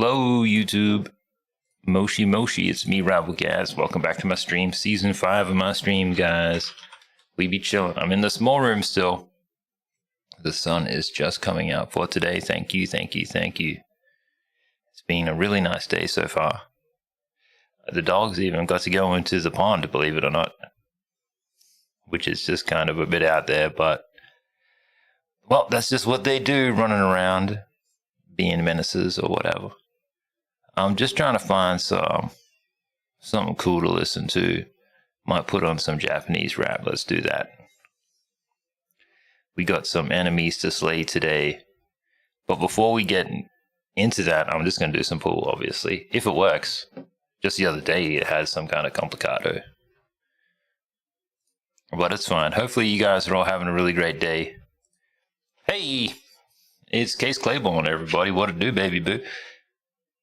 Hello, YouTube. Moshi, it's me, Rabelgaz. Welcome back to my stream. Season 5 of my stream, guys. We be chilling. I'm in the small room still. The sun is just coming out for today. Thank you. It's been a really nice day so far. The dogs even got to go into the pond, believe it or not. Which is just kind of a bit out there, but... well, that's just what they do, running around, being menaces or whatever. I'm just trying to find something cool to listen to. Might put on some Japanese rap. Let's do that. We got some enemies to slay today. But before we get into that, I'm just going to do some pool, obviously. If it works. Just the other day, it had some kind of complicado. But it's fine. Hopefully you guys are all having a really great day. Hey! It's Case Claiborne, everybody. What it do, baby boo?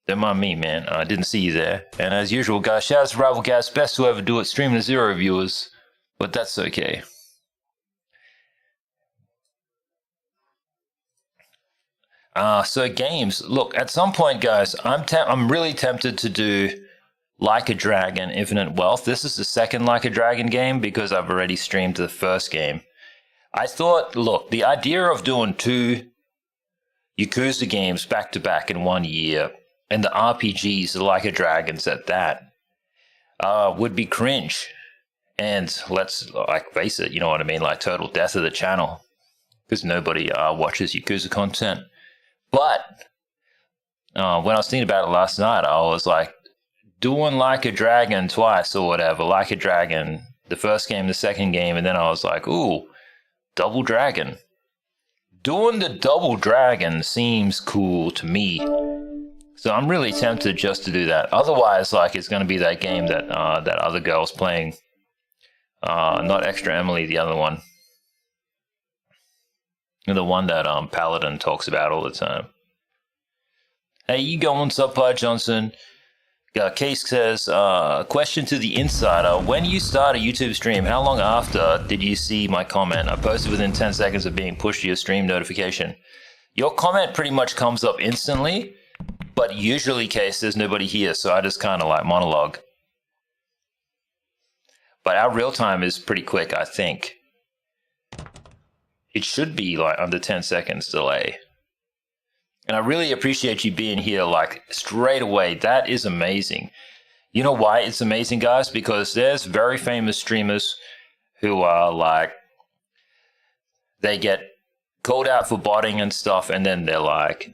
Don't mind me, man. I didn't see you there. And as usual, guys, shout out to Rivalcast. Best to ever do it. Streaming to 0 viewers. But that's okay. So games. Look, at some point, guys, I'm really tempted to do Like a Dragon Infinite Wealth. This is the second Like a Dragon game because I've already streamed the first game. I thought, look, the idea of doing 2 Yakuza games back to back in 1 year, and the RPGs, the Like a Dragons at that, would be cringe. And let's face it, you know what I mean, like total death of the channel. Because nobody watches Yakuza content. But when I was thinking about it last night, I was like, doing Like a Dragon twice or whatever, Like a Dragon, the first game, the second game, and then I was like, ooh, Double Dragon. Doing the Double Dragon seems cool to me. So I'm really tempted just to do that. Otherwise, like, it's going to be that game that that other girl's playing. Not Extra Emily, the other one. The one that Paladin talks about all the time. Hey, you going, Subpod Johnson? Case says, question to the insider. When you start a YouTube stream, how long after did you see my comment? I posted within 10 seconds of being pushed to your stream notification. Your comment pretty much comes up instantly, but usually, Case, there's nobody here, so I just kind of like monologue. But our real time is pretty quick, I think. It should be like under 10 seconds delay. And I really appreciate you being here like straight away. That is amazing. You know why it's amazing, guys? Because there's very famous streamers who are like, they get called out for botting and stuff, and then they're like,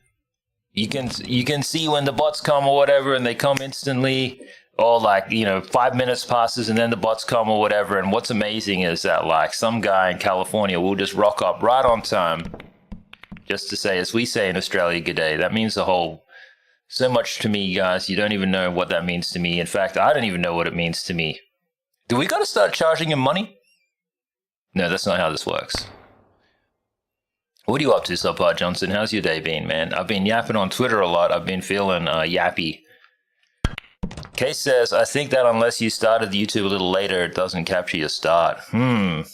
you can see when the bots come or whatever, and they come instantly, or like, you know, 5 minutes passes and then the bots come or whatever. And what's amazing is that like some guy in California will just rock up right on time. Just to say, as we say in Australia, good day. That means so much to me, guys. You don't even know what that means to me. In fact, I don't even know what it means to me. Do we got to start charging him money? No, that's not how this works. What are you up to, Subpod Johnson? How's your day been, man? I've been yapping on Twitter a lot. I've been feeling yappy. Case says, I think that unless you started the YouTube a little later, it doesn't capture your start. Ooh,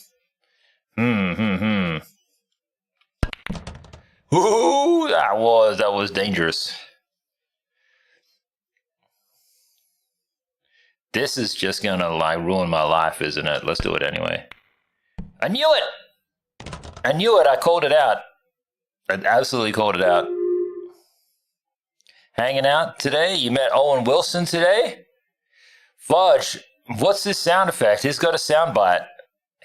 that was dangerous. This is just gonna like ruin my life, isn't it? Let's do it anyway. I knew it! I knew it, I called it out. I absolutely called it out. Hanging out today? You met Owen Wilson today? Fudge, what's this sound effect? He's got a soundbite.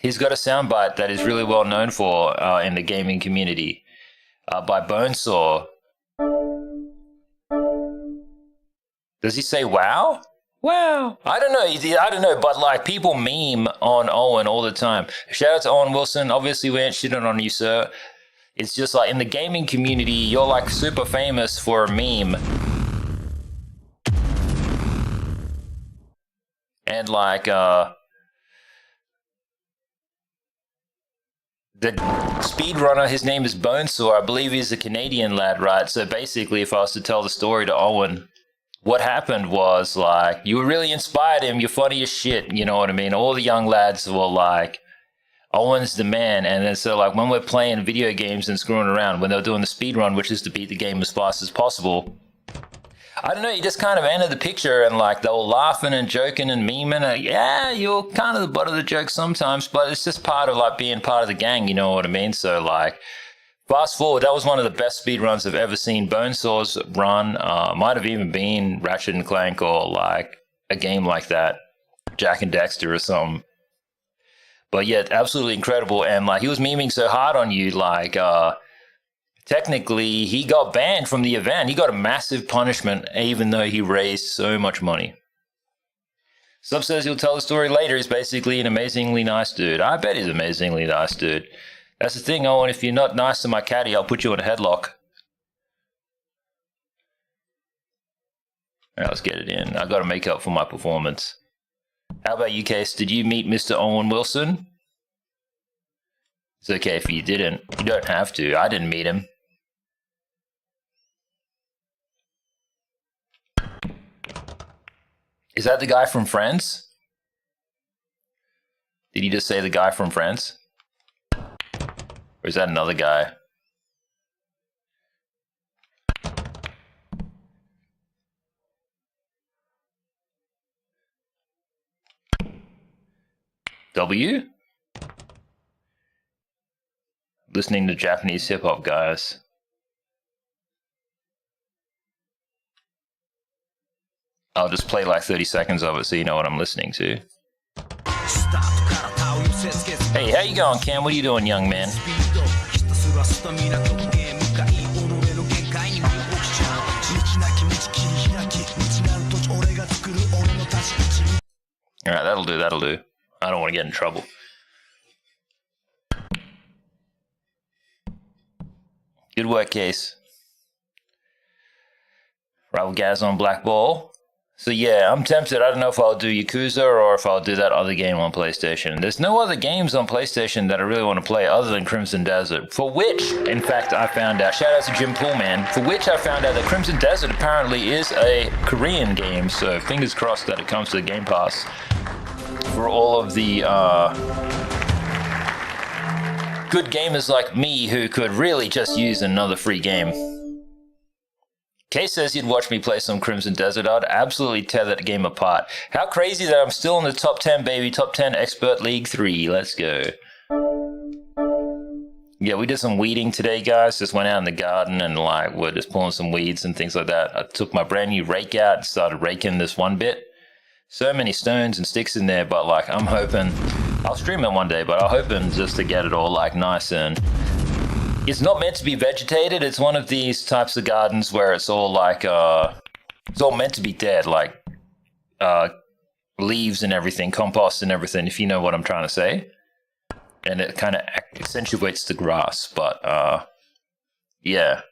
He's got a soundbite that is really well known for in the gaming community. By Bonesaw. Does he say wow? Wow. I don't know, but like people meme on Owen all the time. Shout out to Owen Wilson. Obviously we ain't shitting on you, sir. It's just like in the gaming community, you're like super famous for a meme. And like the speedrunner, his name is Bonesaw. I believe he's a Canadian lad, right? So basically, if I was to tell the story to Owen, what happened was, like, you really inspired him. You're funny as shit, you know what I mean? All the young lads were like, Owen's the man. And then so, like, when we're playing video games and screwing around, when they're doing the speedrun, which is to beat the game as fast as possible, I don't know, you just kind of entered the picture and like they were laughing and joking and memeing. And, yeah, you're kind of the butt of the joke sometimes, but it's just part of like being part of the gang, you know what I mean? So like, fast forward, that was one of the best speed runs I've ever seen. Bonesaw's run might have even been Ratchet and Clank or like a game like that, Jack and Dexter or something. But yeah, absolutely incredible. And like he was memeing so hard on you, like technically he got banned from the event. He got a massive punishment even though he raised so much money. Sub says he'll tell the story later. He's basically an amazingly nice dude. I bet he's an amazingly nice dude. That's the thing, Owen. If you're not nice to my caddy, I'll put you in a headlock. All right, let's get it in. I got to make up for my performance. How about you, Case? Did you meet Mr. Owen Wilson? It's okay if you didn't. You don't have to. I didn't meet him. Is that the guy from Friends? Did you just say the guy from Friends? Or is that another guy? W? Listening to Japanese hip-hop guys. I'll just play like 30 seconds of it so you know what I'm listening to. Hey, how you going, Cam? What are you doing, young man? Alright, that'll do, that'll do. I don't want to get in trouble. Good work, Case. Rival Gaz on Black Ball. So yeah, I'm tempted. I don't know if I'll do Yakuza or if I'll do that other game on PlayStation. There's no other games on PlayStation that I really want to play other than Crimson Desert, for which, in fact, I found out, shout out to Jim Pullman, for which I found out that Crimson Desert apparently is a Korean game, so fingers crossed that it comes to the Game Pass for all of the good gamers like me who could really just use another free game. Case says he'd watch me play some Crimson Desert. I'd absolutely tear that game apart. How crazy that I'm still in the top 10, baby. Top 10 Expert League 3. Let's go. Yeah, we did some weeding today, guys. Just went out in the garden and like we're just pulling some weeds and things like that. I took my brand new rake out and started raking this one bit. So many stones and sticks in there, but like I'm hoping, I'll stream it one day, but I'm hoping just to get it all like nice and... It's not meant to be vegetated. It's one of these types of gardens where it's all like, it's all meant to be dead, like leaves and everything, compost and everything, if you know what I'm trying to say. And it kind of accentuates the grass, but yeah.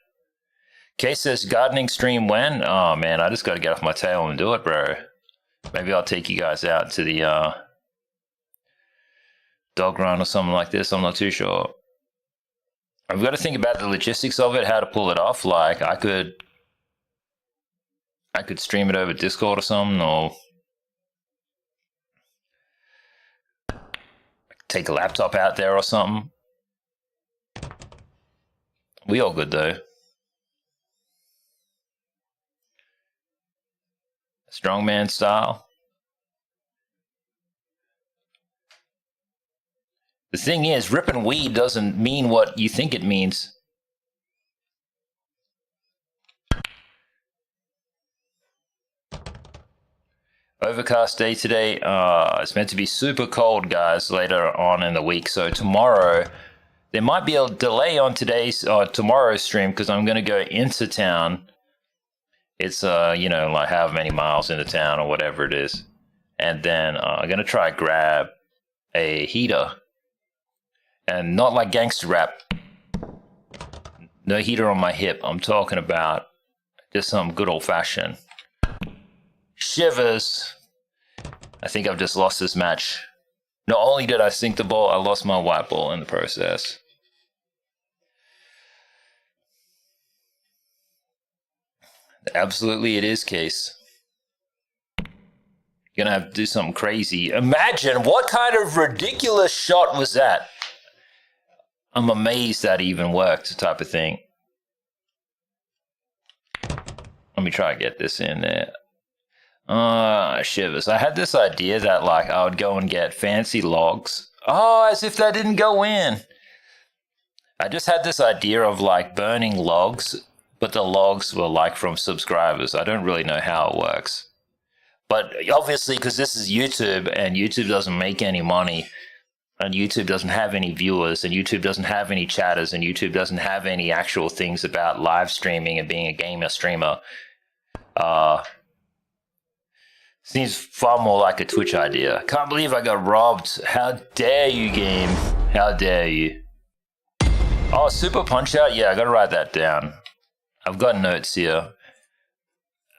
Case says, gardening stream when? Oh man, I just got to get off my tail and do it, bro. Maybe I'll take you guys out to the dog run or something like this. I'm not too sure. I've got to think about the logistics of it, how to pull it off. Like, I could stream it over Discord or something, or take a laptop out there or something. We all good, though. Strongman style. The thing is, ripping weed doesn't mean what you think it means. Overcast day today. It's meant to be super cold, guys, later on in the week. So tomorrow, there might be a delay on tomorrow's stream because I'm going to go into town. It's, you know, like however many miles into town or whatever it is. And then I'm going to try to grab a heater. And not like gangster rap. No heater on my hip. I'm talking about just some good old fashioned shivers. I think I've just lost this match. Not only did I sink the ball, I lost my white ball in the process. Absolutely it is, Case. You're gonna have to do something crazy. Imagine what kind of ridiculous shot was that? I'm amazed that even worked, type of thing. Let me try to get this in there. Shivers. I had this idea that, like, I would go and get fancy logs. Oh, as if that didn't go in. I just had this idea of, like, burning logs, but the logs were, like, from subscribers. I don't really know how it works. But obviously, because this is YouTube, and YouTube doesn't make any money, and YouTube doesn't have any viewers, and YouTube doesn't have any chatters, and YouTube doesn't have any actual things about live streaming and being a gamer streamer, seems far more like a Twitch idea. Can't believe I got robbed. How dare you, game? How dare you? Oh, Super Punch-Out? Yeah, I gotta write that down. I've got notes here.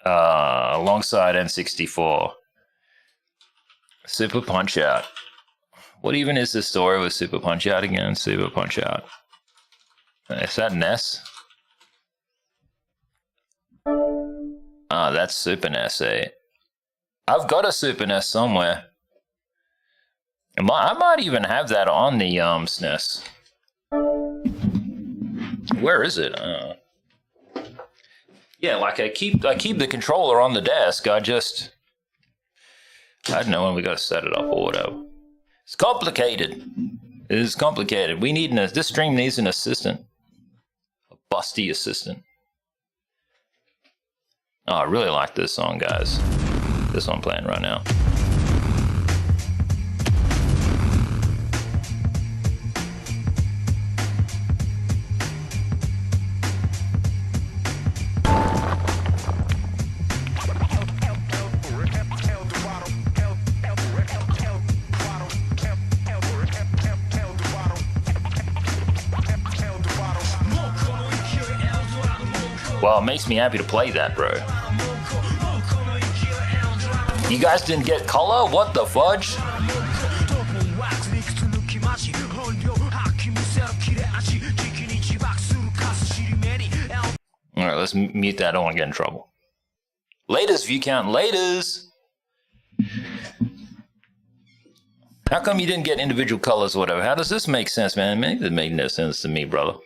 Alongside N64. Super Punch-Out. What even is the story with Super Punch-Out again? Super Punch-Out. Is that NES? That's Super NES, eh? I've got a Super NES somewhere. I might even have that on the SNES. Where is it? Yeah, like I keep the controller on the desk. I don't know when we got to set it up or whatever. It's complicated. It is complicated. This stream needs an assistant, a busty assistant. Oh, I really like this song, guys. This one I'm playing right now. Well, it makes me happy to play that, bro. You guys didn't get color? What the fudge? Alright, let's mute that. I don't want to get in trouble. Latest view count. Latest! How come you didn't get individual colors or whatever? How does this make sense, man? It doesn't make no sense to me, brother.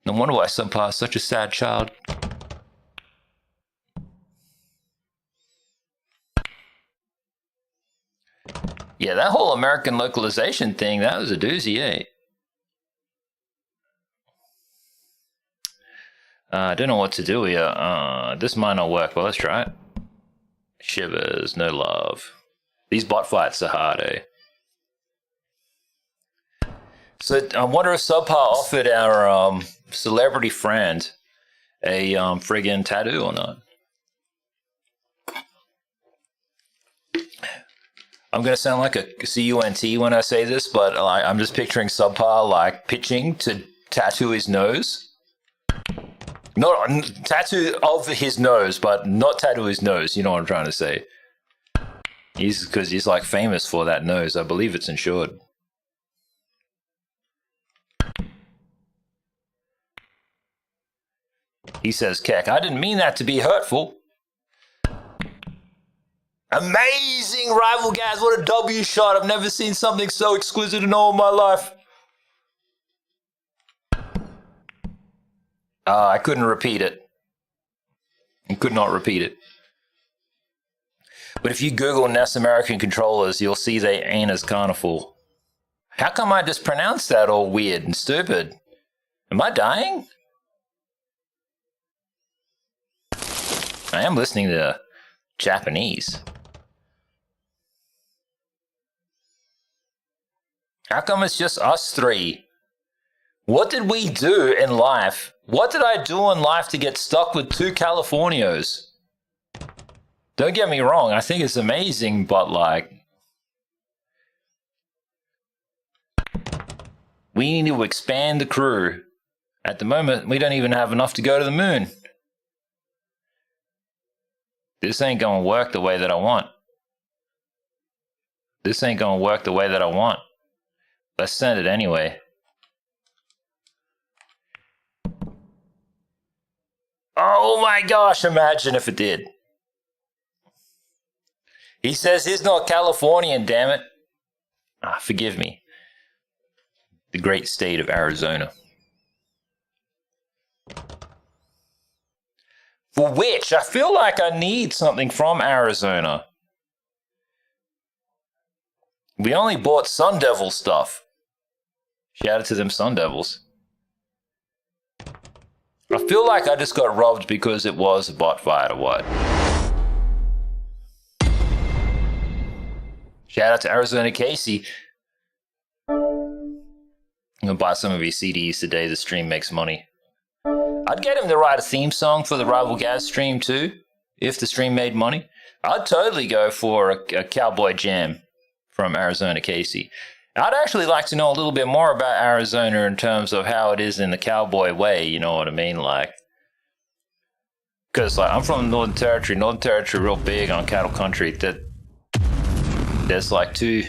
No wonder why Subpa is such a sad child. Yeah, that whole American localization thing, that was a doozy, eh? I don't know what to do here. This might not work, but let's try it. Shivers, no love. These bot fights are hard, eh? So I wonder if Subpa offered our celebrity friend a friggin' tattoo or not. I'm going to sound like a CUNT when I say this, but I'm just picturing Subpa like pitching to tattoo his nose. Not tattoo of his nose, but not tattoo his nose. You know what I'm trying to say. Because he's like famous for that nose. I believe it's insured. He says, Keck, I didn't mean that to be hurtful. Amazing rival, guys. What a W shot. I've never seen something so exquisite in all my life. I couldn't repeat it. I could not repeat it. But if you Google NES American controllers, you'll see they ain't as carnival. How come I just pronounced that all weird and stupid? Am I dying? I am listening to Japanese. How come it's just us three? What did we do in life? What did I do in life to get stuck with two Californios? Don't get me wrong, I think it's amazing, but like... we need to expand the crew. At the moment, we don't even have enough to go to the moon. This ain't gonna work the way that I want. This ain't gonna work the way that I want. Let's send it anyway. Oh my gosh, imagine if it did. He says he's not Californian, damn it. Forgive me. The great state of Arizona. For which, I feel like I need something from Arizona. We only bought Sun Devil stuff. Shout out to them Sun Devils. I feel like I just got robbed because it was a bot fight or what. Shout out to Arizona Casey. I'm gonna buy some of his CDs today. The stream makes money. I'd get him to write a theme song for the Rival Gaz stream too, if the stream made money. I'd totally go for a cowboy jam from Arizona Casey. I'd actually like to know a little bit more about Arizona in terms of how it is in the cowboy way, you know what I mean? Like, because I'm from the Northern Territory. Northern Territory real big on cattle country. That there's like two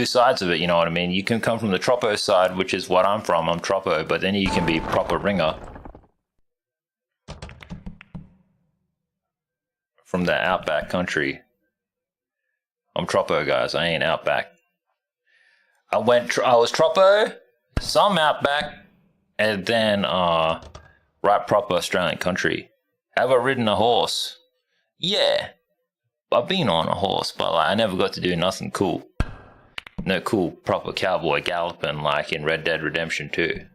sides of it, you know what I mean? You can come from the Troppo side, which is what I'm from. I'm Troppo, but then you can be proper ringer from the outback country. I'm Troppo, guys. I ain't outback. I was Troppo, some outback, and then right proper Australian country. Have I ridden a horse? Yeah, I've been on a horse, but like, I never got to do nothing cool. No cool proper cowboy galloping like in Red Dead Redemption 2.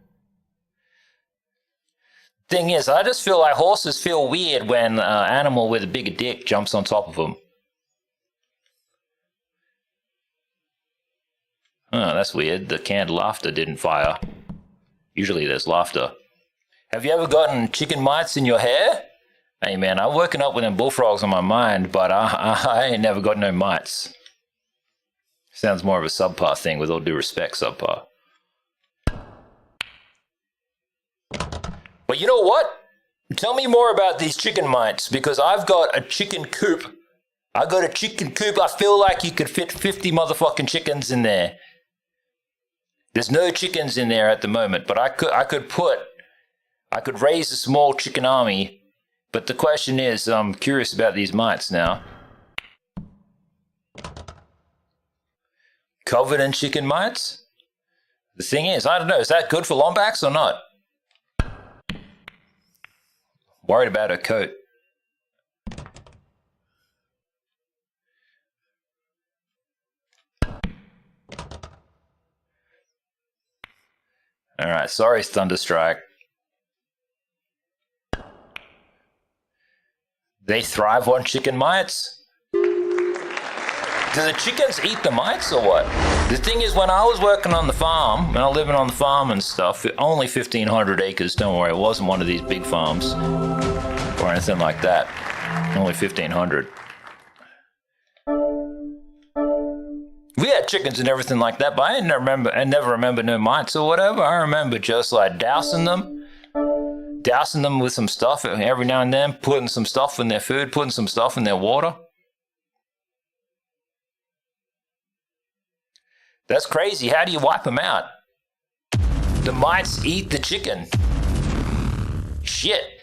Thing is, I just feel like horses feel weird when an animal with a bigger dick jumps on top of them. Oh, that's weird. The canned laughter didn't fire. Usually there's laughter. Have you ever gotten chicken mites in your hair? Hey man, I'm working up with them bullfrogs on my mind, but I ain't never got no mites. Sounds more of a subpar thing, with all due respect, subpar. But you know what? Tell me more about these chicken mites, because I've got a chicken coop. I got a chicken coop. I feel like you could fit 50 motherfucking chickens in there. There's no chickens in there at the moment, but I could raise a small chicken army. But the question is, I'm curious about these mites now. Covered in chicken mites? The thing is, I don't know, is that good for Lombax or not? Worried about her coat. Alright, sorry Thunderstrike. They thrive on chicken mites? Do the chickens eat the mites or what? The thing is, when I was working on the farm, when I was living on the farm and stuff, only 1,500 acres, don't worry, it wasn't one of these big farms or anything like that. Only 1,500. We had chickens and everything like that, but I never remember no mites or whatever. I remember just like dousing them with some stuff every now and then, putting some stuff in their food, putting some stuff in their water. That's crazy. How do you wipe them out? The mites eat the chicken. Shit.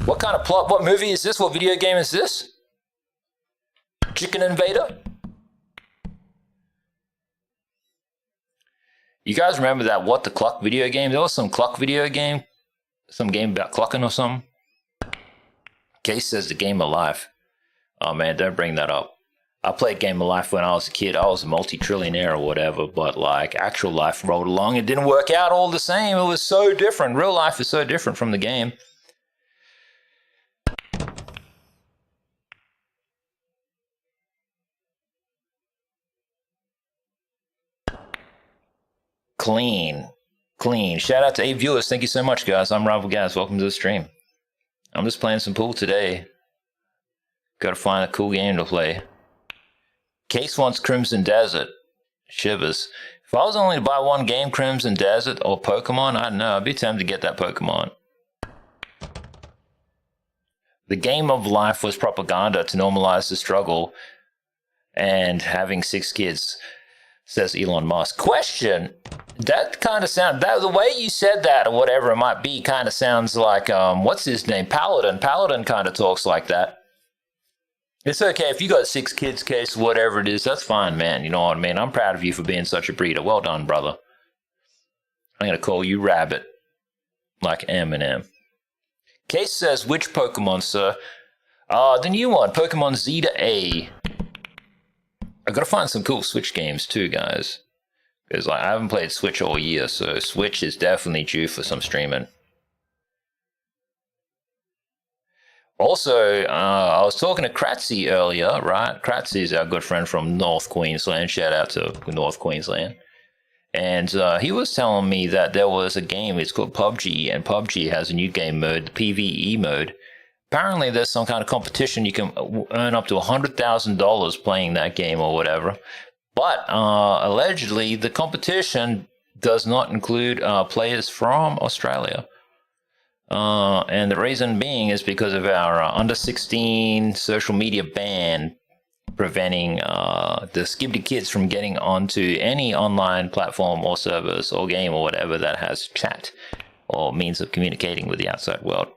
What kind of plot? What movie is this? What video game is this? Chicken Invader? You guys remember that What the Cluck video game? There was some Cluck video game. Some game about clucking or something. Case says the Game of Life. Oh man, don't bring that up. I played Game of Life when I was a kid. I was a multi-trillionaire or whatever, but like actual life rolled along. It didn't work out all the same. It was so different. Real life is so different from the game. Clean. Shout out to 8 viewers. Thank you so much, guys. I'm Rival Gaz. Welcome to the stream. I'm just playing some pool today. Gotta find a cool game to play. Case wants Crimson Desert. Shivers. If I was only to buy one game, Crimson Desert or Pokemon, I don't know. I'd be tempted to get that Pokemon. The game of life was propaganda to normalize the struggle and having 6 kids, says Elon Musk. Question. That kind of sound, the way you said that or whatever it might be kind of sounds like, what's his name? Paladin. Paladin kind of talks like that. It's okay if you got 6 kids, Case, whatever it is, that's fine, man. You know what I mean? I'm proud of you for being such a breeder. Well done, brother. I'm going to call you Rabbit, like Eminem. Case says, which Pokemon, sir? The new one, Pokemon Z to A. I gotta find some cool Switch games too, guys. Because like, I haven't played Switch all year, so Switch is definitely due for some streaming. Also, I was talking to Clancy earlier, right? Clancy is our good friend from North Queensland. Shout out to North Queensland. And he was telling me that there was a game, it's called PUBG, and PUBG has a new game mode, the PvE mode. Apparently there's some kind of competition, you can earn up to $100,000 playing that game or whatever. But allegedly, the competition does not include players from Australia. And the reason being is because of our under 16 social media ban preventing the Skibidi kids from getting onto any online platform or service or game or whatever that has chat or means of communicating with the outside world.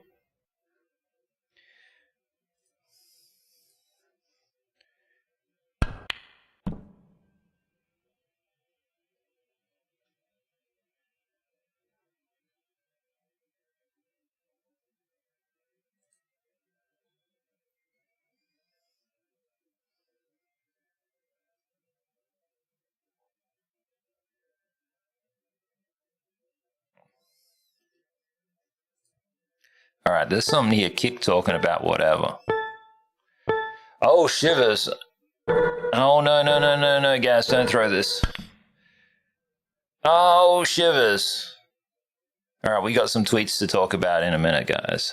Alright, there's something here, Kick talking about whatever. Oh, shivers. Oh, no, guys, don't throw this. Oh, shivers. Alright, we got some tweets to talk about in a minute, guys.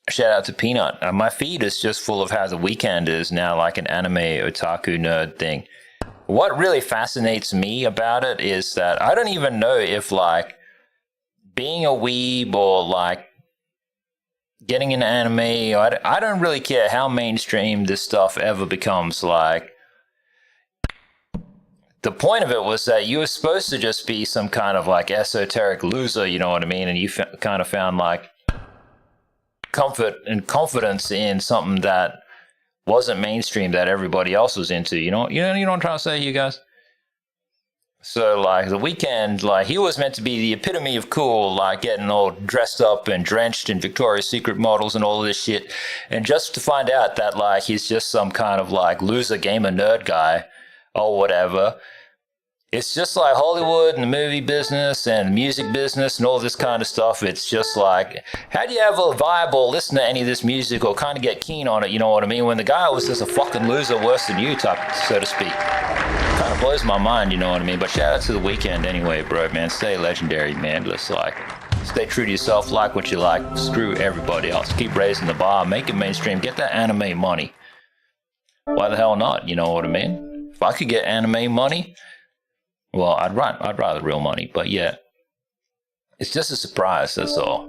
Shout out to Peanut. My feed is just full of how the weekend is now like an anime otaku nerd thing. What really fascinates me about it is that I don't even know if like being a weeb or like getting into anime, I don't really care how mainstream this stuff ever becomes. Like, the point of it was that you were supposed to just be some kind of like esoteric loser, you know what I mean? And you kind of found like comfort and confidence in something that wasn't mainstream that everybody else was into. You know what I'm trying to say, you guys? So like the weekend, like he was meant to be the epitome of cool, like getting all dressed up and drenched in Victoria's Secret models and all of this shit. And just to find out that like he's just some kind of like loser gamer nerd guy or whatever. It's just like Hollywood and the movie business and music business and all this kind of stuff. It's just like, how do you have a vibe or listen to any of this music or kind of get keen on it, you know what I mean? When the guy was just a fucking loser worse than you type, so to speak. Kind of blows my mind, you know what I mean? But shout out to the weekend anyway, bro, man. Stay legendary, man. Just like, stay true to yourself, like what you like. Screw everybody else. Keep raising the bar. Make it mainstream. Get that anime money. Why the hell not, you know what I mean? If I could get anime money... well, I'd rather real money, but yeah. It's just a surprise, that's all.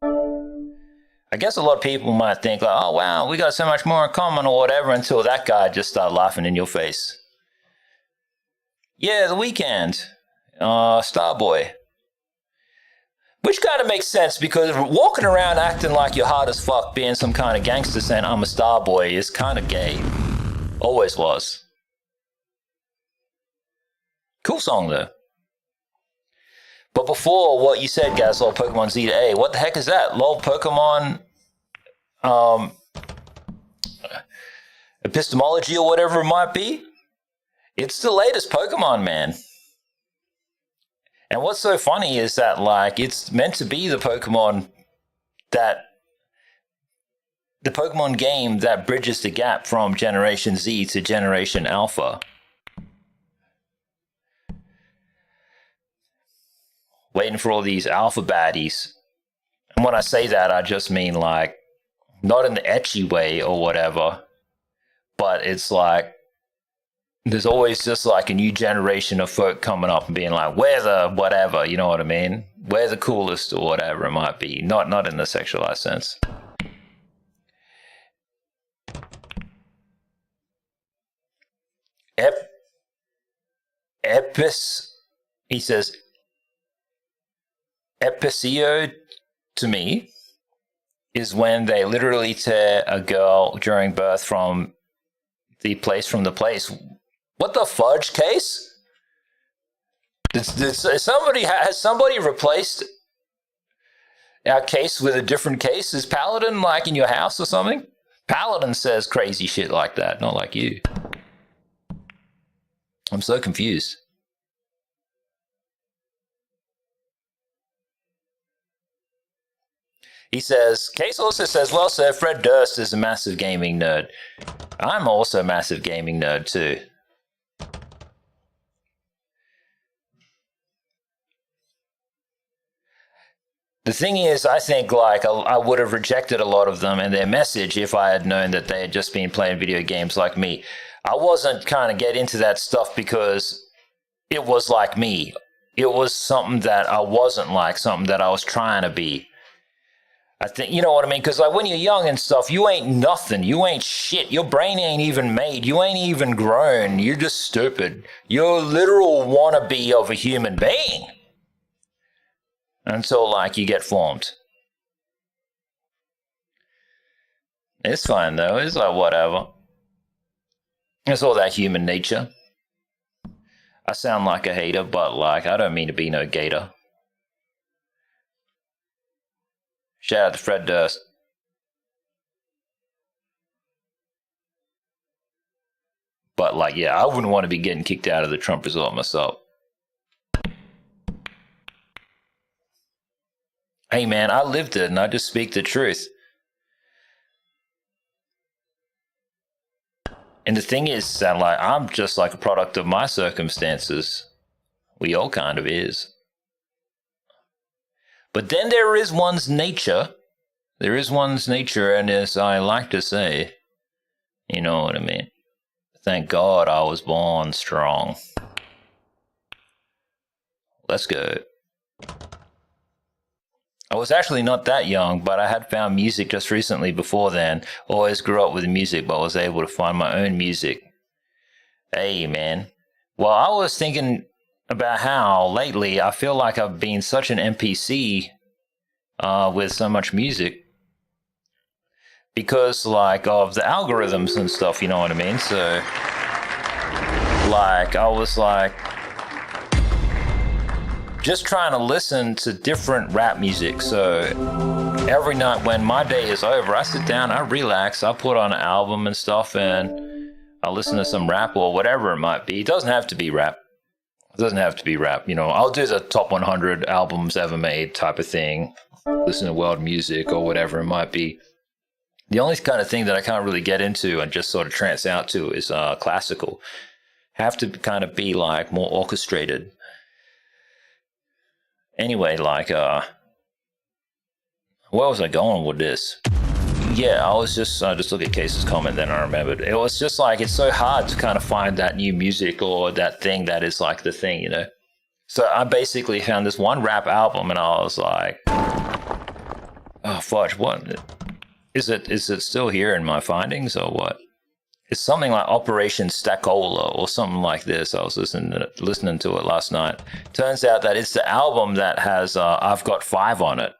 I guess a lot of people might think like, oh wow, we got so much more in common or whatever, until that guy just started laughing in your face. Yeah, The Weeknd. Starboy. Which kind of makes sense, because walking around acting like you're hard as fuck, being some kind of gangster saying I'm a Starboy is kind of gay. Always was. Cool song though. But before what you said, guys, lol Pokemon Z to A, what the heck is that? Lol Pokemon epistemology or whatever it might be? It's the latest Pokemon, man. And what's so funny is that like it's meant to be the Pokemon game that bridges the gap from Generation Z to Generation Alpha. Waiting for all these alpha baddies. And when I say that, I just mean like, not in the ecchi way or whatever, but it's like, there's always just like a new generation of folk coming up and being like, we're the whatever, you know what I mean? We're the coolest or whatever it might be. Not in the sexualized sense. He says, episodio to me is when they literally tear a girl during birth from the place. What the fudge, Case? Has somebody replaced our Case with a different Case? Is Paladin like in your house or something? Paladin says crazy shit like that, not like you. I'm so confused. He says, Case also says, well, sir, Fred Durst is a massive gaming nerd. I'm also a massive gaming nerd, too. The thing is, I think, like, I would have rejected a lot of them and their message if I had known that they had just been playing video games like me. I wasn't kind of get into that stuff because it was like me. It was something that I wasn't like, something that I was trying to be. I think, you know what I mean? Because like when you're young and stuff, you ain't nothing. You ain't shit. Your brain ain't even made. You ain't even grown. You're just stupid. You're a literal wannabe of a human being. Until, like, you get formed. It's fine, though. It's like, whatever. It's all that human nature. I sound like a hater, but, like, I don't mean to be no gator. Shout out to Fred Durst. But, like, yeah, I wouldn't want to be getting kicked out of the Trump resort myself. Hey, man, I lived it, and I just speak the truth. And the thing is that, like, I'm just like a product of my circumstances. We all kind of is. But then there is one's nature. There is one's nature, and as I like to say, you know what I mean? Thank God I was born strong. Let's go. I was actually not that young, but I had found music just recently before then. Always grew up with music, but was able to find my own music. Hey, man. Well, I was thinking about how lately I feel like I've been such an NPC with so much music. Because, like, of the algorithms and stuff, you know what I mean? So, like, I was, like, just trying to listen to different rap music. So, every night when my day is over, I sit down, I relax, I put on an album and stuff, and I listen to some rap or whatever it might be. It doesn't have to be rap. It doesn't have to be rap, you know. I'll do the top 100 albums ever made type of thing. Listen to world music or whatever it might be. The only kind of thing that I can't really get into and just sort of trance out to is classical. Have to kind of be like more orchestrated. Anyway, like, where was I going with this? Yeah, I was just look at Case's comment, then I remembered. It was just like, it's so hard to kind of find that new music or that thing that is like the thing, you know? So I basically found this one rap album and I was like, oh, fudge, what? Is it still here in my findings or what? It's something like Operation Stackola or something like this. I was listening to it last night. Turns out that it's the album that has I've Got 5 on it.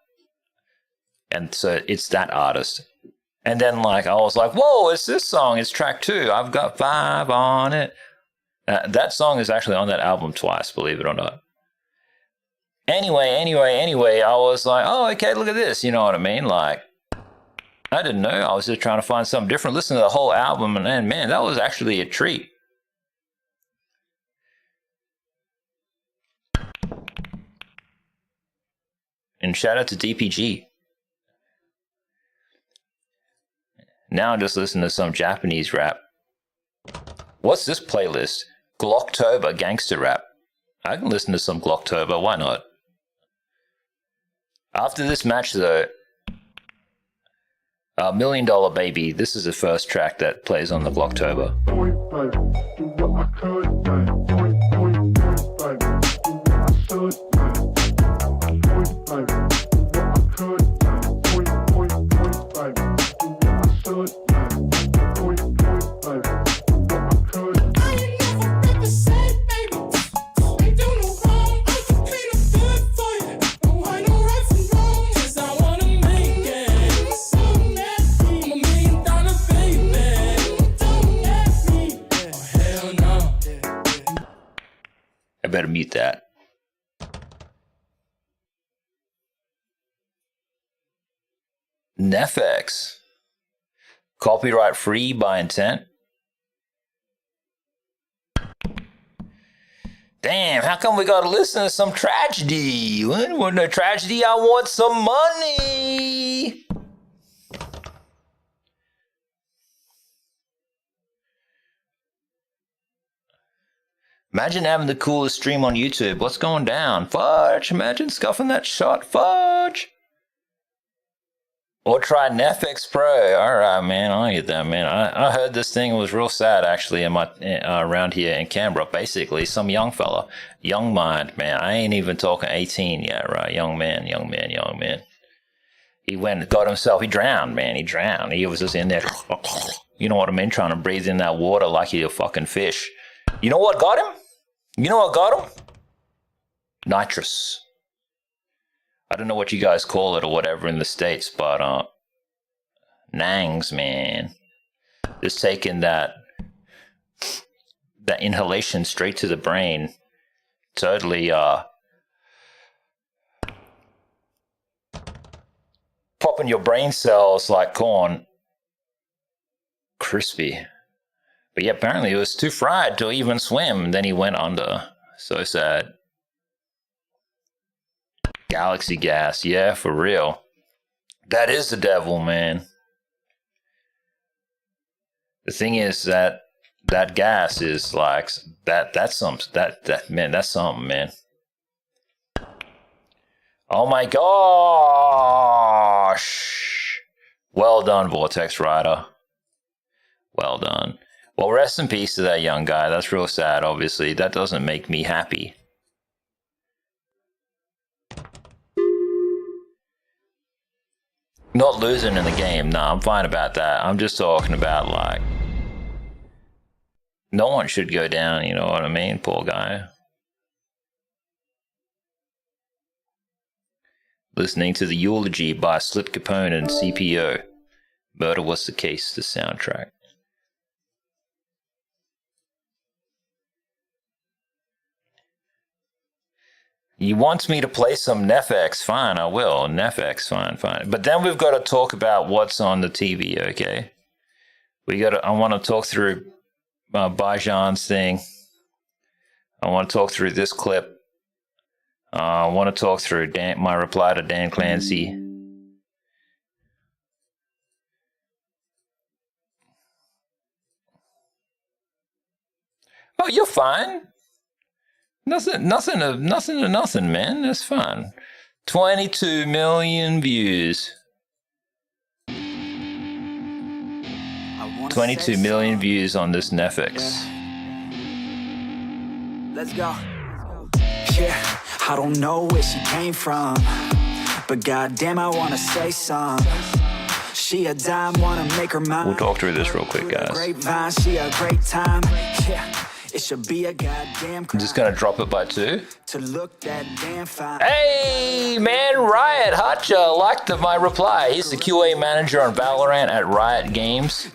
And so it's that artist. And then like I was like, whoa, it's this song. It's track 2. I've Got 5 on it. That song is actually on that album twice, believe it or not. Anyway, I was like, oh, okay, look at this. You know what I mean? Like, I didn't know. I was just trying to find something different. Listen to the whole album, and then, man, that was actually a treat. And shout out to DPG. Now I'm just listening to some Japanese rap. What's this playlist? Glocktober Gangster Rap. I can listen to some Glocktober, why not? After this match, though, $1 Million Baby, this is the first track that plays on the Glocktober. mute that. NFX. Copyright free by intent. Damn, how come we gotta listen to some tragedy? I don't want no tragedy, I want some money. Imagine having the coolest stream on YouTube. What's going down? Fudge, imagine scuffing that shot. Fudge. Or try NFX Pro. All right, man. I get that, man. I heard this thing was real sad, actually, in my around here in Canberra. Basically, some young fella, young mind, man. I ain't even talking 18 yet, right? Young man. He went and got himself. He drowned, man. He drowned. He was just in there. You know what I mean? Trying to breathe in that water like he's a fucking fish. You know what got him? You know what got him? Nitrous. I don't know what you guys call it or whatever in the States, but nangs, man. Just taking that inhalation straight to the brain. Totally popping your brain cells like corn. Crispy. But yeah, apparently it was too fried to even swim. Then he went under. So sad. Galaxy gas, yeah, for real. That is the devil, man. The thing is that gas is like that's something, that's something, man. Oh my gosh. Well done, Vortex Rider. Well done. Well, rest in peace to that young guy. That's real sad, obviously. That doesn't make me happy. Not losing in the game, no, I'm fine about that. I'm just talking about, like, no one should go down, you know what I mean? Poor guy. Listening to the eulogy by Slit Capone and CPO. Murder Was the Case, the soundtrack. He wants me to play some NFX. Fine, I will. NFX, fine. But then we've got to talk about what's on the TV, okay? I want to talk through Bajan's thing. I want to talk through this clip. I want to talk through my reply to Dan Clancy. Oh, you're fine. Nothing, man. That's fine. 22 million views. 22 million views on this Netflix. Let's go. Yeah, I don't know where she came from, but goddamn, I wanna say some. She a dime, wanna make her mine. We'll talk through this real quick, guys. Grapevine, she a great time. Yeah. It should be a goddamn I'm just gonna drop it by 2. To look that damn fine. Hey man, Riot Hotcha liked my reply. He's the QA manager on Valorant at Riot Games.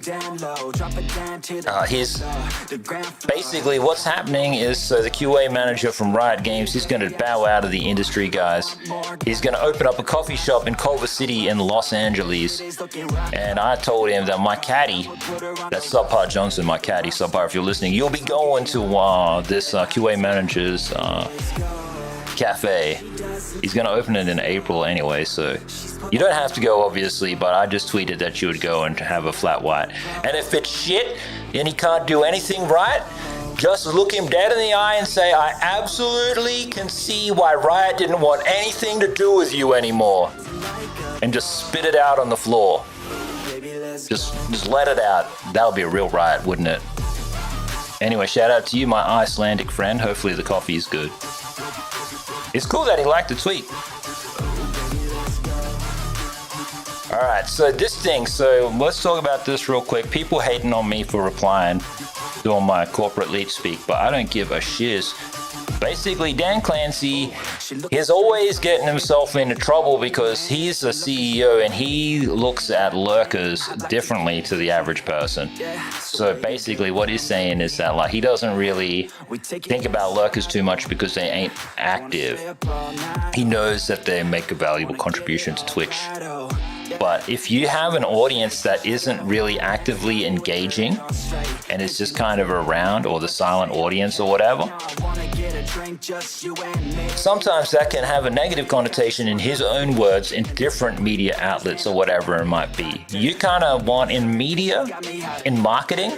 Basically what's happening is the QA manager from Riot Games, he's gonna bow out of the industry, guys. He's gonna open up a coffee shop in Culver City in Los Angeles. And I told him that my caddy, that's Subpar Johnson, my caddy, Subpar, if you're listening, you'll be going to this QA manager's cafe. He's gonna open it in April anyway, so you don't have to go, obviously, but I just tweeted that you would go and have a flat white. And if it's shit and he can't do anything right, just look him dead in the eye and say, I absolutely can see why Riot didn't want anything to do with you anymore. And just spit it out on the floor. Just let it out. That would be a real riot, wouldn't it? Anyway, shout out to you, my Icelandic friend. Hopefully the coffee is good. It's cool that he liked the tweet. Alright, so this thing, so let's talk about this real quick. People hating on me for replying, doing my corporate leech speak, but I don't give a shiz. Basically, Dan Clancy is always getting himself into trouble because he's a CEO and he looks at lurkers differently to the average person. So basically what he's saying is that like he doesn't really think about lurkers too much because they ain't active. He knows that they make a valuable contribution to Twitch. But if you have an audience that isn't really actively engaging and it's just kind of around, or the silent audience or whatever, sometimes that can have a negative connotation, in his own words, in different media outlets or whatever it might be. You kind of want, in media, in marketing,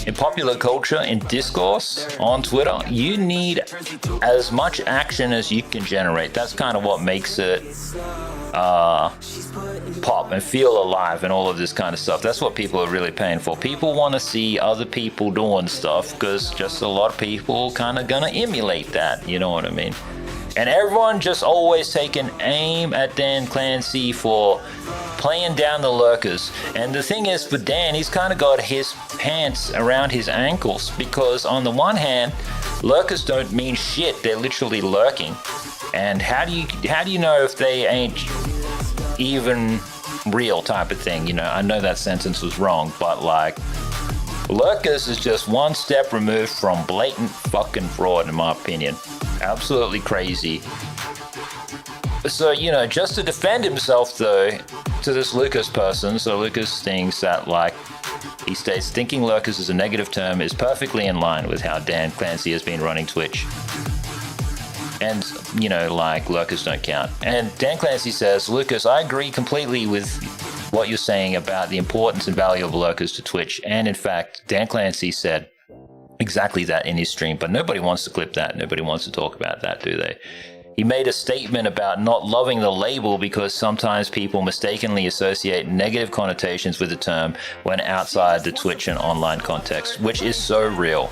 in popular culture, in discourse, on Twitter, you need as much action as you can generate. That's kind of what makes it pop and feel alive and all of this kind of stuff. That's what people are really paying for. People want to see other people doing stuff because just a lot of people kind of gonna emulate that, you know what I mean? And everyone just always taking aim at Dan Clancy for playing down the lurkers. And the thing is, for Dan, he's kind of got his pants around his ankles, because on the one hand, lurkers don't mean shit. They're literally lurking. And how do you know if they ain't even real, type of thing? You know, I know that sentence was wrong, but like, lurkers is just one step removed from blatant fucking fraud, in my opinion. Absolutely crazy. So, you know, just to defend himself though to this Lucas person, so Lucas thinks that, like, he states, thinking lurkers is a negative term is perfectly in line with how Dan Clancy has been running Twitch. And, you know, like, lurkers don't count. And Dan Clancy says, Lucas, I agree completely with what you're saying about the importance and value of lurkers to Twitch. And in fact, Dan Clancy said exactly that in his stream, but nobody wants to clip that. Nobody wants to talk about that, do they? He made a statement about not loving the label because sometimes people mistakenly associate negative connotations with the term when outside the Twitch and online context, which is so real.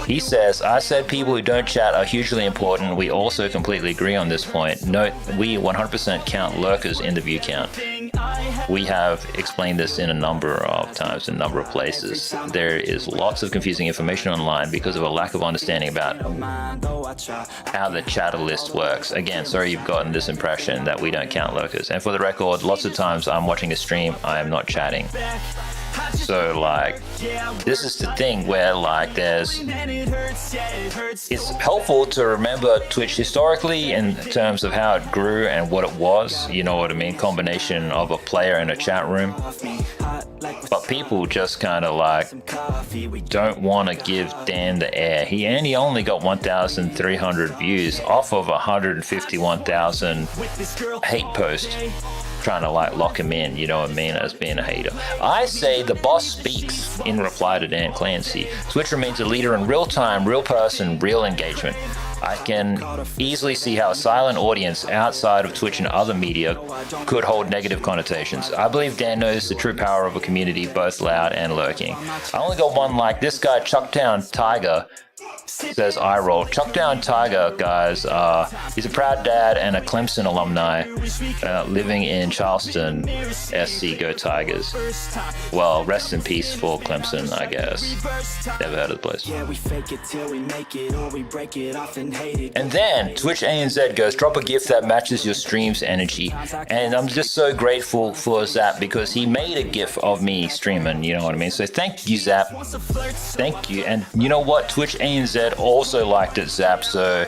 He says, I said people who don't chat are hugely important. We also completely agree on this point. Note, we 100% count lurkers in the view count. We have explained this in a number of times, in a number of places. There is lots of confusing information online because of a lack of understanding about how the chatter list works. Again, sorry you've gotten this impression that we don't count lurkers. And for the record, lots of times I'm watching a stream, I am not chatting. So, like, this is the thing where, like, it's helpful to remember Twitch historically in terms of how it grew and what it was, you know what I mean, combination of a player and a chat room. But people just kind of, like, don't want to give Dan the air. He only got 1,300 views off of 151,000 hate posts, trying to, like, lock him in, you know what I mean, as being a hater. I say the boss speaks in reply to Dan Clancy. Twitch remains a leader in real time, real person, real engagement. I can easily see how a silent audience outside of Twitch and other media could hold negative connotations. I believe Dan knows the true power of a community, both loud and lurking. I only got one like this guy, Chucktown Tiger, says I roll. Chuckdown Tiger, guys, he's a proud dad and a Clemson alumni living in Charleston. SC Go Tigers. Well, rest in peace for Clemson, I guess. Never heard of the place. And then Twitch ANZ goes, drop a gift that matches your stream's energy. And I'm just so grateful for Zap because he made a gif of me streaming, you know what I mean? So thank you, Zap. Thank you. And you know what? Twitch ANZ also liked it, Zap, so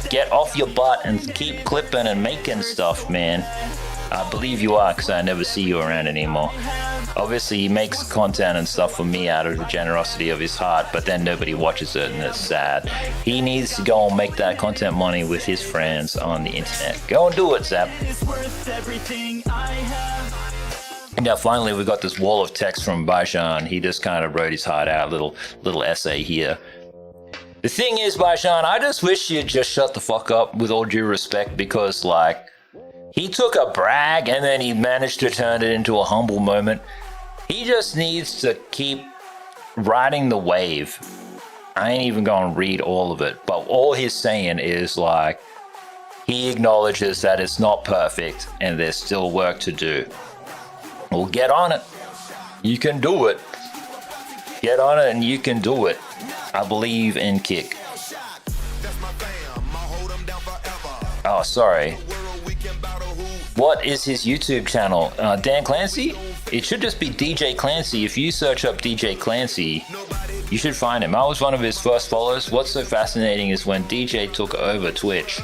get off your butt and keep clipping and making stuff, man. I believe you are, because I never see you around anymore. Obviously, he makes content and stuff for me out of the generosity of his heart, but then nobody watches it, and it's sad. He needs to go and make that content money with his friends on the internet. Go and do it, Zap. And now finally we got this wall of text from Baishan. He just kind of wrote his heart out, little essay here. The thing is, Baishan, I just wish you'd just shut the fuck up, with all due respect, because, like, he took a brag and then he managed to turn it into a humble moment. He just needs to keep riding the wave. I ain't even gonna read all of it, but all he's saying is, like, he acknowledges that it's not perfect and there's still work to do. Well, get on it. You can do it. Get on it and you can do it. I believe in Kick. Oh, sorry. What is his YouTube channel? Dan Clancy? It should just be DJ Clancy. If you search up DJ Clancy, you should find him. I was one of his first followers. What's so fascinating is when DJ took over Twitch,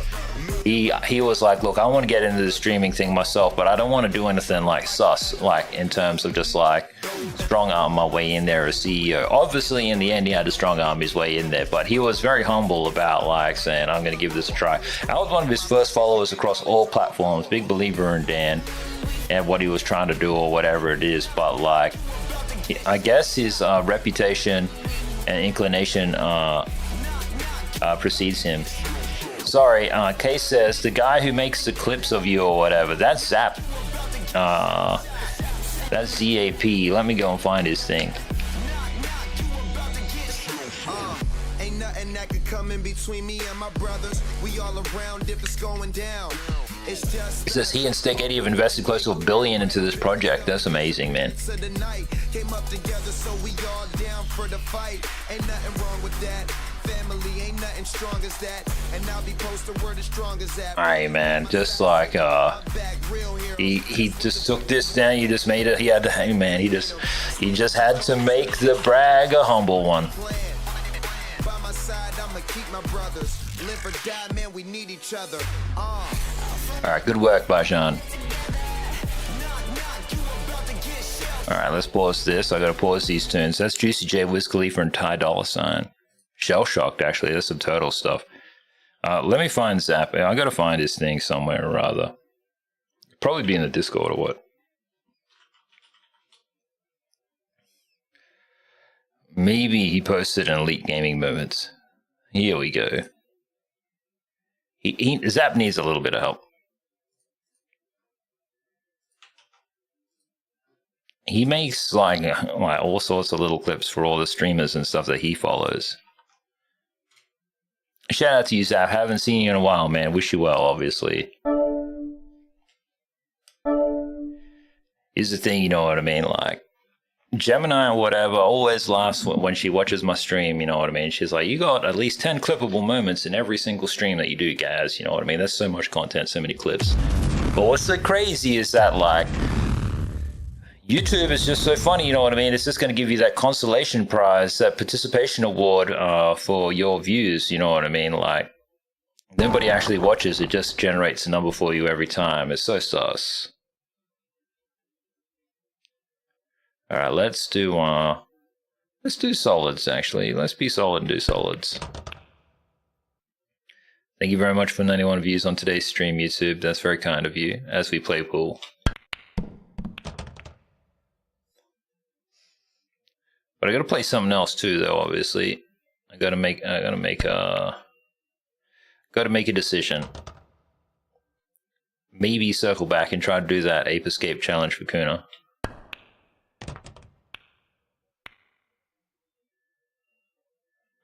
he was like, look, I want to get into the streaming thing myself, but I don't want to do anything like sus, like in terms of just like strong arm my way in there as CEO. Obviously, in the end, he had to strong arm his way in there, but he was very humble about like saying, I'm going to give this a try. I was one of his first followers across all platforms, big believer in Dan and what he was trying to do or whatever it is, but like, I guess his reputation and inclination precedes him. Sorry, Case says, the guy who makes the clips of you or whatever, that's Zap. That's ZAP. Let me go and find his thing. Ain't nothing that could come in between me and my brothers. We all around if it's going down. It says he and Stick Eddie have invested close to $1 billion into this project. That's amazing, man. Came up together, so we all down for the fight. Ain't nothing wrong with that. Family ain't nothing strong as that. And I'll be posted word as strong as that. Alright, man, just like he just took this down. He just made it. He had to. Hey, man, he just had to make the brag a humble one. By my side, I'ma keep my brothers. Live or die, man, we need each other. Alright, good work, Bajan. Alright, let's pause this. I gotta pause these tunes. That's Juicy J, Wiz Khalifa, and Ty Dolla $ign. Shell shocked, actually. That's some total stuff. Let me find Zap. I gotta find his thing somewhere or rather. Probably be in the Discord or what. Maybe he posted an Elite Gaming Moments. Here we go. Zap needs a little bit of help. He makes like all sorts of little clips for all the streamers and stuff that he follows. Shout out to you, Zap. Haven't seen you in a while, man. Wish you well, obviously. Here's the thing, you know what I mean? Like, Gemini or whatever always laughs when she watches my stream, you know what I mean? She's like, you got at least 10 clippable moments in every single stream that you do, Gaz. You know what I mean? There's so much content, so many clips. But what's so crazy is that, like, YouTube is just so funny, you know what I mean? It's just going to give you that consolation prize, that participation award for your views, you know what I mean? Like, nobody actually watches, it just generates a number for you every time. It's so sus. Alright, let's do solids, actually. Let's be solid and do solids. Thank you very much for 91 views on today's stream, YouTube. That's very kind of you, as we play pool. But I gotta play something else too, though. Obviously, I gotta make a decision. Maybe circle back and try to do that Ape Escape challenge for Kouna.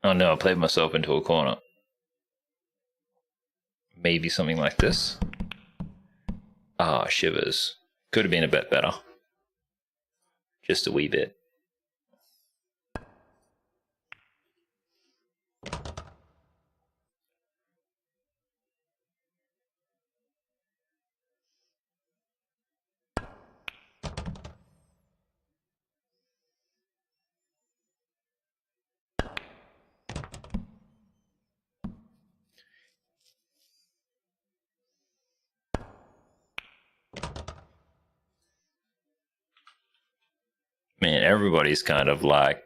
Oh no, I played myself into a corner. Maybe something like this. Ah, shivers. Could have been a bit better. Just a wee bit. Man, everybody's kind of like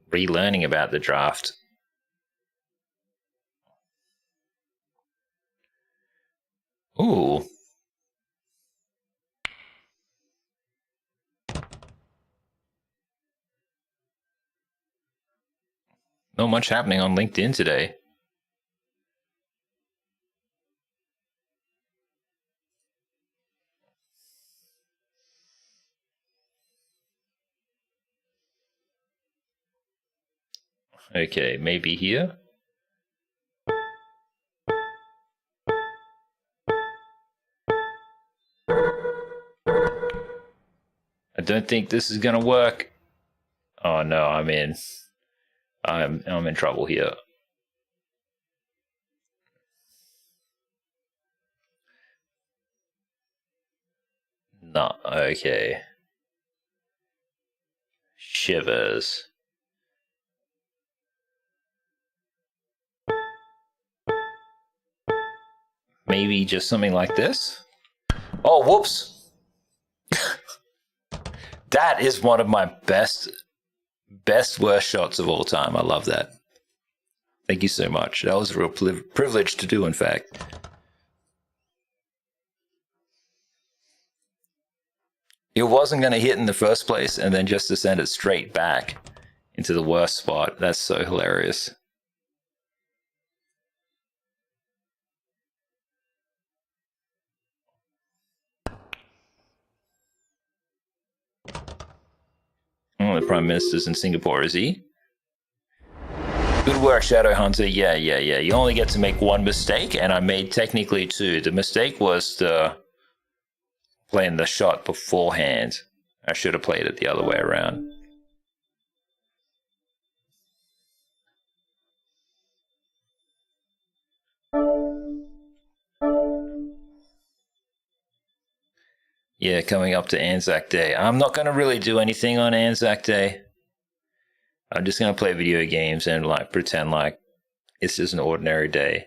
relearning about the draft. Ooh. Not much happening on LinkedIn today. Okay, maybe here. I don't think this is gonna work. Oh no, I'm in trouble here. No, okay. Shivers. Maybe just something like this? Oh, whoops! That is one of my best worst shots of all time. I love that. Thank you so much. That was a real privilege to do, in fact. It wasn't going to hit in the first place, and then just to send it straight back into the worst spot. That's so hilarious. Oh, the Prime Minister's in Singapore, is he? Good work, Shadow Hunter. Yeah. You only get to make one mistake, and I made technically two. The mistake was playing the shot beforehand. I should have played it the other way around. Yeah, coming up to Anzac Day. I'm not going to really do anything on Anzac Day. I'm just going to play video games and like pretend like it's just an ordinary day.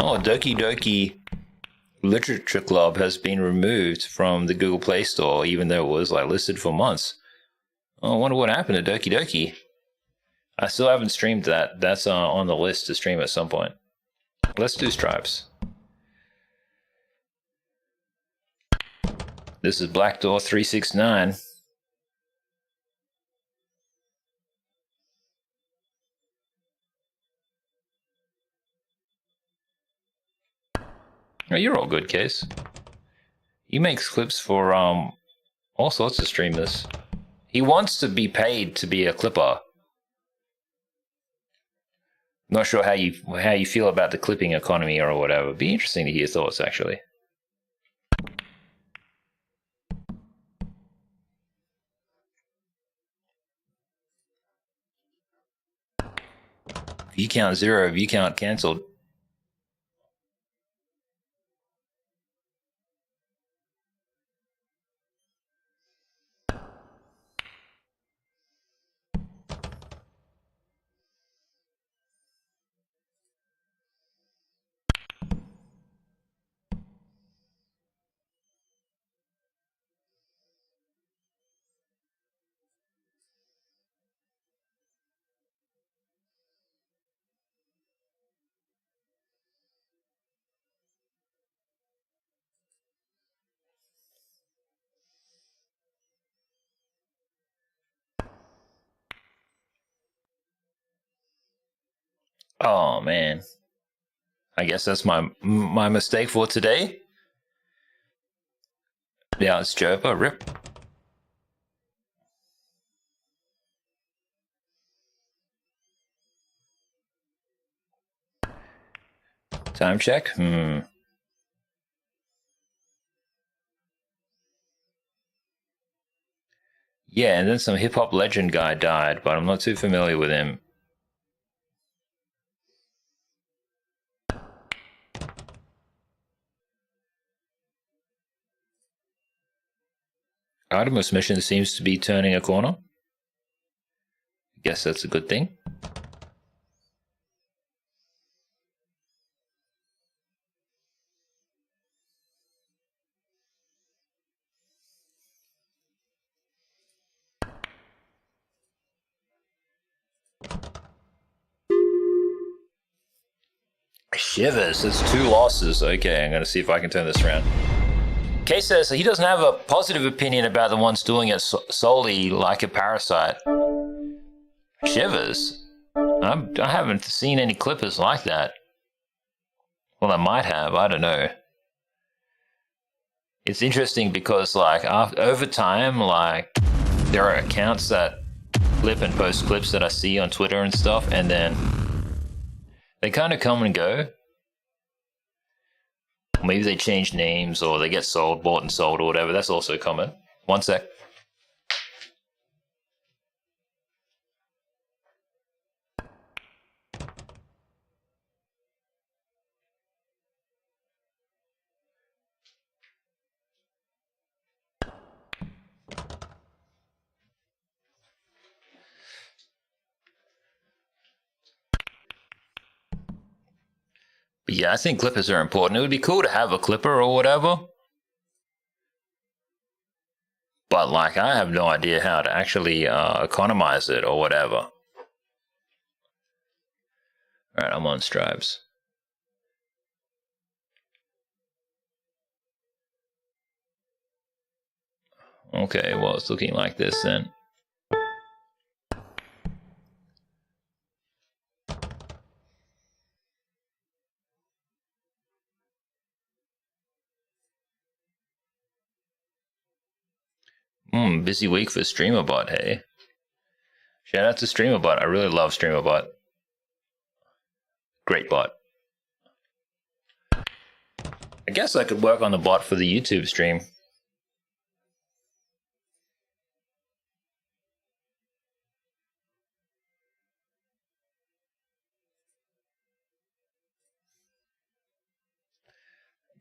Oh, Doki Doki Literature Club has been removed from the Google Play Store, even though it was like listed for months. Oh, I wonder what happened to Doki Doki. I still haven't streamed that. That's on the list to stream at some point. Let's do Stripes. This is Black Door 369. Oh, you're all good, Case. He makes clips for all sorts of streamers. He wants to be paid to be a clipper. Not sure how you feel about the clipping economy or whatever. Be interesting to hear your thoughts, actually. View count 0, view count cancelled. Oh man, I guess that's my mistake for today. Yeah, it's Jova. Rip. Time check. Yeah, and then some hip hop legend guy died, but I'm not too familiar with him. Artemis mission seems to be turning a corner. I guess that's a good thing. Shivers, it's 2 losses. Okay, I'm going to see if I can turn this around. Kay says he doesn't have a positive opinion about the ones doing it solely like a parasite. Shivers? I haven't seen any clippers like that. Well, I might have, I don't know. It's interesting because, like, over time, like, there are accounts that clip and post clips that I see on Twitter and stuff, and then they kind of come and go. Maybe they change names or they get sold, bought and sold or whatever. That's also common. One sec. Yeah, I think clippers are important. It would be cool to have a clipper or whatever. But, like, I have no idea how to actually economize it or whatever. Alright, I'm on Stripes. Okay, well, it's looking like this then. Busy week for StreamerBot, hey? Shout out to StreamerBot. I really love StreamerBot. Great bot. I guess I could work on the bot for the YouTube stream.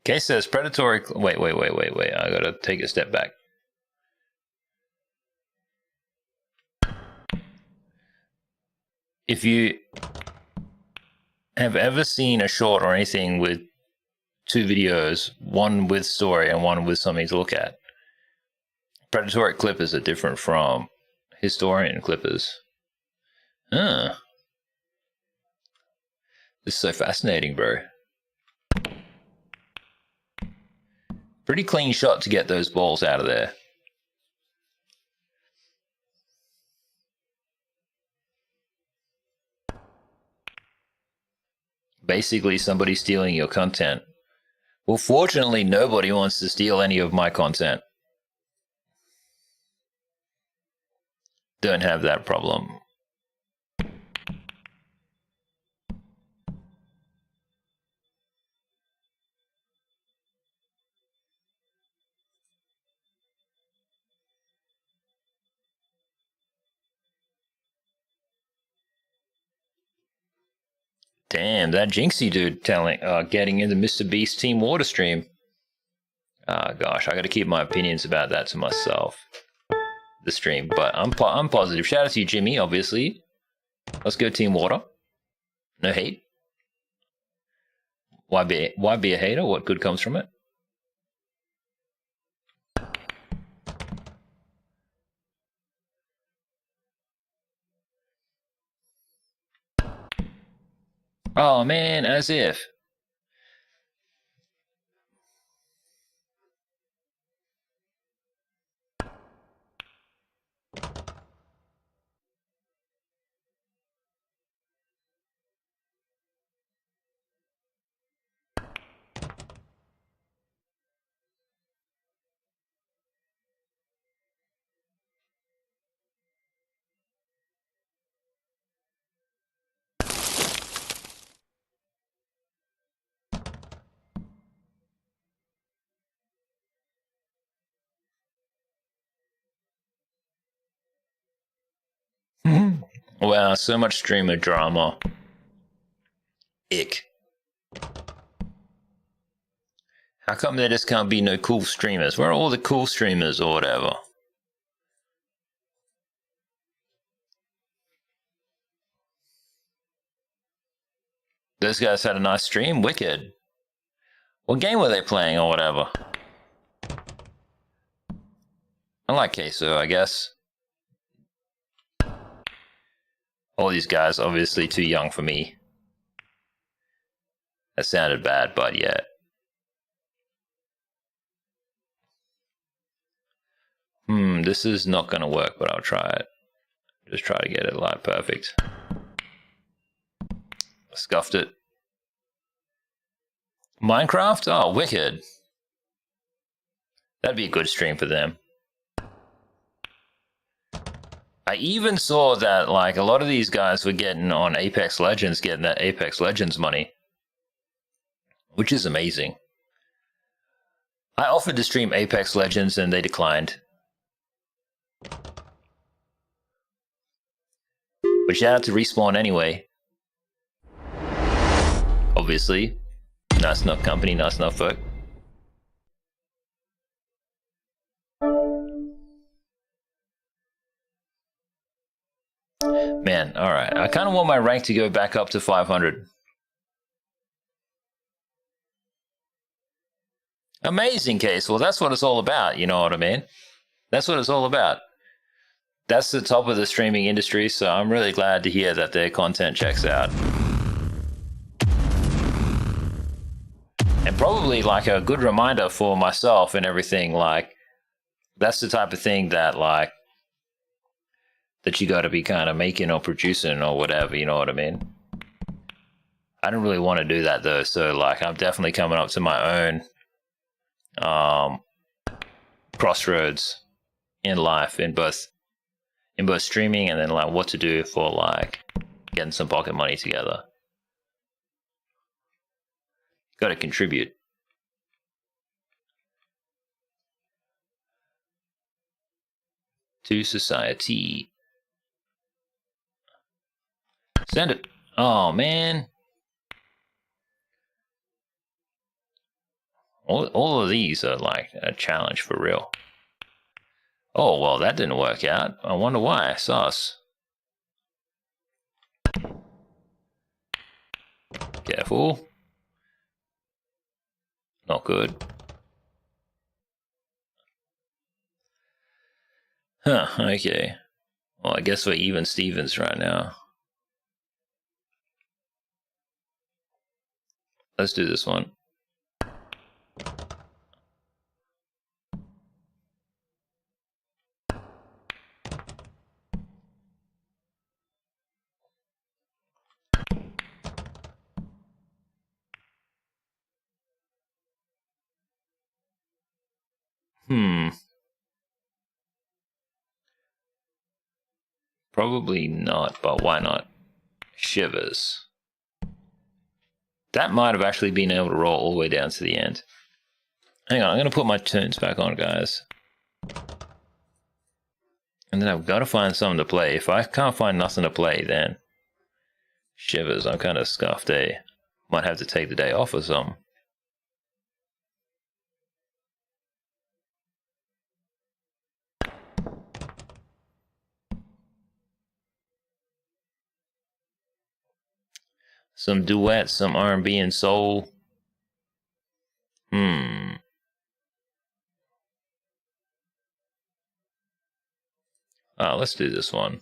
Case says predatory. Wait. I gotta take a step back. If you have ever seen a short or anything with two videos, one with story and one with something to look at, predatory clippers are different from historian clippers. This is so fascinating, bro. Pretty clean shot to get those balls out of there. Basically, somebody stealing your content. Well, fortunately, nobody wants to steal any of my content. Don't have that problem. Damn, that Jinxie dude getting in the Mr. Beast Team Water stream. Gosh, I got to keep my opinions about that to myself. The stream, but I'm positive. Shout out to you, Jimmy. Obviously, let's go Team Water. No hate. Why be a hater? What good comes from it? Oh man, as if. Wow, so much streamer drama. Ick. How come there just can't be no cool streamers? Where are all the cool streamers or whatever? Those guys had a nice stream? Wicked. What game were they playing or whatever? I like Queso, I guess. All these guys obviously too young for me. That sounded bad, but yeah. This is not gonna work, but I'll try it. Just try to get it like perfect. Scuffed it. Minecraft? Oh, wicked. That'd be a good stream for them. I even saw that like a lot of these guys were getting on Apex Legends, getting that Apex Legends money, which is amazing. I offered to stream Apex Legends and they declined. But shout out to Respawn anyway. Obviously. Nice enough company, nice enough folk. Man, alright. I kind of want my rank to go back up to 500. Amazing case. Well, that's what it's all about. You know what I mean? That's what it's all about. That's the top of the streaming industry, so I'm really glad to hear that their content checks out. And probably like a good reminder for myself and everything, like that's the type of thing that like that you got to be kind of making or producing or whatever, you know what I mean? I don't really want to do that though, so like I'm definitely coming up to my own crossroads in life in both streaming and then like what to do for like getting some pocket money together. Got to contribute. To society. Send it. Oh man. All of these are like a challenge for real. Oh, well, that didn't work out. I wonder why. Sus. Careful. Not good. Huh, okay. Well, I guess we're even Stevens right now. Let's do this one. Probably not, but why not? Shivers. That might have actually been able to roll all the way down to the end. Hang on, I'm going to put my tunes back on, guys. And then I've got to find something to play. If I can't find nothing to play, then shivers, I'm kind of scuffed, eh? Might have to take the day off or something. Some duets, some R&B and soul. Let's do this one.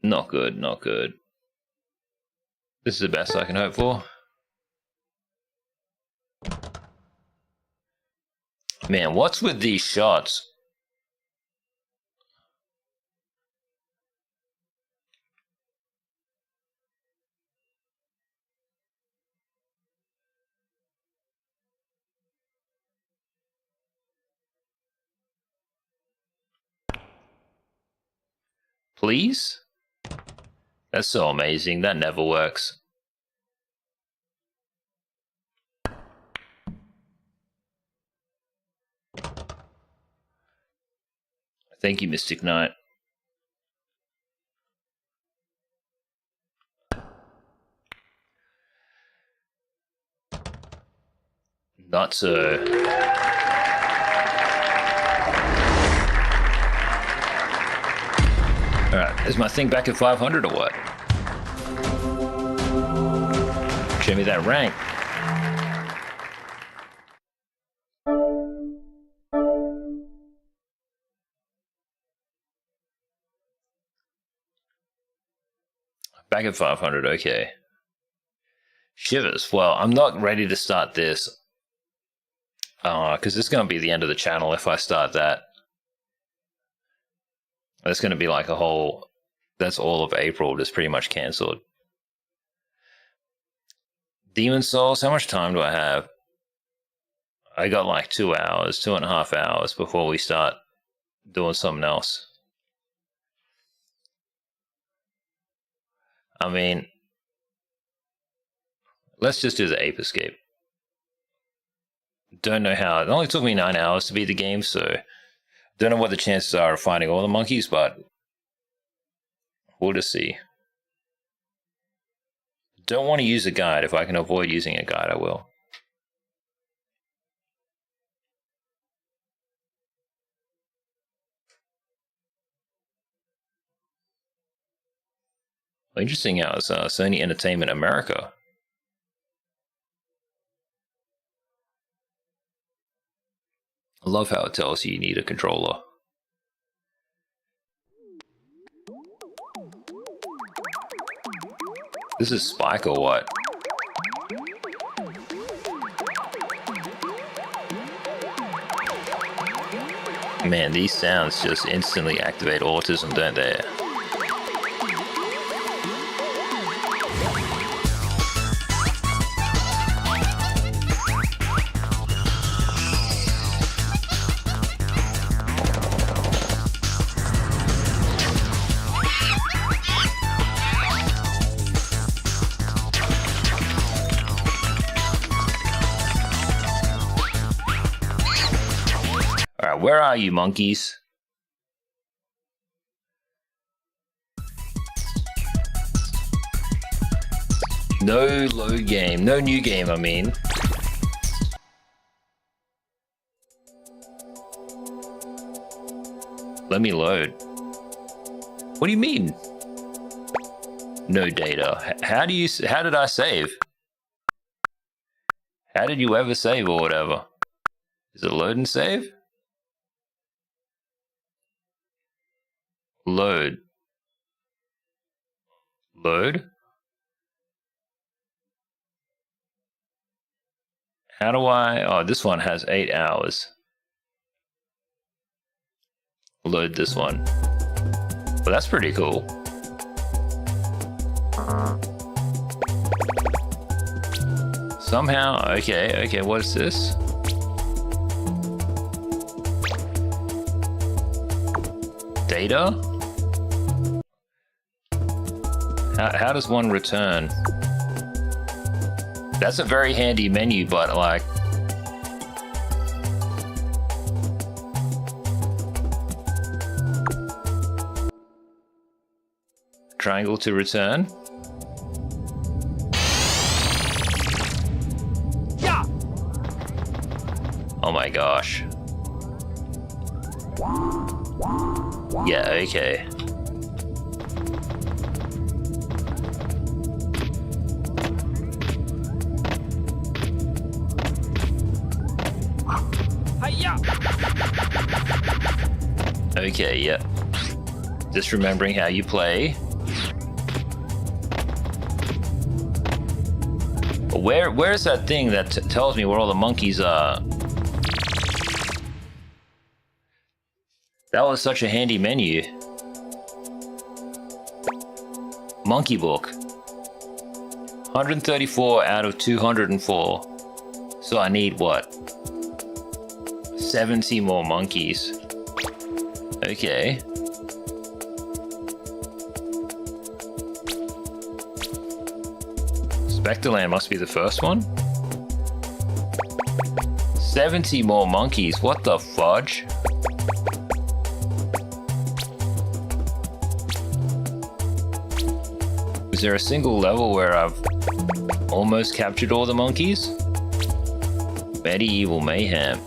Not good, not good. This is the best I can hope for. Man, what's with these shots? Please? That's so amazing. That never works. Thank you, Mystic Knight. Not so. Alright, is my thing back at 500 or what? Show me that rank. Back at 500, okay. Shivers. Well, I'm not ready to start this. Because it's going to be the end of the channel if I start that. That's going to be like a whole... That's all of April just pretty much cancelled. Demon Souls, how much time do I have? I got like 2 hours, 2.5 hours before we start doing something else. I mean, let's just do the Ape Escape. Don't know how. It only took me 9 hours to beat the game, so don't know what the chances are of finding all the monkeys, but we'll just see. Don't want to use a guide. If I can avoid using a guide, I will. Interesting how it's Sony Entertainment America. I love how it tells you need a controller. This is Spike or what? Man, these sounds just instantly activate autism, don't they? Alright, where are you, monkeys? No load game. No new game, I mean. Let me load. What do you mean? No data. How did I save? How did you ever save or whatever? Is it load and save? Load. Load? How do I... Oh, this one has 8 hours. Load this one. Well, that's pretty cool. Somehow... Okay, what is this? Data? How does one return? That's a very handy menu, but like... Triangle to return? Yeah. Oh my gosh. Yeah, okay. Okay, yeah. Just remembering how you play. Where's that thing that tells me where all the monkeys are? That was such a handy menu. Monkey book. 134 out of 204. So I need what? 70 more monkeys. Okay. Specterland must be the first one. 70 more monkeys. What the fudge? Is there a single level where I've almost captured all the monkeys? Medieval Mayhem.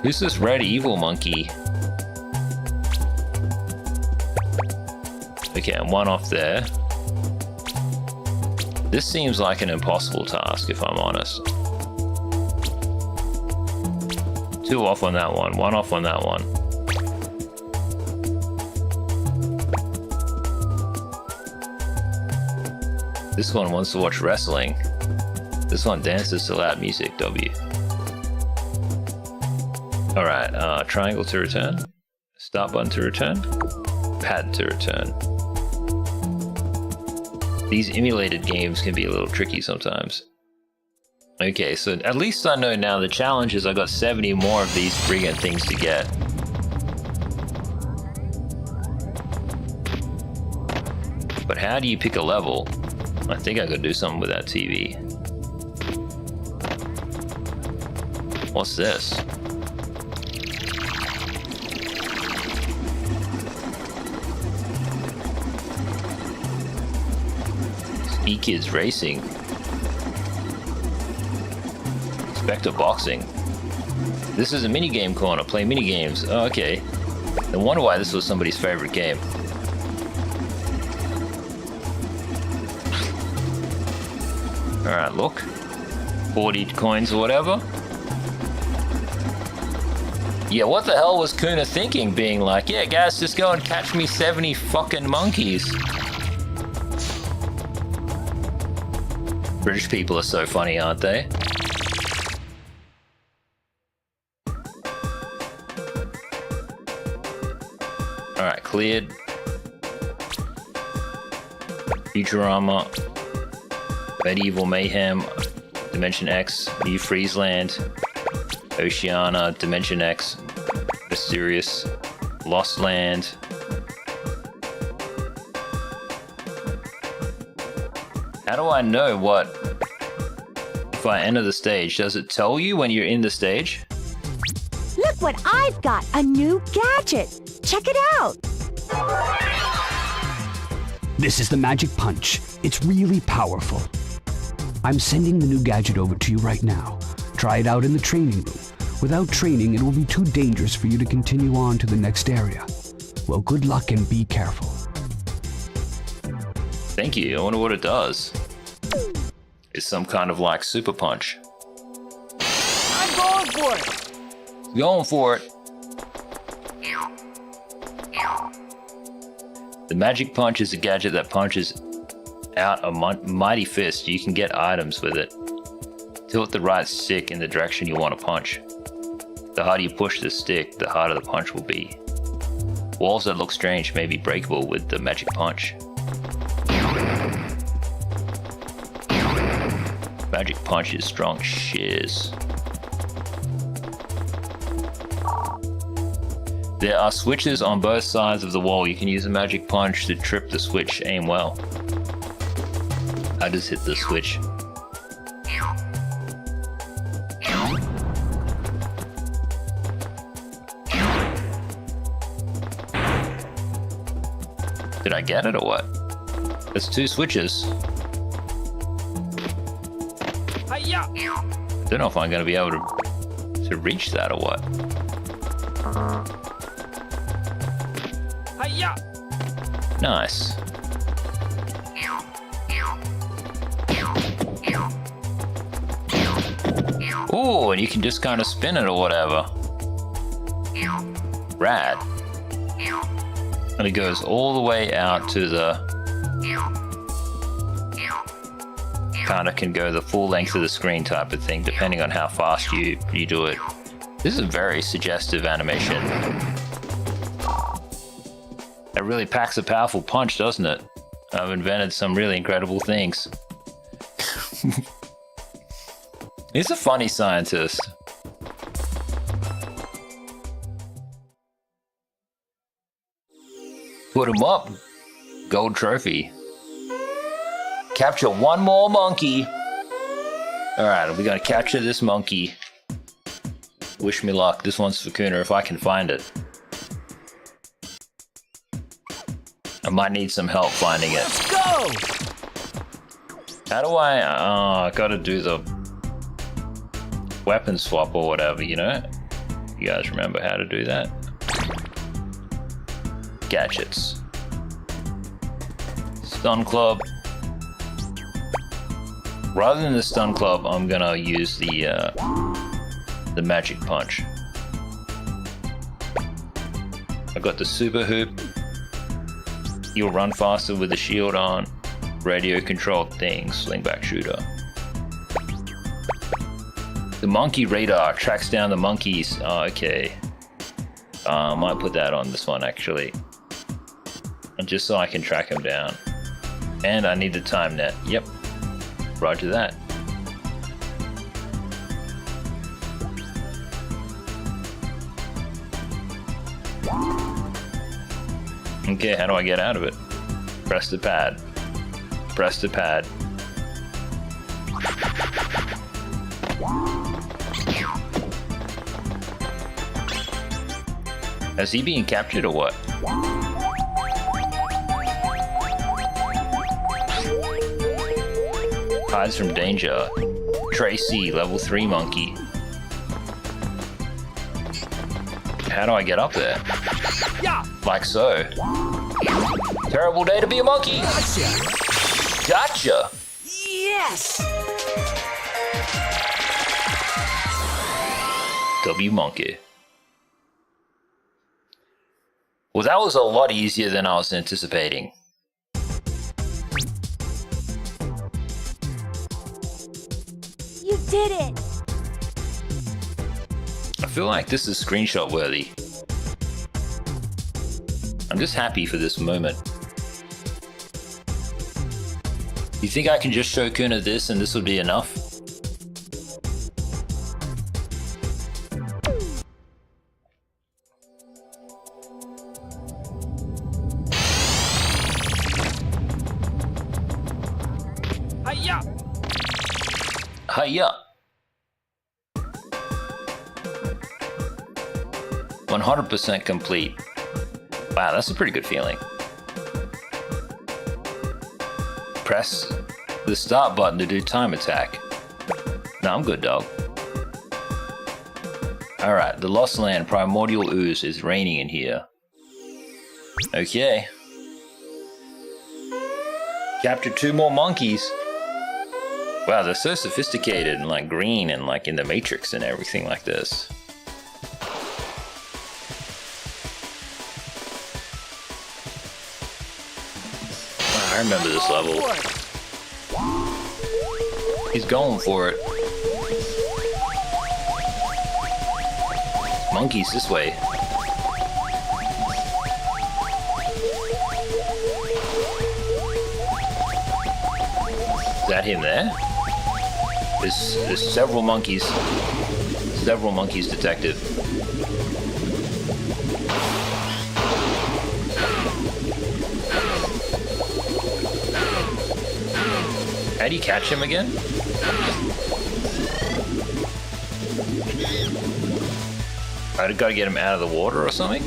Who's this red evil monkey? Okay, I'm one off there. This seems like an impossible task, if I'm honest. 2 off on that one, 1 off on that one. This one wants to watch wrestling. This one dances to loud music, W. Alright, triangle to return. Start button to return. Pad to return. These emulated games can be a little tricky sometimes. Okay, so at least I know now the challenge is I got 70 more of these friggin' things to get. But how do you pick a level? I think I could do something with that TV. What's this? E-Kids Racing. Spectre Boxing. This is a minigame corner. Play minigames. Oh, okay. No wonder why this was somebody's favorite game. Alright, look. 40 coins or whatever. Yeah, what the hell was Kouna thinking, being like, yeah, guys, just go and catch me 70 fucking monkeys. British people are so funny, aren't they? Alright, cleared. Futurama. Medieval Mayhem. Dimension X. New Friesland. Oceania. Dimension X. Mysterious. Lost Land. How do I know what... If I enter the stage, does it tell you when you're in the stage? Look what I've got! A new gadget! Check it out! This is the Magic Punch. It's really powerful. I'm sending the new gadget over to you right now. Try it out in the training room. Without training, it will be too dangerous for you to continue on to the next area. Well, good luck and be careful. Thank you. I wonder what it does. It's some kind of like super punch. I'm going for it! Going for it. The Magic Punch is a gadget that punches out a mighty fist. You can get items with it. Tilt the right stick in the direction you want to punch. The harder you push the stick, the harder the punch will be. Walls that look strange may be breakable with the Magic Punch. Magic Punch is strong shiz. There are switches on both sides of the wall. You can use a Magic Punch to trip the switch. Aim well. I just hit the switch. Did I get it or what? There's two switches. Hi-ya! I don't know if I'm going to be able to reach that or what. Hi-ya! Nice. Ooh, and you can just kind of spin it or whatever. Rad. And it goes all the way out to the... Kind of can go the full length of the screen type of thing, depending on how fast you do it. This is a very suggestive animation. It really packs a powerful punch, doesn't it? I've invented some really incredible things. He's a funny scientist. Put him up. Gold trophy. Capture one more monkey. Alright, we're gonna capture this monkey. Wish me luck. This one's for Kouna if I can find it. I might need some help finding it. Let's go! How do I gotta do the weapon swap or whatever, you know? You guys remember how to do that? Gadgets. Stun club. Rather than the stun club, I'm gonna use the magic punch. I got the super hoop. You'll run faster with the shield on. Radio controlled thing, slingback shooter. The monkey radar tracks down the monkeys. Oh, okay. I might put that on this one actually. And just so I can track them down. And I need the time net. Yep. Roger that. Okay, how do I get out of it? Press the pad. Press the pad. Is he being captured or what? Hides from danger. Tracy, level 3 monkey. How do I get up there? Yeah. Like so. Terrible day to be a monkey. Gotcha. Gotcha. Yes. W Monkey. Well, that was a lot easier than I was anticipating. You did it! I feel like this is screenshot worthy. I'm just happy for this moment. You think I can just show Kouna this and this would be enough? Hiya! Hiya! 100% complete. Wow, that's a pretty good feeling. Press the start button to do time attack. No, I'm good, dog. Alright, the Lost Land Primordial Ooze is raining in here. Okay. Captured 2 more monkeys. Wow, they're so sophisticated and like green and like in the Matrix and everything like this. Wow, I remember this level. He's going for it. Monkeys this way. Is that him there? There's several monkeys. Several monkeys detected. How do you catch him again? I gotta get him out of the water or something?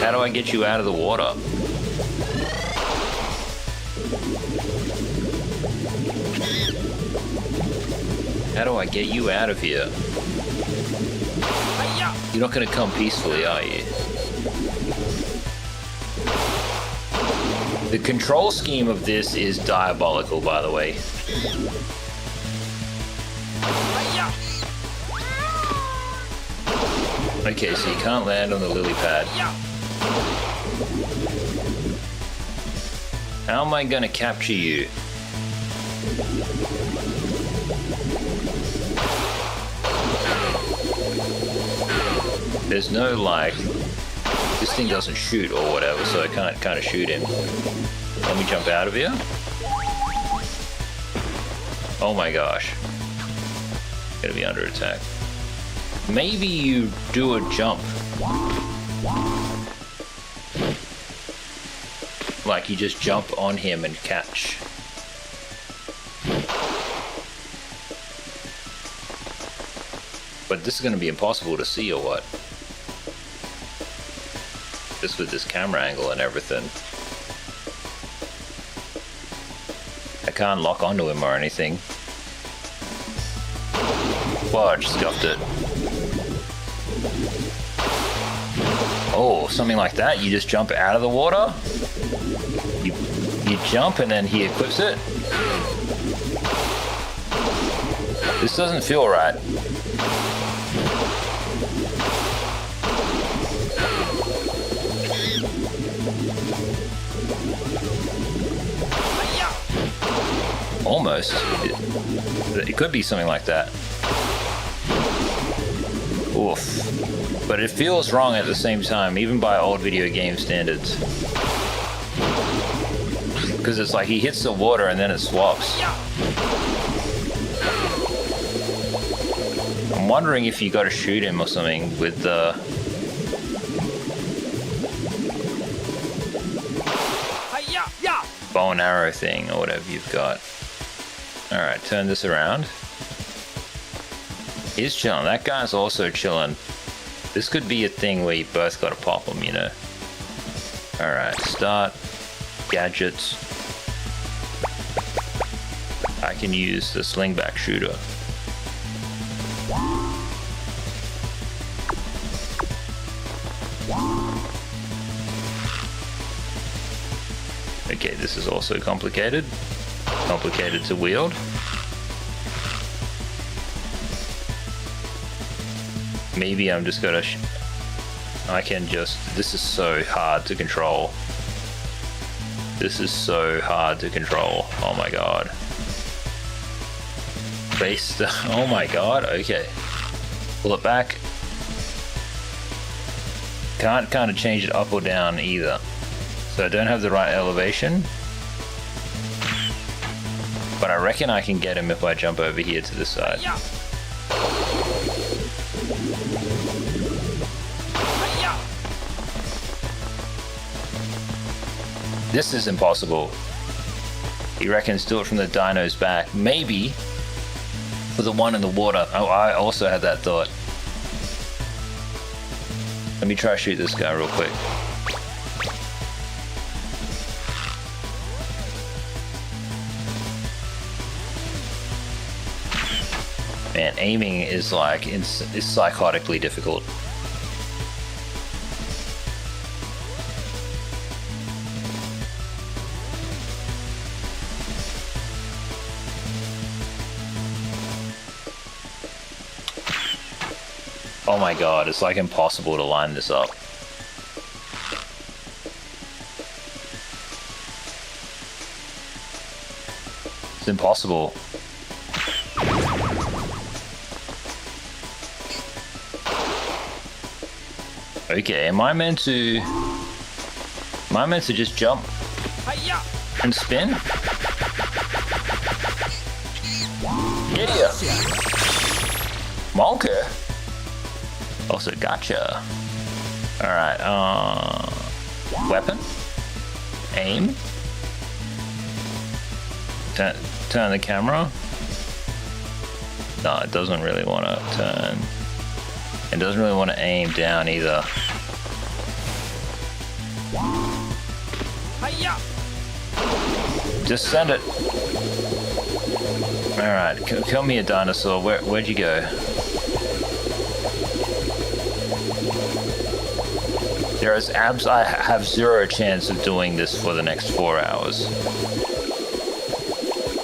How do I get you out of the water? How do I get you out of here? You're not gonna come peacefully, are you? The control scheme of this is diabolical, by the way. Okay, so you can't land on the lily pad. How am I gonna capture you? There's no like, this thing doesn't shoot or whatever, so I can't kind of shoot him. Let me jump out of here. Oh my gosh. Gonna be under attack. Maybe you do a jump. Like you just jump on him and catch. But this is gonna be impossible to see or what? Just with this camera angle and everything. I can't lock onto him or anything. Fudge, scuffed it. Oh, something like that? You just jump out of the water? You jump and then he equips it? This doesn't feel right. Almost. It could be something like that. Oof. But it feels wrong at the same time, even by old video game standards. Because it's like he hits the water and then it swaps. I'm wondering if you gotta shoot him or something with the... bow and arrow thing or whatever you've got. Alright, turn this around. He's chilling. That guy's also chilling. This could be a thing where you both gotta pop them, you know. Alright, start. Gadgets. I can use the slingback shooter. Okay, this is also complicated. Complicated to wield. Maybe I'm just gonna... I can just... This is so hard to control. This is so hard to control. Oh my god. Base... Oh my god, okay. Pull it back. Can't kind of change it up or down either. So I don't have the right elevation. But I reckon I can get him if I jump over here to the side. This is impossible. He reckons do it from the dino's back. Maybe for the one in the water. Oh, I also had that thought. Let me try to shoot this guy real quick. Man, aiming is like, it's psychotically difficult. Oh my god, it's like impossible to line this up. It's impossible. Okay, am I meant to just jump and spin? Get ya! Monker! Also gotcha. Alright, weapon? Aim? Turn the camera? No, it doesn't really want to turn. It doesn't really want to aim down either. Just send it. Alright, come here, dinosaur. Where'd you go? There is I have zero chance of doing this for the next 4 hours.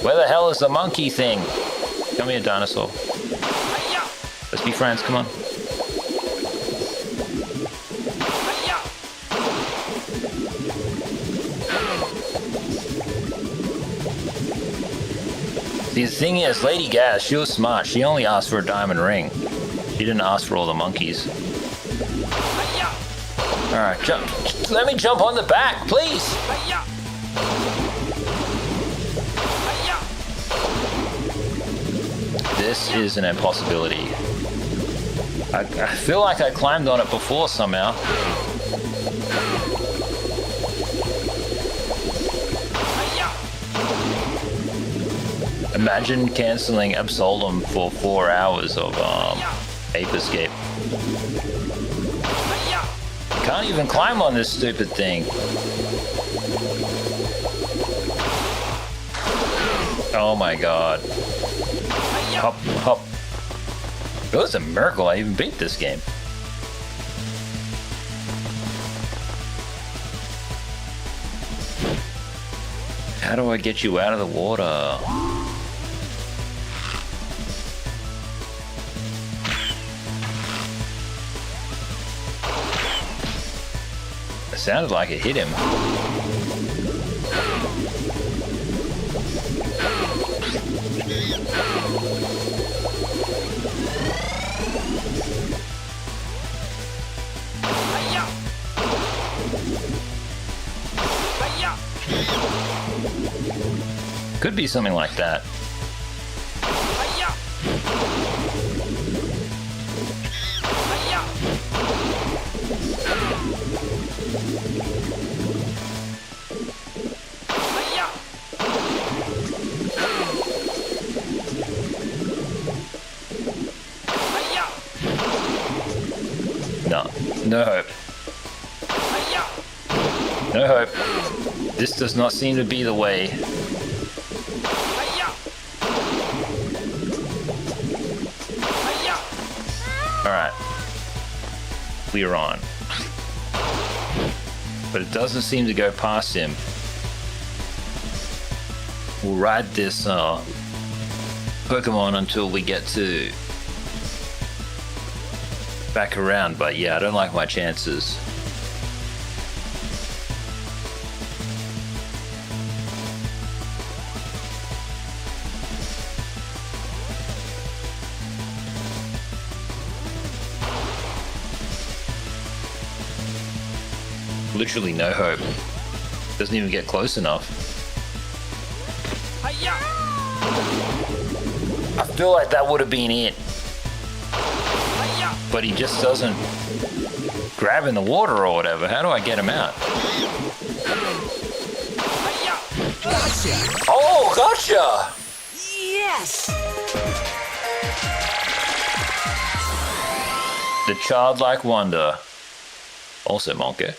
Where the hell is the monkey thing? Come here, dinosaur. Let's be friends, come on. See, the thing is, Lady Gas, she was smart. She only asked for a diamond ring. She didn't ask for all the monkeys. Alright, jump. Let me jump on the back, please! This is an impossibility. I feel like I climbed on it before somehow. Imagine cancelling Absolem for 4 hours of Ape Escape. Can't even climb on this stupid thing. Oh my god. Hop, hop. It was a miracle I even beat this game. How do I get you out of the water? It sounded like it hit him. Could be something like that. No hope. No hope. This does not seem to be the way. Alright. We are on. But it doesn't seem to go past him. we'll ride this Pokemon until we get to back around. But yeah, I don't like my chances. Literally no hope. Doesn't even get close enough. I feel like that would have been it. But he just doesn't grab in the water or whatever. How do I get him out? Gotcha! Oh, gotcha! Yes! The childlike wonder. Also Monkey.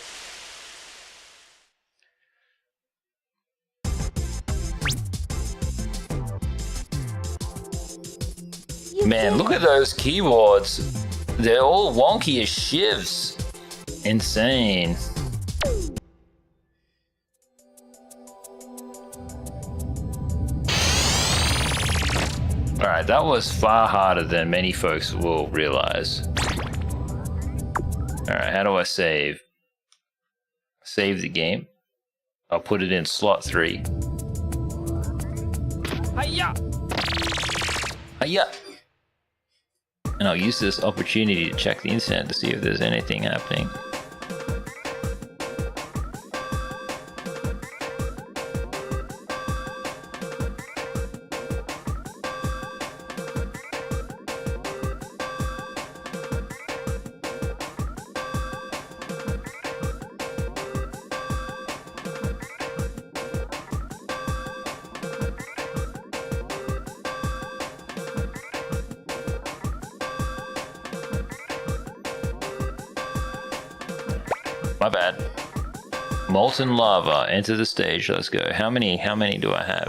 Man, look at those keyboards. They're all wonky as shivs. Insane. Alright, that was far harder than many folks will realize. Alright, how do I save? Save the game. I'll put it in slot 3. Hiya! Hiya! And I'll use this opportunity to check the internet to see if there's anything happening. My bad. Molten lava, enter the stage, let's go. How many do I have?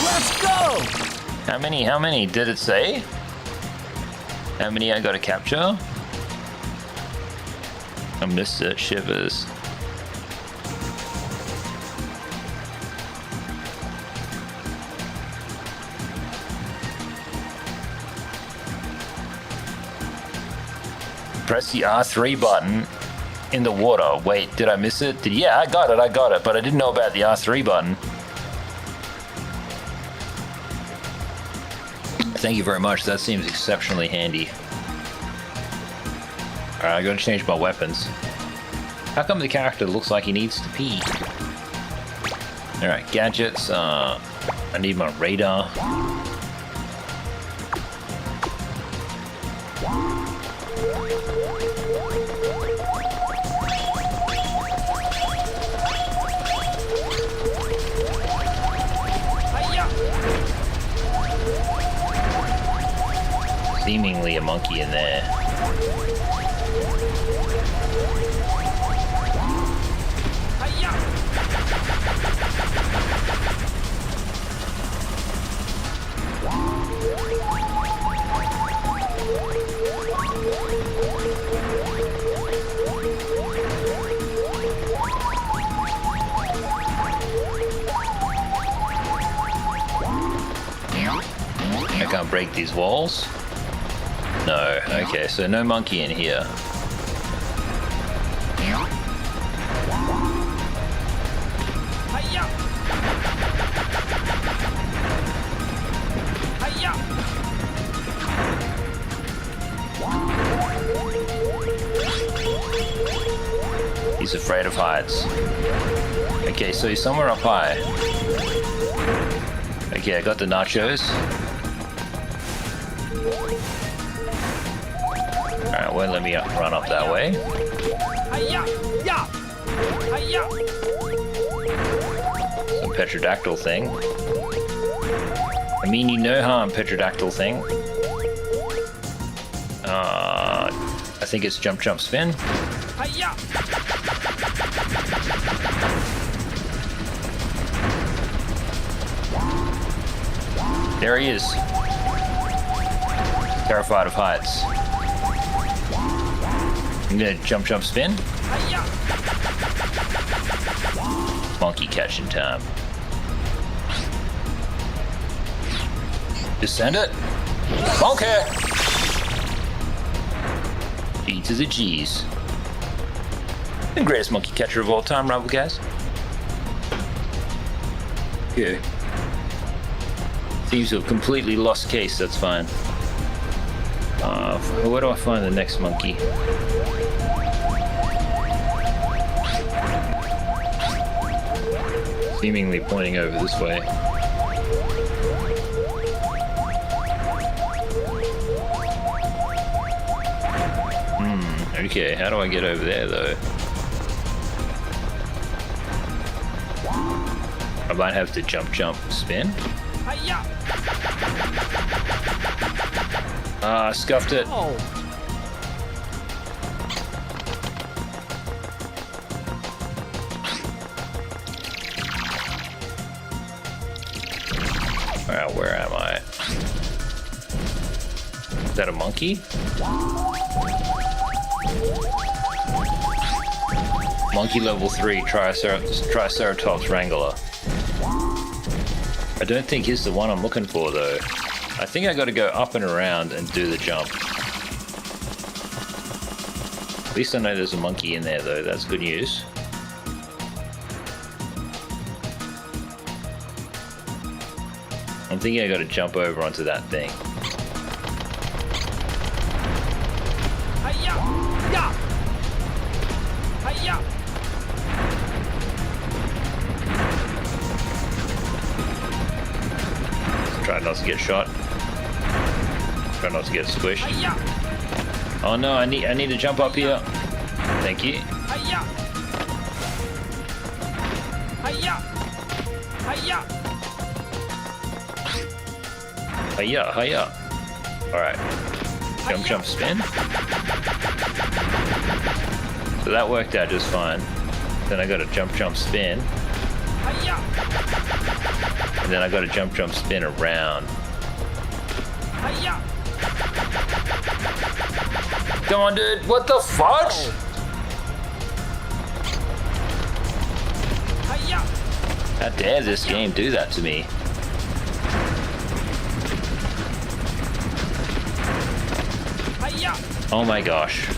Let's go! How many did it say? How many I gotta capture? I missed it, shivers. Press the R3 button in the water. Wait, did I miss it? Yeah, I got it, but I didn't know about the R3 button. Thank you very much, that seems exceptionally handy. Alright, I gotta change my weapons. How come the character looks like he needs to pee? Alright, gadgets, I need my radar. Seemingly a monkey in there. I can't break these walls. No, okay, so no monkey in here. He's afraid of heights. Okay, so he's somewhere up high. Okay, I got the nachos. Alright, won't let me run up that way. Some petrodactyl thing. I mean you no harm, petrodactyl thing. I think it's jump, jump, spin. There he is. Terrified of heights. I'm gonna jump, jump, spin. Monkey catching time. Descend it. Monkey! G to the G's. The greatest monkey catcher of all time, rival guys. Okay. Seems to have completely lost case, that's fine. Where do I find the next monkey? Seemingly pointing over this way. Okay, how do I get over there though? I might have to jump, jump, spin. Ah, scuffed it. Alright, where am I? Is that a monkey? Monkey level 3, Triceratops Wrangler. I don't think he's the one I'm looking for though. I think I gotta go up and around and do the jump. At least I know there's a monkey in there though, that's good news. I'm thinking I gotta jump over onto that thing. Try not to get shot. Try not to get squished. Oh no, I need to jump up here. Thank you. Hiya, hiya. Alright. Jump, jump, spin. So that worked out just fine. Then I got to jump, jump, spin. And then I got to jump, jump, spin around. Come on, dude. What the fudge? How dare this game do that to me? Oh my gosh.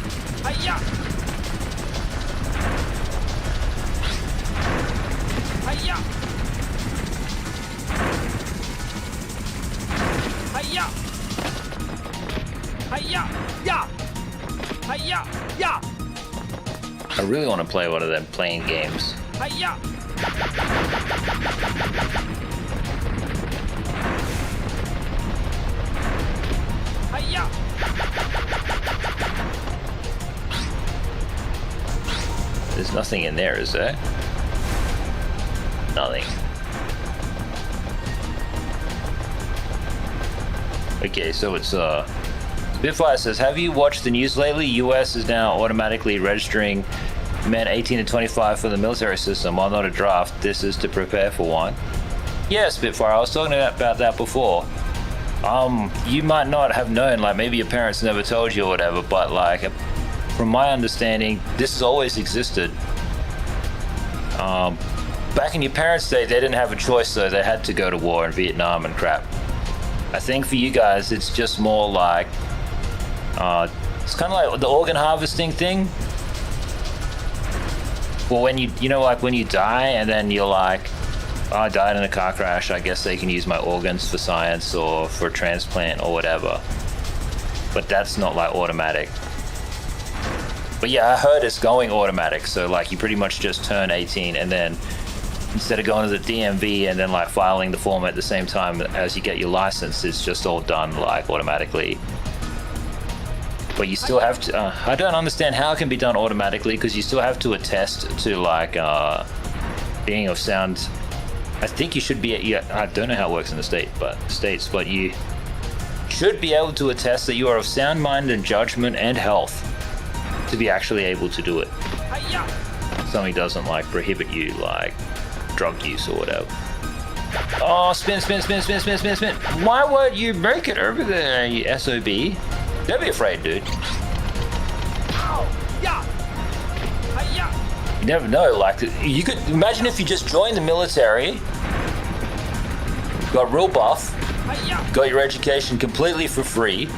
I really want to play one of them playing games. There's nothing in there, is there? Nothing. Okay, so it's Spitfire says, have you watched the news lately? US is now automatically registering men 18 to 25 for the military system. While not a draft, this is to prepare for one. Yeah, Spitfire, I was talking about that before. You might not have known, like maybe your parents never told you or whatever, but like from my understanding, this has always existed. Back in your parents' day, they didn't have a choice though. They had to go to war in Vietnam and crap. I think for you guys, it's just more like, it's kind of like the organ harvesting thing. Well, when you know, like when you die and then you're like, oh, I died in a car crash, I guess they can use my organs for science or for transplant or whatever. But that's not like automatic. But yeah, I heard it's going automatic. So like you pretty much just turn 18 and then instead of going to the DMV and then like filing the form at the same time as you get your license, it's just all done like automatically. But you still have to, I don't understand how it can be done automatically because you still have to attest to like being of sound. I think you should be, yeah, I don't know how it works in the states, but you should be able to attest that you are of sound mind and judgment and health to be actually able to do it. Something doesn't like prohibit you like drug use or whatever. Oh, spin. Why won't you make it over there, you SOB? Don't be afraid, dude. You never know, like, you could imagine if you just joined the military, got real buff, got your education completely for free,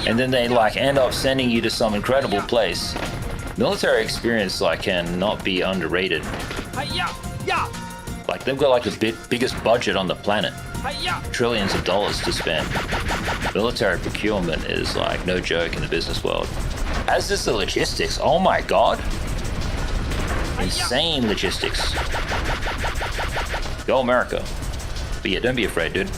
and then they like end up sending you to some incredible place. Military experience like cannot be underrated. Like they've got like the biggest budget on the planet, trillions of dollars to spend. Military procurement is like no joke in the business world. As is the logistics. Oh my god, insane logistics. Go America. But yeah, don't be afraid, dude.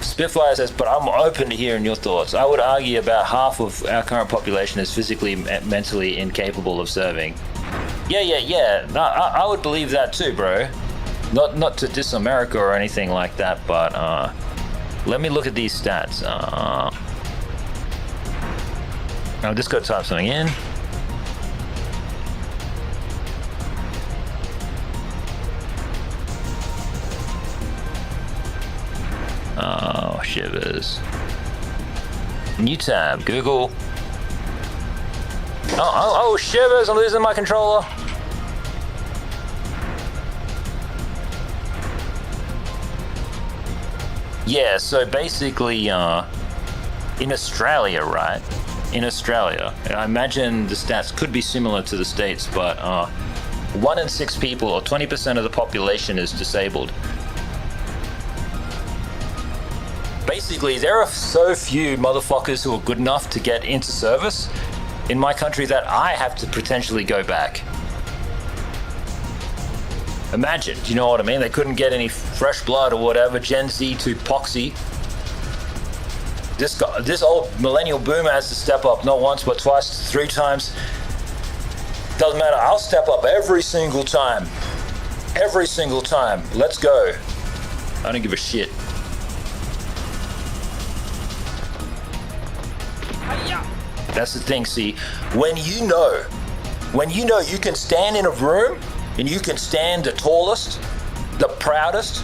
Spitfire says, but I'm open to hearing your thoughts. I would argue about half of our current population is physically, mentally incapable of serving. Yeah. No, I would believe that too, bro. Not to diss America or anything like that, but let me look at these stats. I'm just going to type something in. Oh, shivers. New tab, Google. Oh, shivers, I'm losing my controller. Yeah, so basically, in Australia, right? In Australia, I imagine the stats could be similar to the States, but 1 in 6 people, or 20% of the population, is disabled. Basically, there are so few motherfuckers who are good enough to get into service in my country that I have to potentially go back. Imagine, do you know what I mean? They couldn't get any fresh blood or whatever, Gen Z to Poxy. This old millennial boomer has to step up not once, but twice, 3 times. Doesn't matter, I'll step up every single time. Every single time. Let's go. I don't give a shit. That's the thing, see, when you know you can stand in a room and you can stand the tallest, the proudest,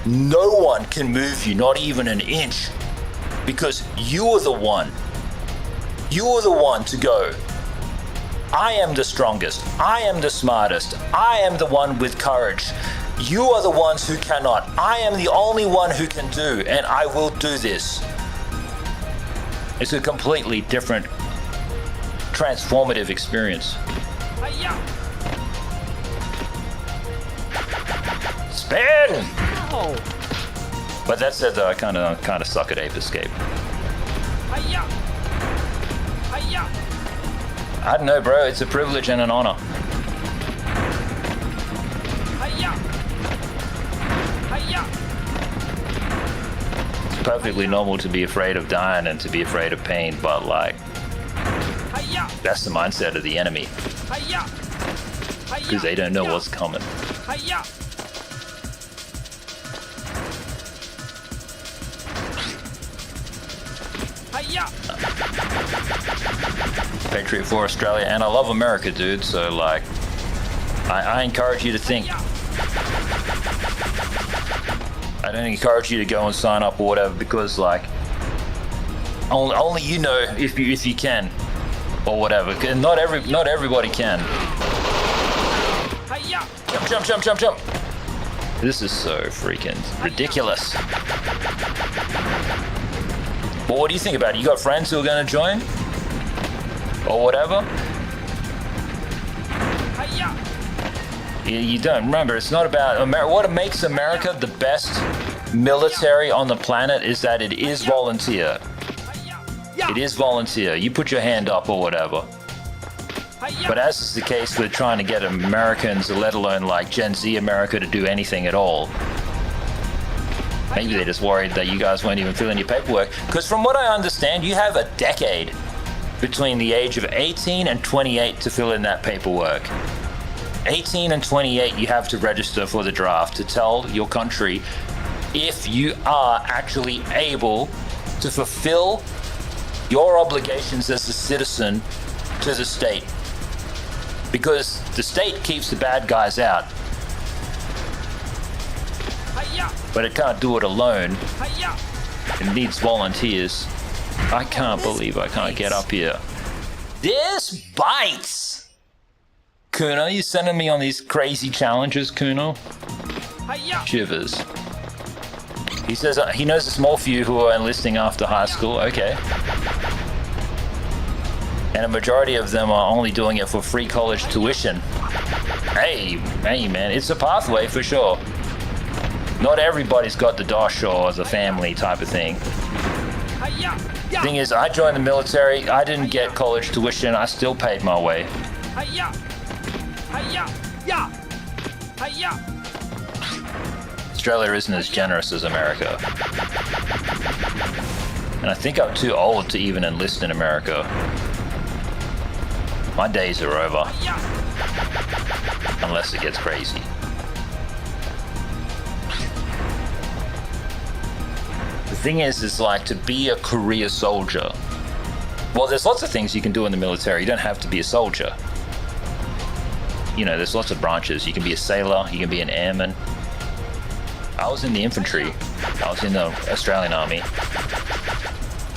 no one can move you, not even an inch, because you are the one. You are the one to go. I am the strongest. I am the smartest. I am the one with courage. You are the ones who cannot. I am the only one who can do, and I will do this. It's a completely different, transformative experience. Spin! Oh. But that said, though, I kind of suck at Ape Escape. I don't know, bro. It's a privilege and an honor. It's perfectly normal to be afraid of dying and to be afraid of pain, but like, that's the mindset of the enemy. Because they don't know what's coming. Patriot for Australia, and I love America, dude, so like, I encourage you to think. I don't encourage you to go and sign up or whatever, because like, only you know if you can, or whatever. Not everybody can. Jump. This is so freaking ridiculous. But what do you think about it? You got friends who are going to join? Or whatever? You don't. Remember, it's not about America. What makes America the best military on the planet is that it is volunteer. It is volunteer. You put your hand up or whatever. But as is the case with trying to get Americans, let alone like Gen Z America, to do anything at all, maybe they're just worried that you guys won't even fill in your paperwork. Because from what I understand, you have a decade between the age of 18 and 28 to fill in that paperwork. 18 and 28, you have to register for the draft to tell your country if you are actually able to fulfill your obligations as a citizen to the state. Because the state keeps the bad guys out. but it can't do it alone. It needs volunteers. I can't believe I can't get up here. This bites! Kouna, you sending me on these crazy challenges, Kouna? Shivers. He says he knows a small few who are enlisting after high school. Okay. And a majority of them are only doing it for free college tuition. Hey man, it's a pathway for sure. Not everybody's got the dosh or the family type of thing. Thing is, I joined the military, I didn't get college tuition, I still paid my way. Australia isn't as generous as America. And I think I'm too old to even enlist in America. My days are over. Unless it gets crazy. The thing is like to be a career soldier. Well, there's lots of things you can do in the military. You don't have to be a soldier. You know, there's lots of branches. You can be a sailor, you can be an airman. I was in the infantry. I was in the Australian Army.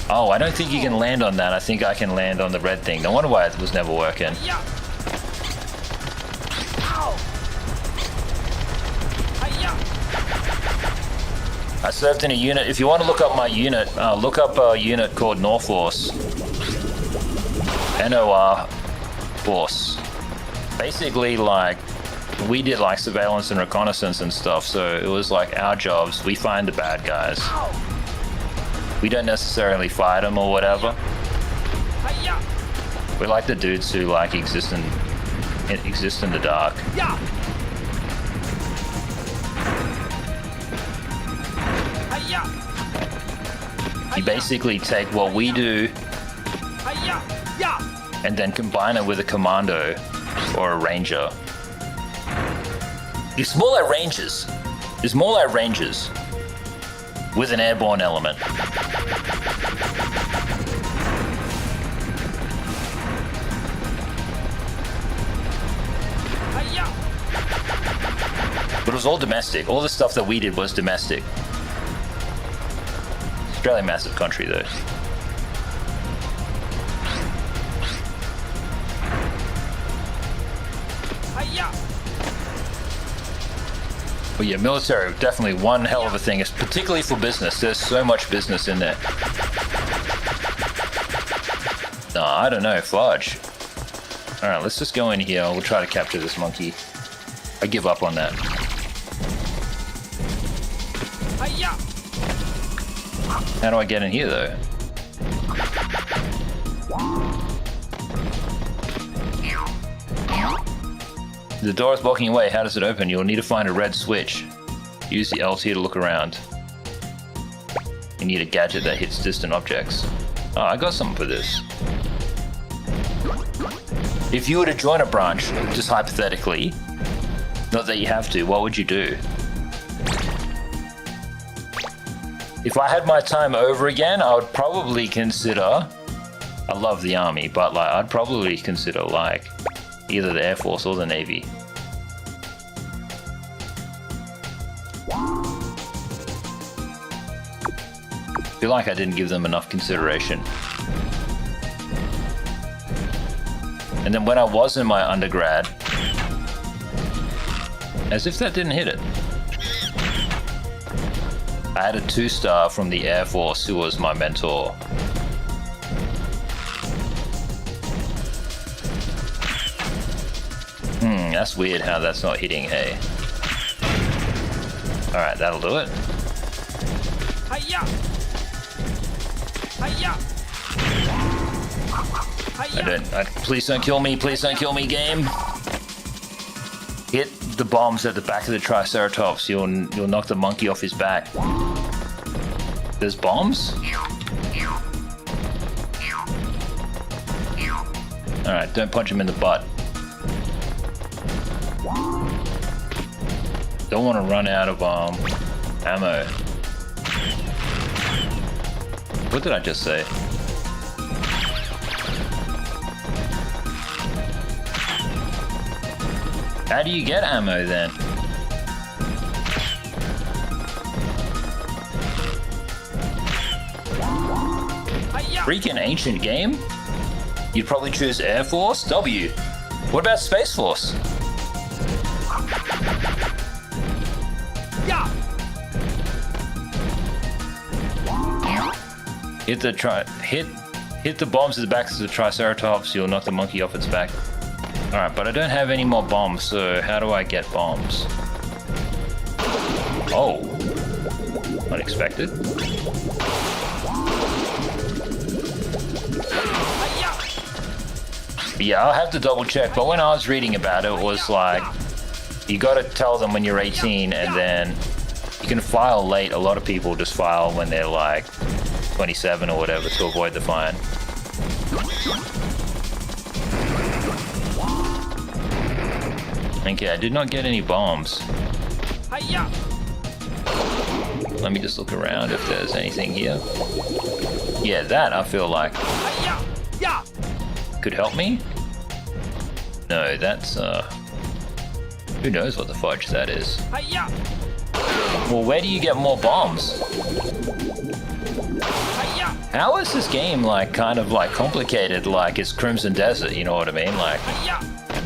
Oh, I don't think you can land on that. I think I can land on the red thing. No wonder why it was never working. I served in a unit. If you want to look up my unit, look up a unit called NORFORCE. NORFORCE. Basically, like, we did like surveillance and reconnaissance and stuff, so it was like our jobs. We find the bad guys. We don't necessarily fight them or whatever. We're like the dudes who like exist in the dark. You basically take what we do and then combine it with a commando or a ranger. It's more like rangers. It's more like rangers with an airborne element. But it was all domestic. All the stuff that we did was domestic. Australia, massive country though. But yeah, military, definitely one hell of a thing. It's particularly for business. There's so much business in there. No, I don't know, fudge. Alright, let's just go in here. We'll try to capture this monkey. I give up on that. How do I get in here though? The door is blocking away. How does it open? You'll need to find a red switch. Use the LT to look around. You need a gadget that hits distant objects. Oh, I got something for this. If you were to join a branch, just hypothetically, not that you have to, what would you do? If I had my time over again, I would probably consider... I love the army, but like I'd probably consider like either the Air Force or the Navy. I feel like I didn't give them enough consideration. And then when I was in my undergrad, as if that didn't hit it, I had a 2-star from the Air Force who was my mentor. That's weird how that's not hitting, hey. Alright, that'll do it. Please don't kill me, game. Hit the bombs at the back of the Triceratops. You'll knock the monkey off his back. There's bombs? Alright, don't punch him in the butt. Don't want to run out of ammo. What did I just say? How do you get ammo then? Freaking ancient game. You'd probably choose Air Force? W. What about Space Force? Hit the bombs at the back of the Triceratops, you'll knock the monkey off its back. Alright, but I don't have any more bombs, so how do I get bombs? Oh. Unexpected. Yeah, I'll have to double check, but when I was reading about it, it was like, you gotta tell them when you're 18, and then you can file late. A lot of people just file when they're like 27 or whatever to avoid the fine. Okay, I did not get any bombs. Let me just look around if there's anything here. Yeah, that I feel like could help me. No, that's who knows what the fudge that is. Well, where do you get more bombs? How is this game like kind of like complicated like it's Crimson Desert, you know what I mean? Like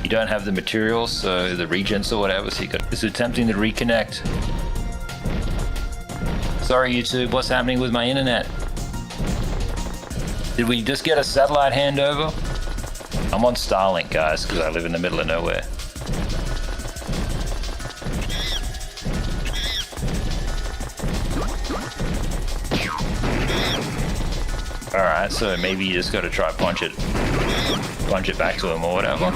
you don't have the materials, so the regents or whatever, so you got it's attempting to reconnect. Sorry YouTube, what's happening with my internet? Did we just get a satellite handover? I'm on Starlink, guys, because I live in the middle of nowhere. Alright, so maybe you just gotta try punch it back to him or whatever.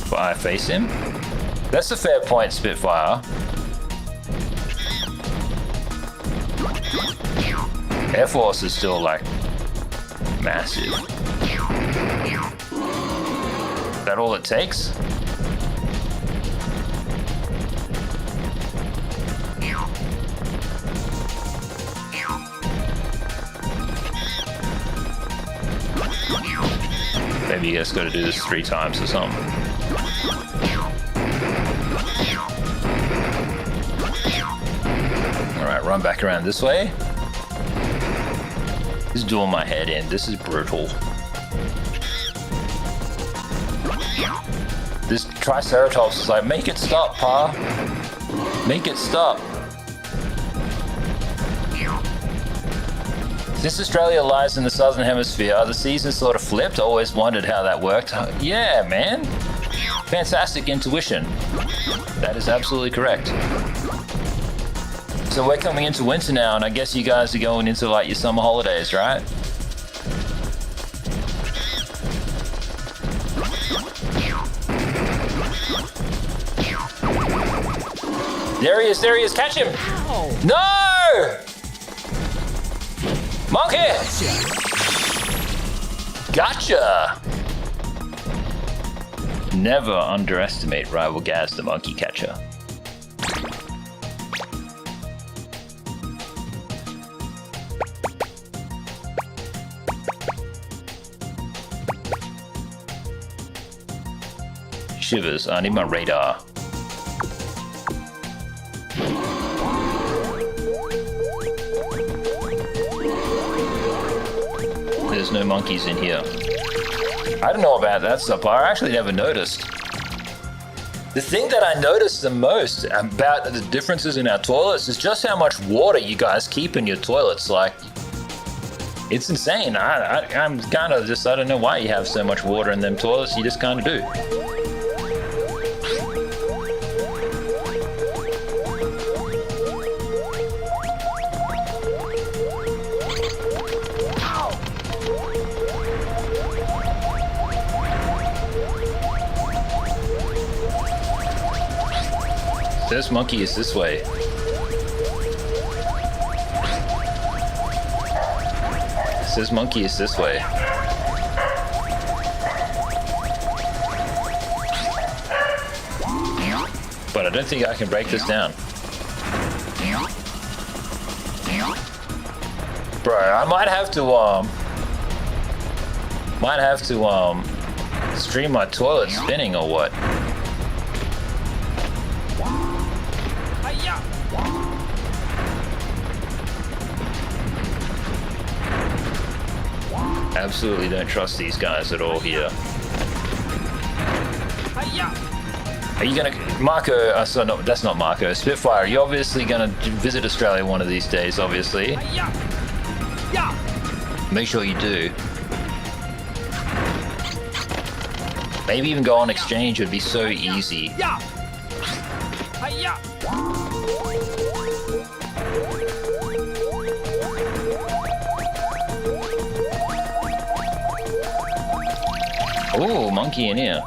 But I face him. That's a fair point, Spitfire. Air Force is still like massive. Is that all it takes? Maybe you just gotta do this 3 times or something. Alright, run back around this way. This is doing my head in. This is brutal. This Triceratops is like, make it stop, Pa. Make it stop. Since Australia lies in the southern hemisphere, are the seasons sort of flipped? I always wondered how that worked. Yeah, man. Fantastic intuition. That is absolutely correct. So we're coming into winter now, and I guess you guys are going into like your summer holidays, right? There he is, catch him! Ow. No! Monkey! Gotcha! Never underestimate rival Gaz the monkey catcher. Shivers, I need my radar. There's no monkeys in here. I don't know about that stuff, I actually never noticed. The thing that I noticed the most about the differences in our toilets is just how much water you guys keep in your toilets. Like, it's insane. I'm kind of just, I don't know why you have so much water in them toilets, you just kind of do. This monkey is this way. This monkey is this way. But I don't think I can break this down. Bro, I might have to stream my toilet spinning or what. absolutely don't trust these guys at all here. Are you gonna... Marco... sorry, no, that's not Marco. Spitfire, you're obviously gonna visit Australia one of these days, obviously. Make sure you do. Maybe even go on exchange would be so easy. Oh, monkey in here.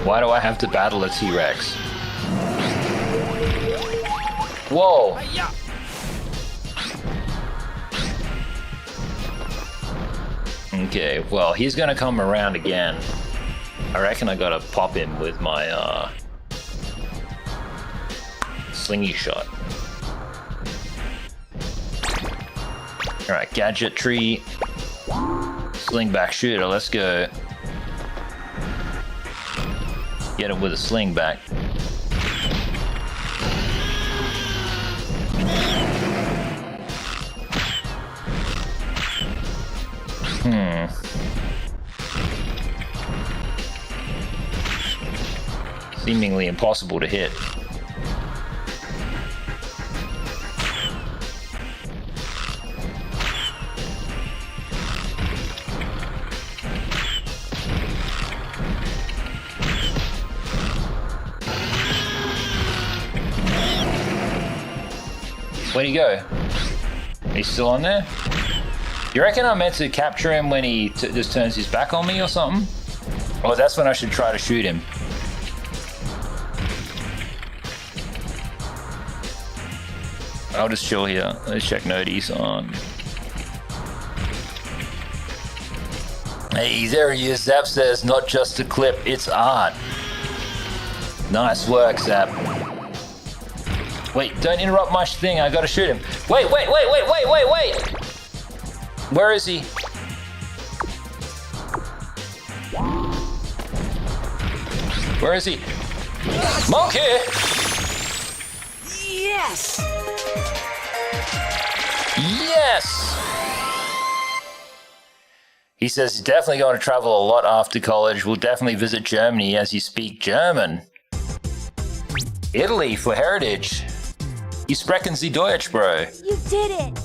Why do I have to battle a T-Rex? Whoa! Okay, well, he's gonna come around again. I reckon I gotta pop him with my, slingy shot. Alright, gadget tree. Sling back shooter, let's go. Get him with a sling back. Seemingly impossible to hit. Where'd he go? He's still on there? You reckon I'm meant to capture him when he just turns his back on me or something? Oh, that's when I should try to shoot him. I'll just chill here. Let's check noties on. Hey, there he is. Zap says, not just a clip, it's art. Nice work, Zap. Wait, don't interrupt my thing. I gotta shoot him. Wait. Where is he? Where is he? Monkey! Yes! Yes! He says he's definitely going to travel a lot after college. Will definitely visit Germany as you speak German. Italy for heritage. You sprechen Sie Deutsch, bro. You did it!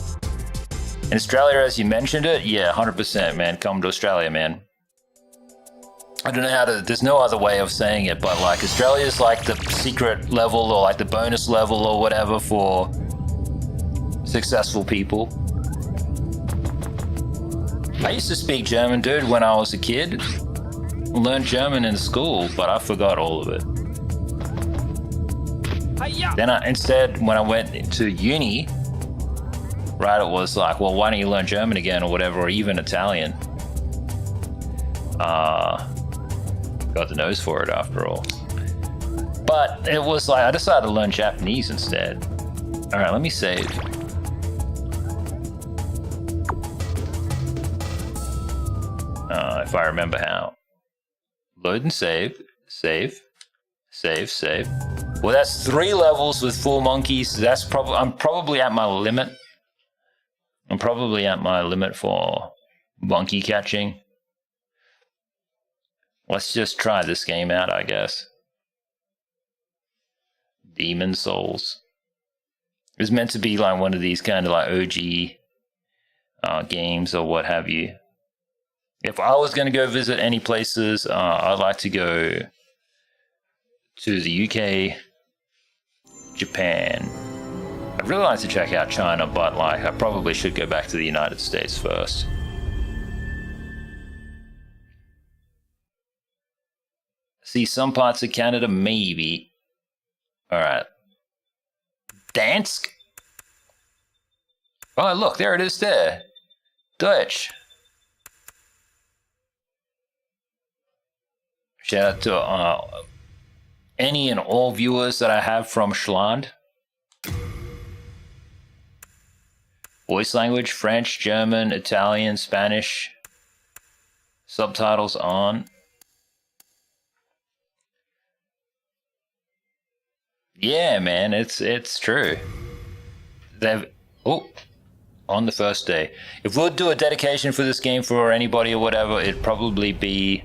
In Australia, as you mentioned it, yeah, 100%, man. Come to Australia, man. I don't know how to, there's no other way of saying it, but like Australia's like the secret level or like the bonus level or whatever for successful people. I used to speak German, dude, when I was a kid. Learned German in school, but I forgot all of it. Then instead, when I went to uni, right, it was like, well, why don't you learn German again or whatever, or even Italian? Got the nose for it after all. But it was like, I decided to learn Japanese instead. All right, let me save. If I remember how. Load and save. Save. Well, that's 3 levels with 4 monkeys. That's probably, I'm probably at my limit. I'm probably at my limit for monkey catching. Let's just try this game out, I guess. Demon Souls. It was meant to be like one of these kind of like OG games or what have you. If I was going to go visit any places, I'd like to go to the UK, Japan. I'd really like to check out China, but like I probably should go back to the United States first. See some parts of Canada, maybe. Alright. Dansk? Oh, look, there it is there. Dutch. Shout out to any and all viewers that I have from Schland. Voice language, French, German, Italian, Spanish. Subtitles on. Yeah, man, it's true. They've on the first day. If we'll do a dedication for this game for anybody or whatever, it'd probably be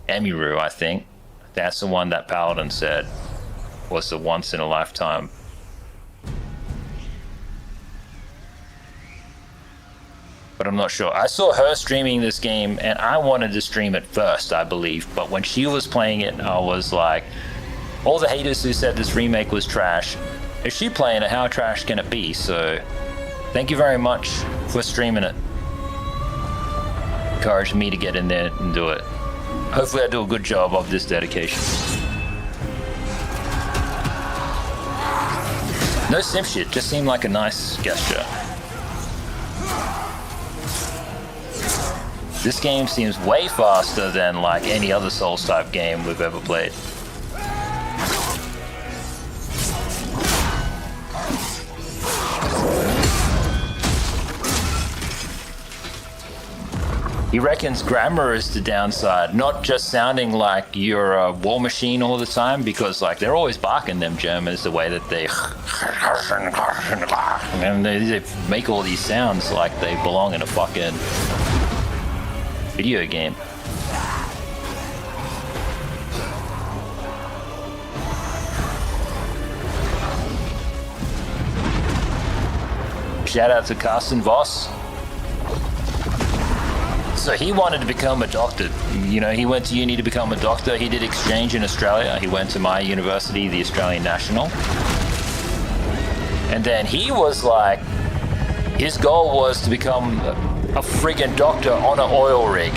Emiru, I think. That's the one that Paladin said was the once in a lifetime. But I'm not sure. I saw her streaming this game and I wanted to stream it first, I believe. But when she was playing it, I was like, all the haters who said this remake was trash, if she playing it, how trash can it be? So thank you very much for streaming it. Encouraged me to get in there and do it. Hopefully I do a good job of this dedication. No simp shit, just seemed like a nice gesture. This game seems way faster than like any other Souls type game we've ever played. He reckons grammar is the downside, not just sounding like you're a war machine all the time, because like they're always barking, them Germans, the way that they and they make all these sounds like they belong in a fucking video game. Shout out to Carsten Voss. So he wanted to become a doctor. You know, he went to uni to become a doctor. He did exchange in Australia. He went to my university, the Australian National. And then he was like, his goal was to become a friggin' doctor on an oil rig.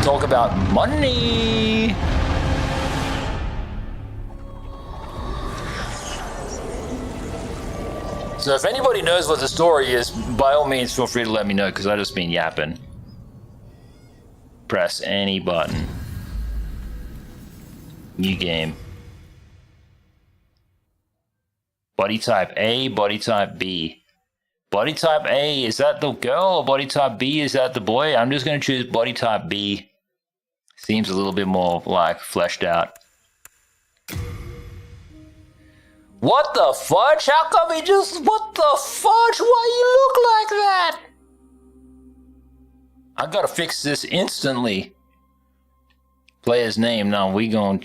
Talk about money. So if anybody knows what the story is, by all means feel free to let me know, because I've just been yapping. Press any button. New game. Body type A, body type B. Body type A, is that the girl, or body type B, is that the boy? I'm just going to choose body type B. Seems a little bit more like fleshed out. What the fudge? How come he just... What the fudge? Why you look like that? I gotta fix this instantly. Player's name. Now we going...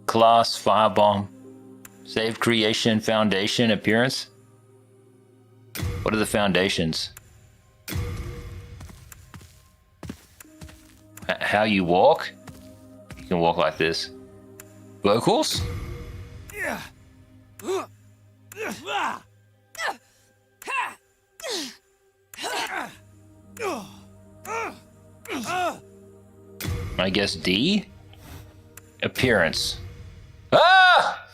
Class, Firebomb. Save creation, foundation, appearance. What are the foundations? How you walk? You can walk like this. Vocals? Yeah. I guess D? Appearance. Ah!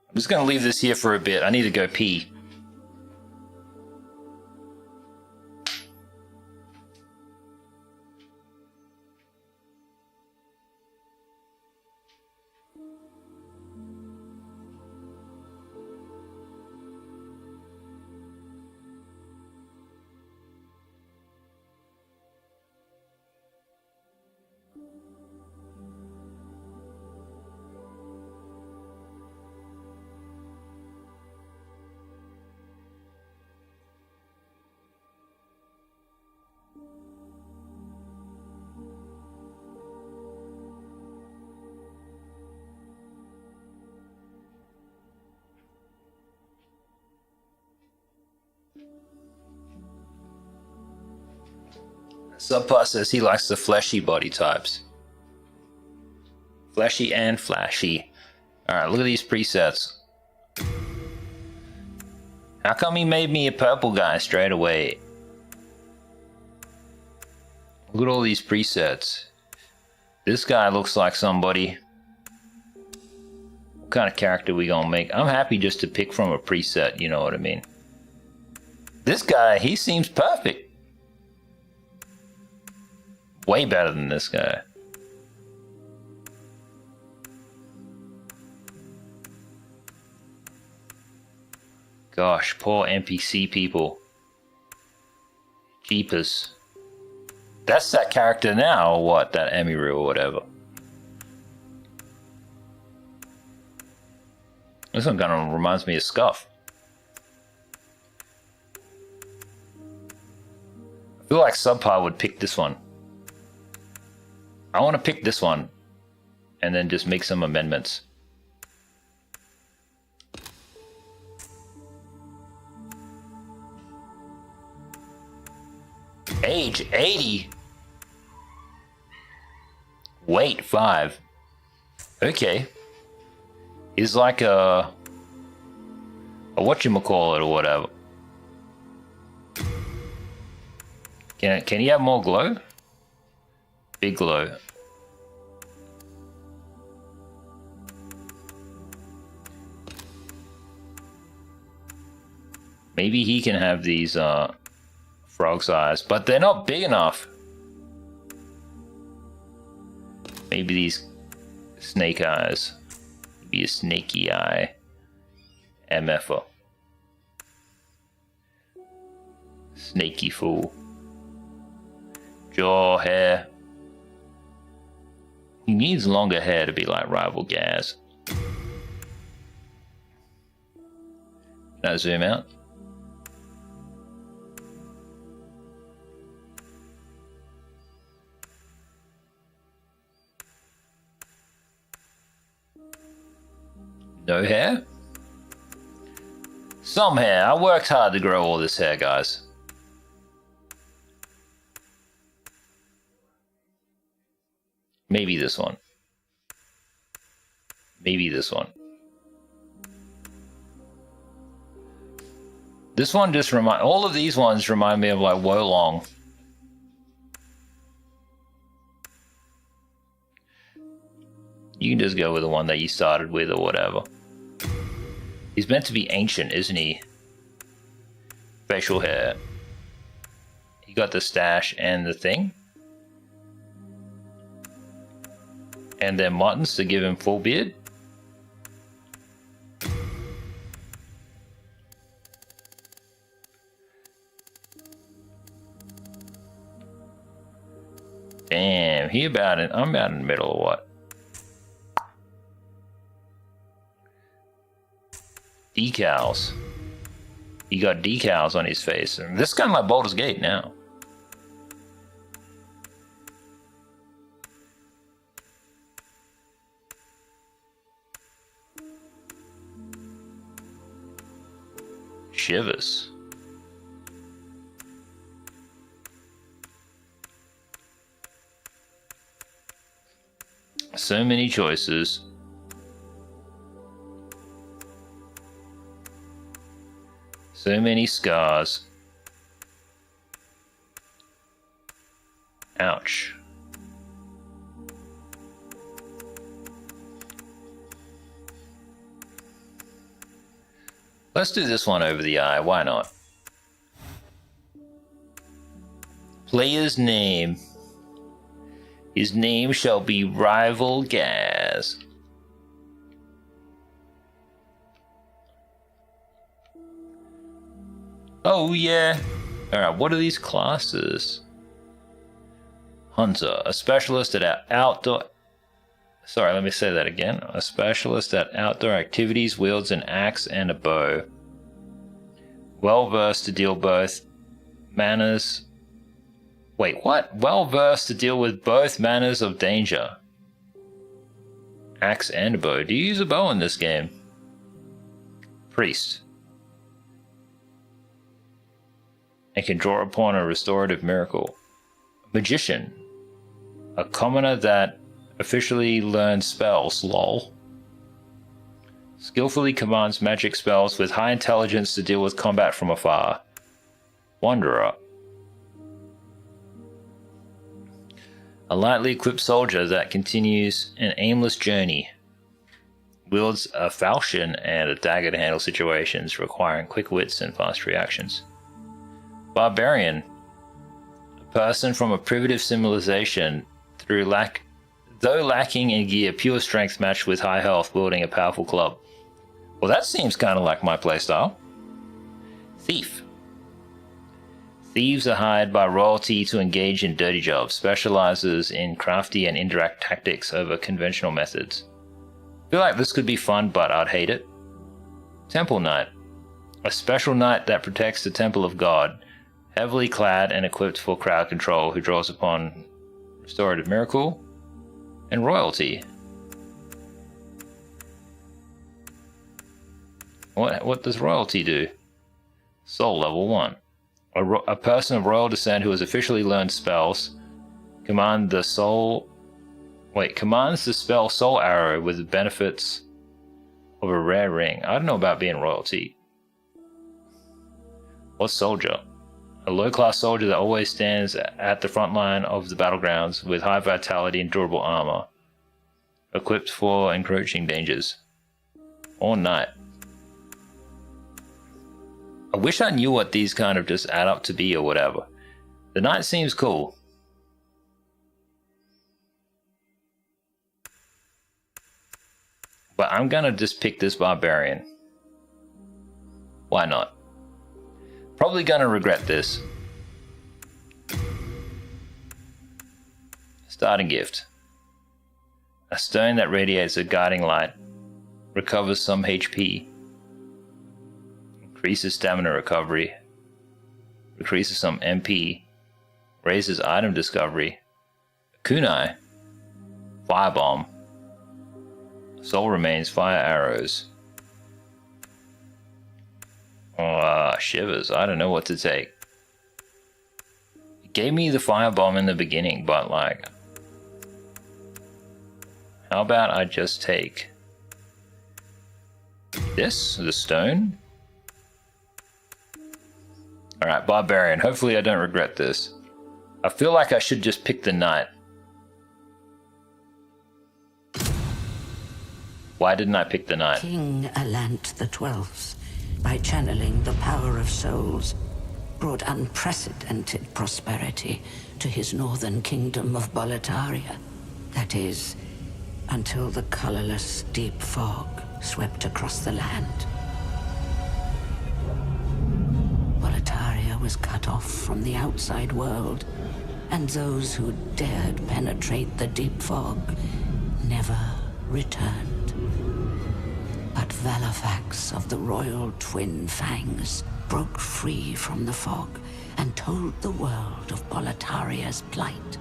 I'm just gonna leave this here for a bit. I need to go pee. Subpar says he likes the fleshy body types. Fleshy and flashy. Alright, look at these presets. How come he made me a purple guy straight away? Look at all these presets. This guy looks like somebody. What kind of character we gonna make? I'm happy just to pick from a preset, you know what I mean? This guy, he seems perfect. Way better than this guy. Gosh, poor NPC people. Jeepers. That's that character now, or what? That Emiru or whatever. This one kind of reminds me of Scuff. I feel like Subpar would pick this one. I want to pick this one and then just make some amendments. Age 80. Weight 5. Okay. He's like a whatchamacallit or whatever. Can he have more glow? Big glow. Maybe he can have these frog's eyes, but they're not big enough. Maybe these snake eyes. Maybe a snaky eye. MFer. Snaky fool. Jaw, hair. He needs longer hair to be like Rival Gaz. Can I zoom out? No hair? Some hair. I worked hard to grow all this hair, guys. Maybe this one. Maybe this one. This one just all of these ones remind me of like Wolong. You can just go with the one that you started with or whatever. He's meant to be ancient, isn't he? Facial hair. He got the stash and the thing. And then muttons to give him full beard. Damn, I'm about in the middle or what? Decals. He got decals on his face. And this is kind of like Baldur's Gate now. Shivers. So many choices. So many scars. Ouch. Let's do this one over the eye, why not? Player's name. His name shall be Rival Gaz. Oh yeah. Alright, what are these classes? Hunter, a specialist at outdoor... Sorry, let me say that again. A specialist at outdoor activities, wields an axe and a bow. Well versed to deal both manners... Wait, what? Well versed to deal with both manners of danger. Axe and a bow. Do you use a bow in this game? Priest. And can draw upon a restorative miracle. Magician. A commoner that officially learns spells, lol. Skillfully commands magic spells with high intelligence to deal with combat from afar. Wanderer. A lightly equipped soldier that continues an aimless journey. Wields a falchion and a dagger to handle situations requiring quick wits and fast reactions. Barbarian. A person from a primitive civilization though lacking in gear, pure strength matched with high health, wielding a powerful club. Well, that seems kind of like my playstyle. Thief. Thieves are hired by royalty to engage in dirty jobs, specializes in crafty and indirect tactics over conventional methods. I feel like this could be fun, but I'd hate it. Temple Knight. A special knight that protects the Temple of God. Heavily clad and equipped for crowd control, who draws upon Restorative Miracle and Royalty. What does Royalty do? Soul level 1. A person of royal descent who has officially learned spells commands the spell Soul Arrow with the benefits of a rare ring. I don't know about being royalty. What's Soldier? A low-class soldier that always stands at the front line of the battlegrounds with high vitality and durable armor, equipped for encroaching dangers. Or Knight. I wish I knew what these kind of just add up to be or whatever. The Knight seems cool. But I'm gonna just pick this Barbarian. Why not? Probably gonna regret this. Starting gift. A stone that radiates a guiding light. Recovers some HP. Increases stamina recovery. Increases some MP. Raises item discovery. Kunai. Firebomb. Soul remains, fire arrows. Shivers. I don't know what to take. It gave me the firebomb in the beginning, but like, how about I just take this, the stone? Alright, Barbarian. Hopefully I don't regret this. I feel like I should just pick the Knight. Why didn't I pick the Knight? King Alant the Twelfth, by channeling the power of souls, brought unprecedented prosperity to his northern kingdom of Boletaria. That is, until the colorless deep fog swept across the land. Boletaria was cut off from the outside world, and those who dared penetrate the deep fog never returned. But Valifax of the Royal Twin Fangs broke free from the fog and told the world of Boletaria's plight.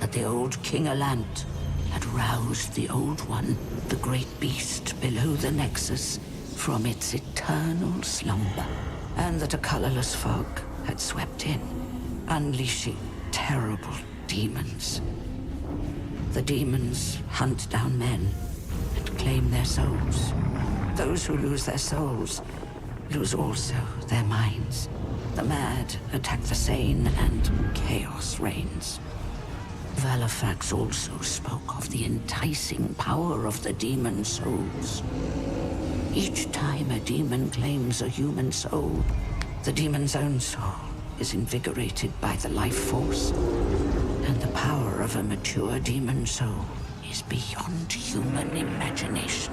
That the old King Alant had roused the Old One, the great beast below the Nexus, from its eternal slumber, and that a colorless fog had swept in, unleashing terrible demons. The demons hunt down men and claim their souls. Those who lose their souls lose also their minds. The mad attack the sane and chaos reigns. Valifax also spoke of the enticing power of the demon souls. Each time a demon claims a human soul, the demon's own soul is invigorated by the life force. And the power of a mature demon soul is beyond human imagination.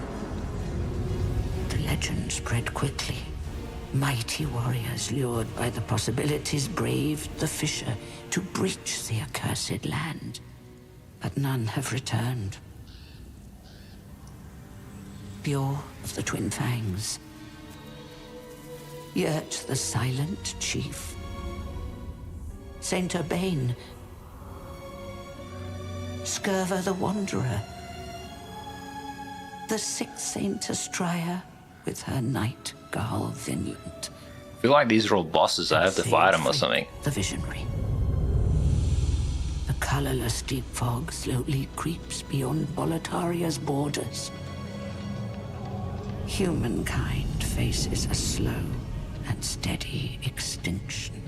The legend spread quickly. Mighty warriors lured by the possibilities braved the fissure to breach the accursed land. But none have returned. Pure of the Twin Fangs. Yet the silent chief. Saint Urbane. Scurva the Wanderer, the sixth Saint Astraea with her Knight Garl Vinland. I feel like these are all bosses. I have to fight them or something. The Visionary. The colorless deep fog slowly creeps beyond Boletaria's borders. Humankind faces a slow and steady extinction.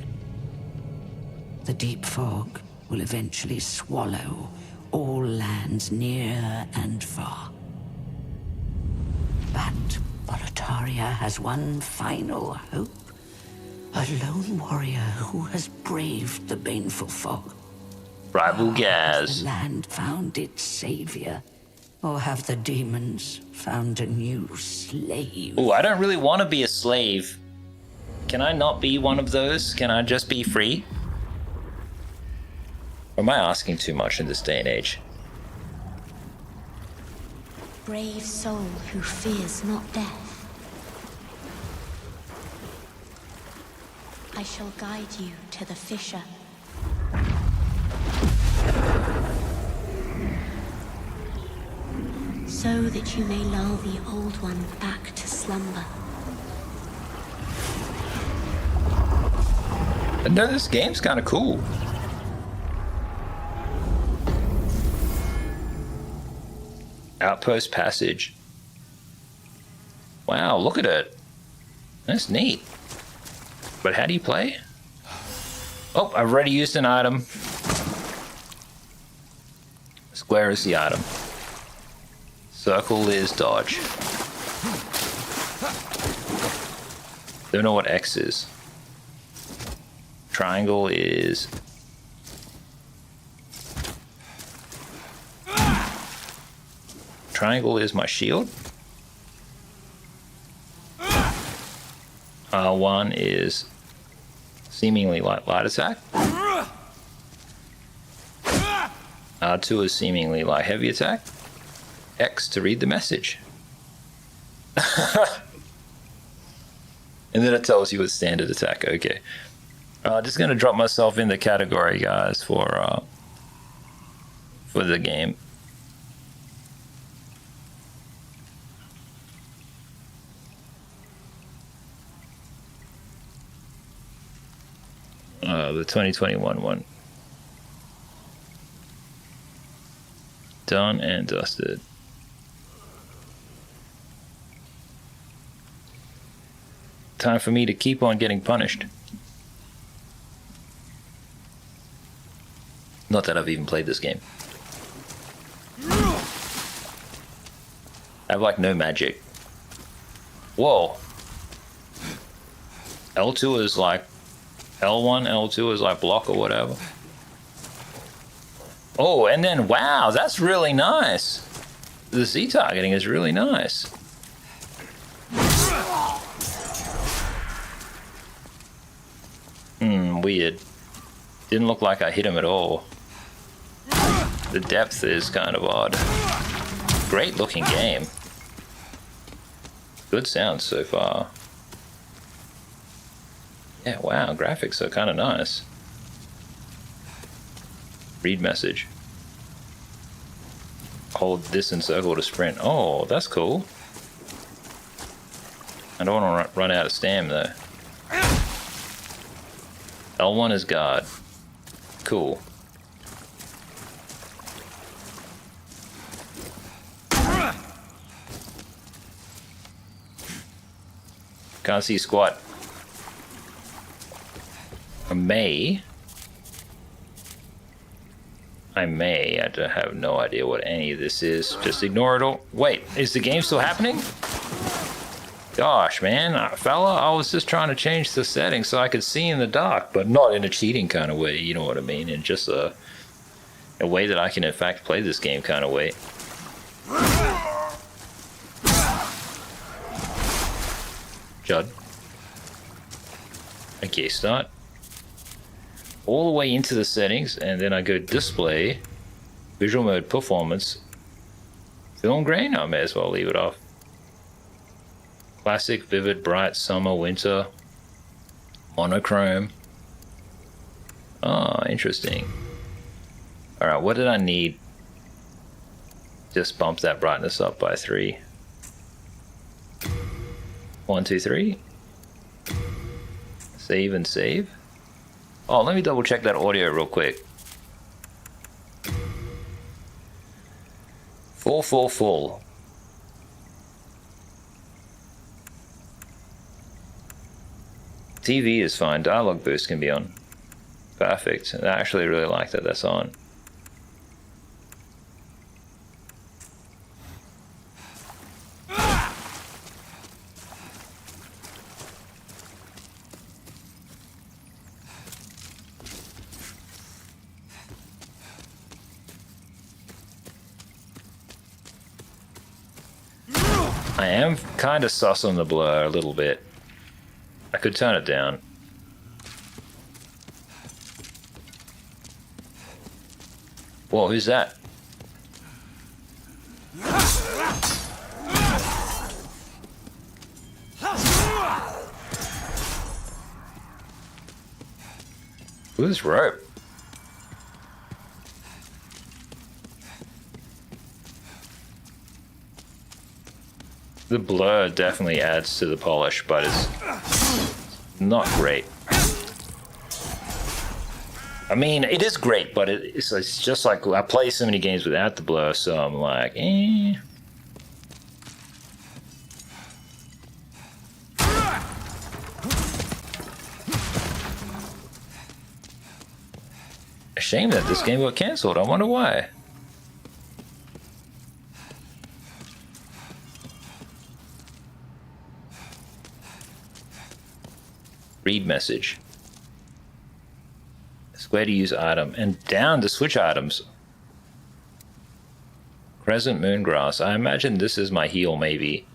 The deep fog will eventually swallow all lands near and far. But Boletaria has one final hope. A lone warrior who has braved the baneful fog. Rival Has Gaz. the land found its savior? Or have the demons found a new slave? Oh, I don't really want to be a slave. Can I not be one of those? Can I just be free? Or am I asking too much in this day and age? brave soul who fears not death. I shall guide you to the fissure. So that you may lull the old one back to slumber. No, this game's kind of cool. Outpost Passage. Wow, look at it. That's neat. But how do you play? Oh, I've already used an item. Square is the item. Circle is dodge. Don't know what X is. Triangle is... Triangle is my shield. R1 is seemingly light attack. R2 is seemingly light heavy attack. X to read the message. And then it tells you it's standard attack. Okay. Just gonna drop myself in the category, guys, for the game. The 2021 one. Done and dusted. Time for me to keep on getting punished. Not that I've even played this game. I have like no magic. Whoa. L2 is like L1, L2 is like block or whatever. Oh, and then wow, that's really nice. The Z targeting is really nice. Weird. Didn't look like I hit him at all. The depth is kind of odd. Great looking game. Good sound so far. Yeah, wow, graphics are kind of nice. Read message. Hold this in circle to sprint. Oh, that's cool. I don't want to run out of stam though. L1 is guard. Cool. Can't see squat. I may I have no idea what any of this is. Just ignore it all. Wait, is the game still happening? Gosh, man, fella, I was just trying to change the settings so I could see in the dark, but not in a cheating kind of way, you know what I mean? In just a way that I can in fact play this game kind of way. Judd. Okay, start. All the way into the settings, and then I go display, visual mode, performance, film grain. I may as well leave it off. Classic, vivid, bright, summer, winter, monochrome. Oh, interesting. All right, what did I need? Just bump that brightness up by 3. 1, 2, 3. Save and save. Oh, let me double check that audio real quick. Full. TV is fine. Dialogue boost can be on. Perfect. I actually really like that that's on. I am kind of sus on the blur a little bit. I could turn it down. Whoa, who's that? Who's rope? The blur definitely adds to the polish, but it's not great. I mean, it is great, but it's just like I play so many games without the blur, so I'm like, eh. A shame that this game got cancelled. I wonder why. Read message. Square to use item and down to switch items. Crescent Moongrass. I imagine this is my heal, maybe.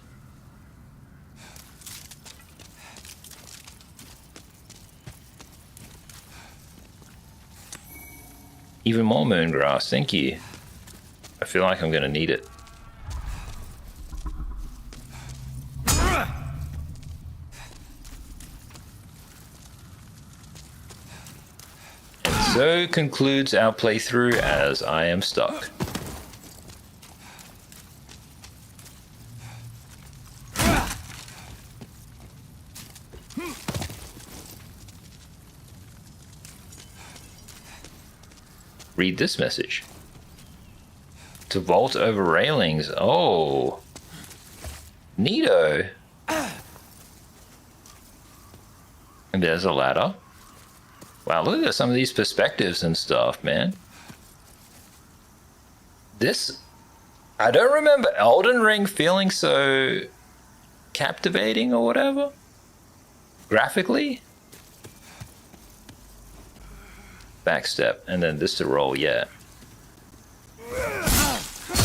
Even more Moongrass, thank you. I feel like I'm gonna need it. So concludes our playthrough as I am stuck. Read this message. To vault over railings. Oh. Neato. And there's a ladder. Wow, look at some of these perspectives and stuff, man. This... I don't remember Elden Ring feeling so captivating or whatever. Graphically. Backstep, and then this to roll, yeah.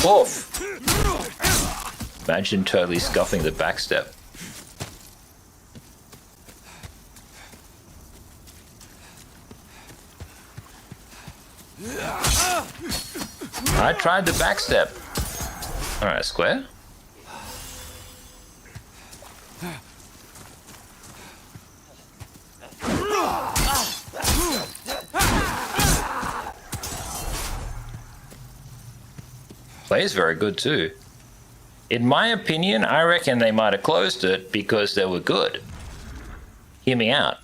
Oof! Imagine totally scuffing the backstep. I tried the backstep. Alright, square. Plays very good too. In my opinion, I reckon they might have closed it because they were good. Hear me out.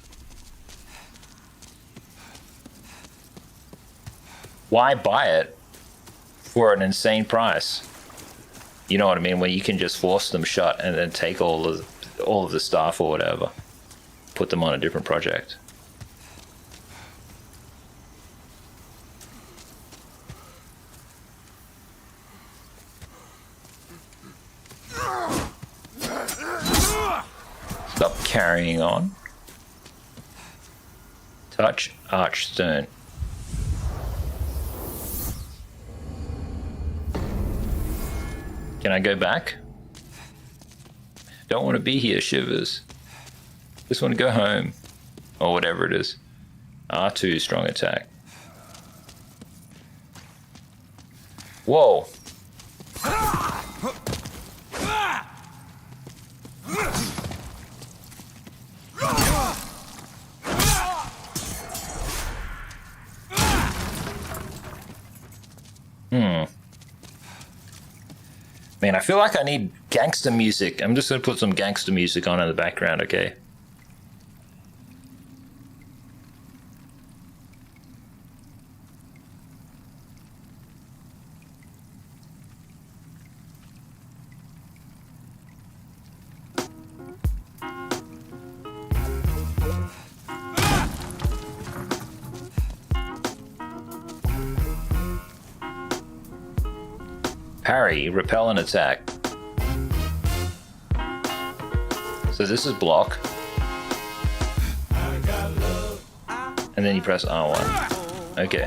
Why buy it for an insane price? You know what I mean? When you can just force them shut and then take all of the staff or whatever, put them on a different project. Stop carrying on. Touch Archstone. Can I go back? Don't want to be here, Shivers. Just want to go home. Or whatever it is. R2, strong attack. Whoa. Man, I feel like I need gangster music. I'm just gonna put some gangster music on in the background, okay? Parry, repel and attack. So this is block. And then you press R1. Okay.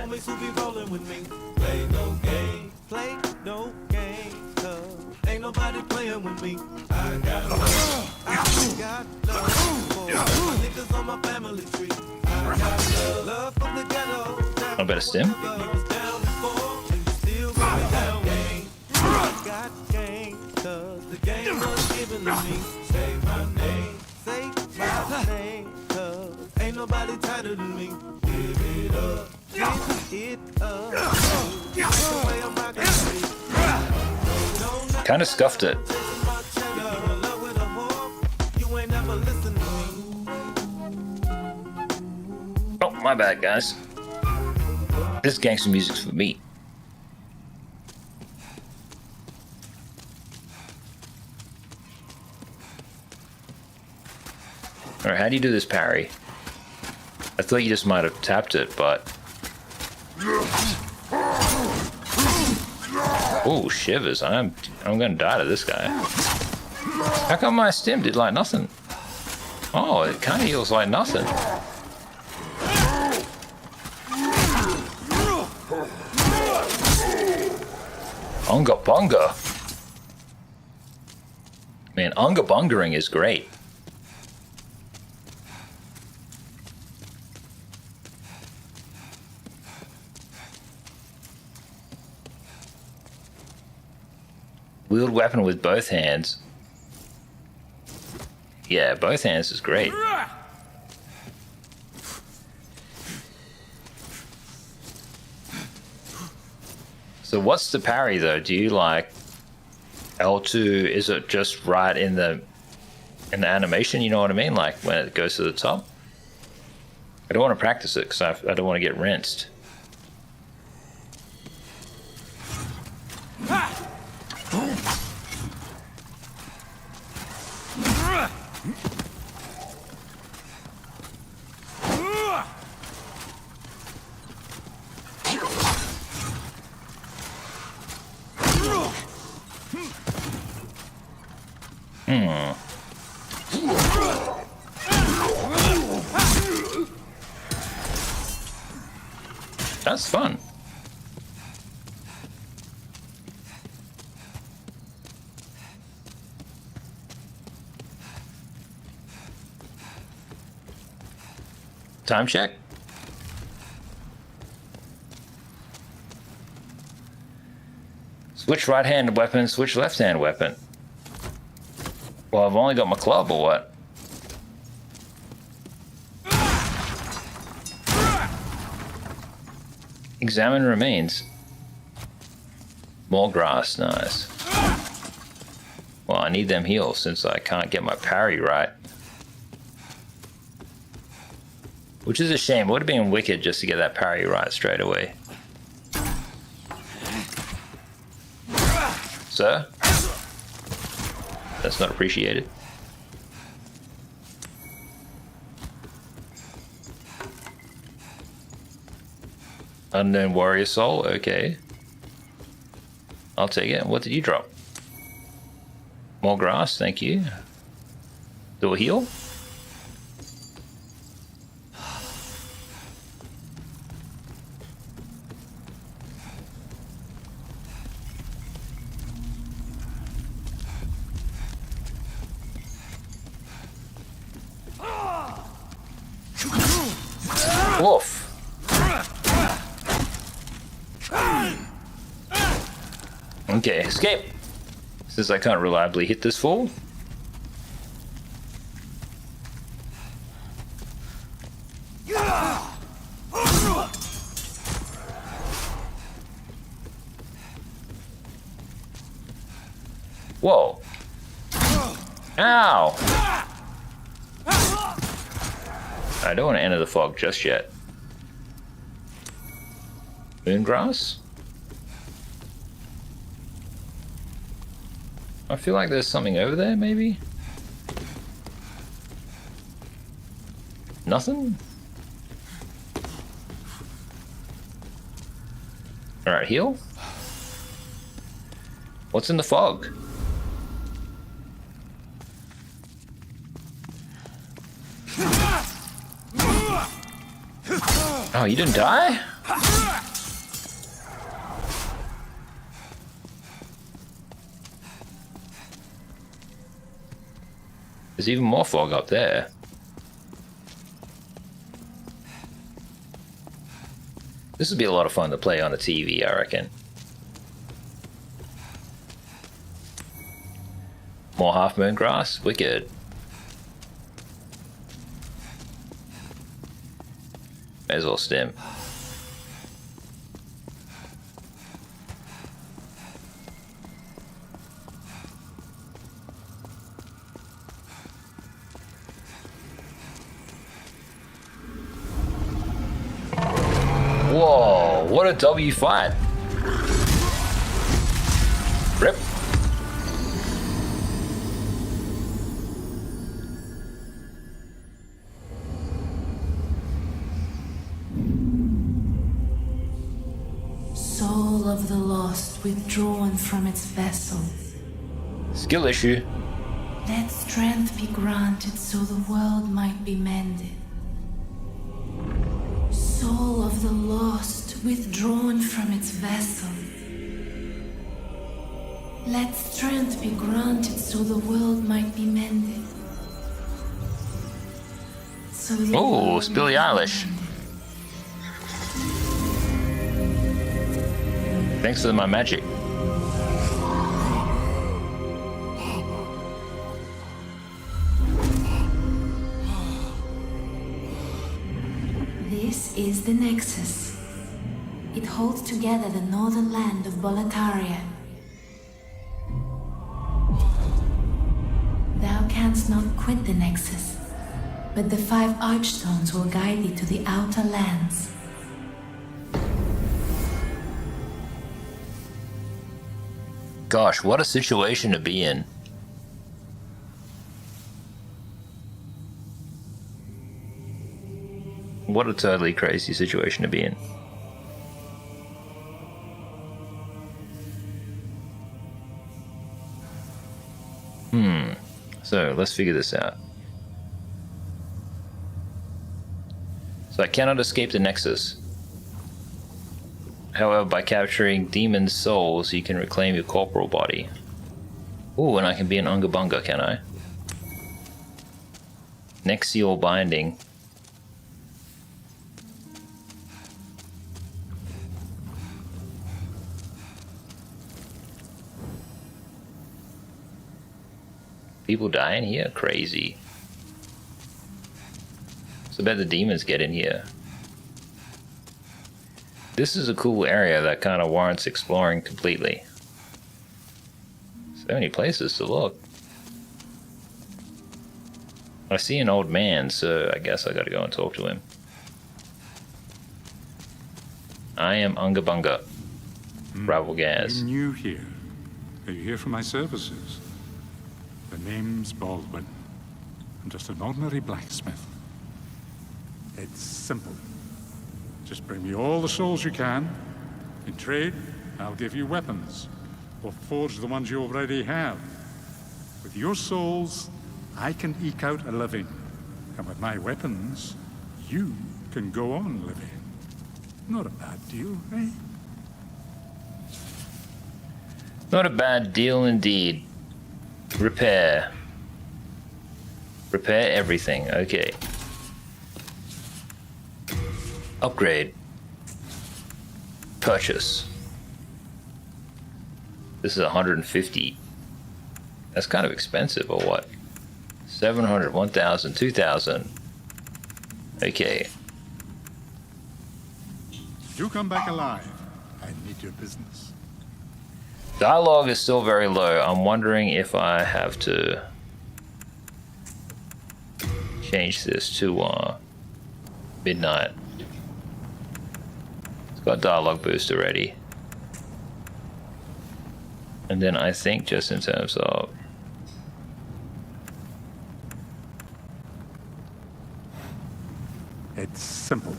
I better stim. Kind of scuffed it. Oh, my bad, guys. This gangster music's for me. Alright, how do you do this parry? I thought you just might have tapped it, but... Oh, shivers. I'm gonna die to this guy. How come my stim did like nothing? Oh, it kind of heals like nothing. Oonga Boonga. Man, Oonga Boongering is great. Wield weapon with both hands. Yeah, both hands is great. So what's the parry though? Do you like L2? Is it just right in the animation? You know what I mean? Like when it goes to the top. I don't want to practice it because I don't want to get rinsed. That's fun. Time check. Switch right-hand weapon, switch left-hand weapon. Well, I've only got my club or what? Examine remains. More grass, nice. Well, I need them heals since I can't get my parry right. Which is a shame. It would have been wicked just to get that parry right straight away. Sir? That's not appreciated. Unknown warrior soul, okay. I'll take it. What did you drop? More grass, thank you. Do a heal? Woof. Okay, escape. Since I can't reliably hit this fool. Whoa. Ow. I don't want to enter the fog just yet. Moongrass? I feel like there's something over there, maybe? Nothing? Alright, heal. What's in the fog? Oh, you didn't die? There's even more fog up there. This would be a lot of fun to play on a TV, I reckon. More half moon grass? Wicked. May as well stem. what a W fight. Rip. Soul of the lost withdrawn from its vessel. Skill issue. Let strength be granted so the world might be mended. Soul of the lost withdrawn from its vessel. Let strength be granted so the world might be mended. So the Oh, world Billie might be Eilish. mended. Thanks for my magic. This is the Nexus. It holds together the northern land of Boletaria. Thou canst not quit the Nexus, but the 5 archstones will guide thee to the outer lands. Gosh, what a situation to be in. What a totally crazy situation to be in. So let's figure this out. So I cannot escape the Nexus. However, by capturing demon souls, you can reclaim your corporal body. Ooh, and I can be an Oonga Boonga, can I? Nexial binding. People die in here? Crazy. So I bet the demons get in here. This is a cool area that kind of warrants exploring completely. So many places to look. I see an old man, so I guess I gotta go and talk to him. I am Oonga Boonga. Ravel Gas. You're new here. Are you here for my services? The name's Baldwin. I'm just an ordinary blacksmith. It's simple. Just bring me all the souls you can. In trade, I'll give you weapons, or forge the ones you already have. With your souls, I can eke out a living. And with my weapons, you can go on living. Not a bad deal, eh? Not a bad deal indeed. Repair. Repair everything, okay. Upgrade. Purchase. This is 150. That's kind of expensive, or what? 700, 1,000, 2,000. Okay. You come back alive. I need your business. Dialogue is still very low. I'm wondering if I have to change this to midnight. It's got dialogue boost already. And then I think just in terms of It's simple.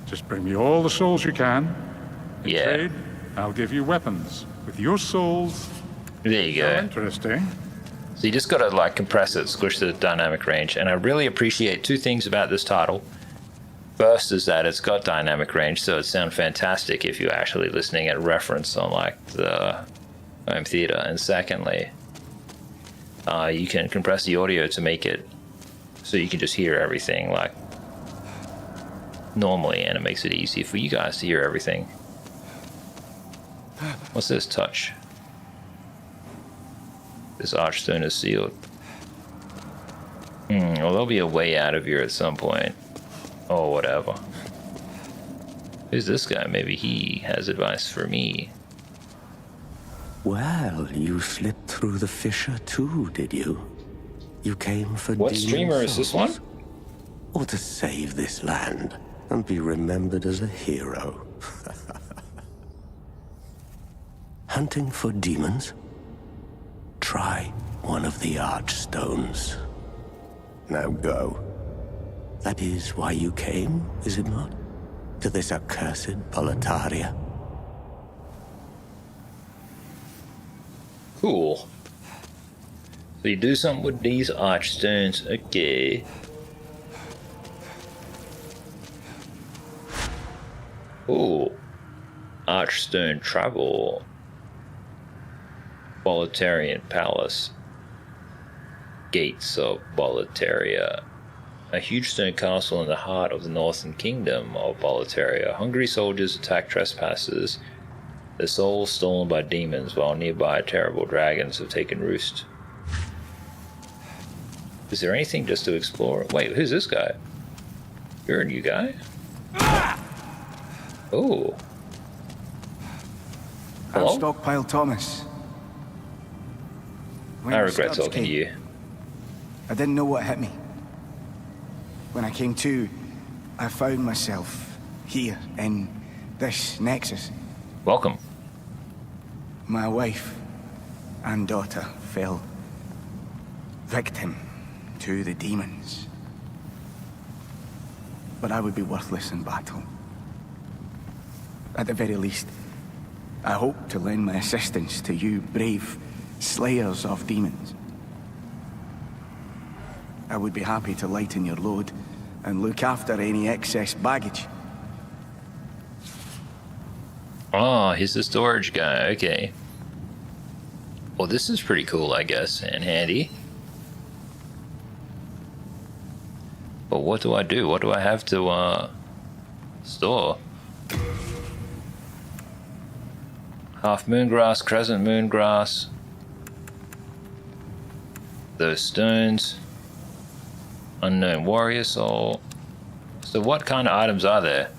Just bring me all the souls you can. In trade, I'll give you weapons. With your souls. There you go. Interesting. So you just gotta like compress it, squish the dynamic range, and I really appreciate two things about this title. First is that it's got dynamic range, so it sounds fantastic if you're actually listening at reference on like the home theater. And secondly, you can compress the audio to make it so you can just hear everything like normally, and it makes it easy for you guys to hear everything. What's this? Touch. This archstone is sealed. Well, there'll be a way out of here at some point. Or whatever. Who's this guy? Maybe he has advice for me. Well, you slipped through the fissure too, did you? You came for What demon streamer is this one? souls? Or to save this land and be remembered as a hero. Hunting for demons? Try one of the archstones. Now go. That is why you came, is it not? To this accursed Boletaria. Cool. So you do something with these archstones, okay. Ooh. Archstone travel. Boletarian Palace. Gates of Boletaria. A huge stone castle in the heart of the northern kingdom of Boletaria. Hungry soldiers attack trespassers, their souls stolen by demons, while nearby terrible dragons have taken roost. Is there anything just to explore? Wait, who's this guy? You're a new guy? Oh. I'm Hello? Stockpile Thomas. When I the regret studs talking to came, you. I didn't know what hit me. When I came to, I found myself here in this nexus. Welcome. My wife and daughter fell victim to the demons. But I would be worthless in battle. At the very least, I hope to lend my assistance to you brave slayers of demons. I would be happy to lighten your load and look after any excess baggage. Oh, he's the storage guy, okay. Well, this is pretty cool, I guess, and handy. But what do I do? What do I have to, store? Half moongrass, crescent moongrass. Those stones. Unknown warrior soul. So what kind of items are there?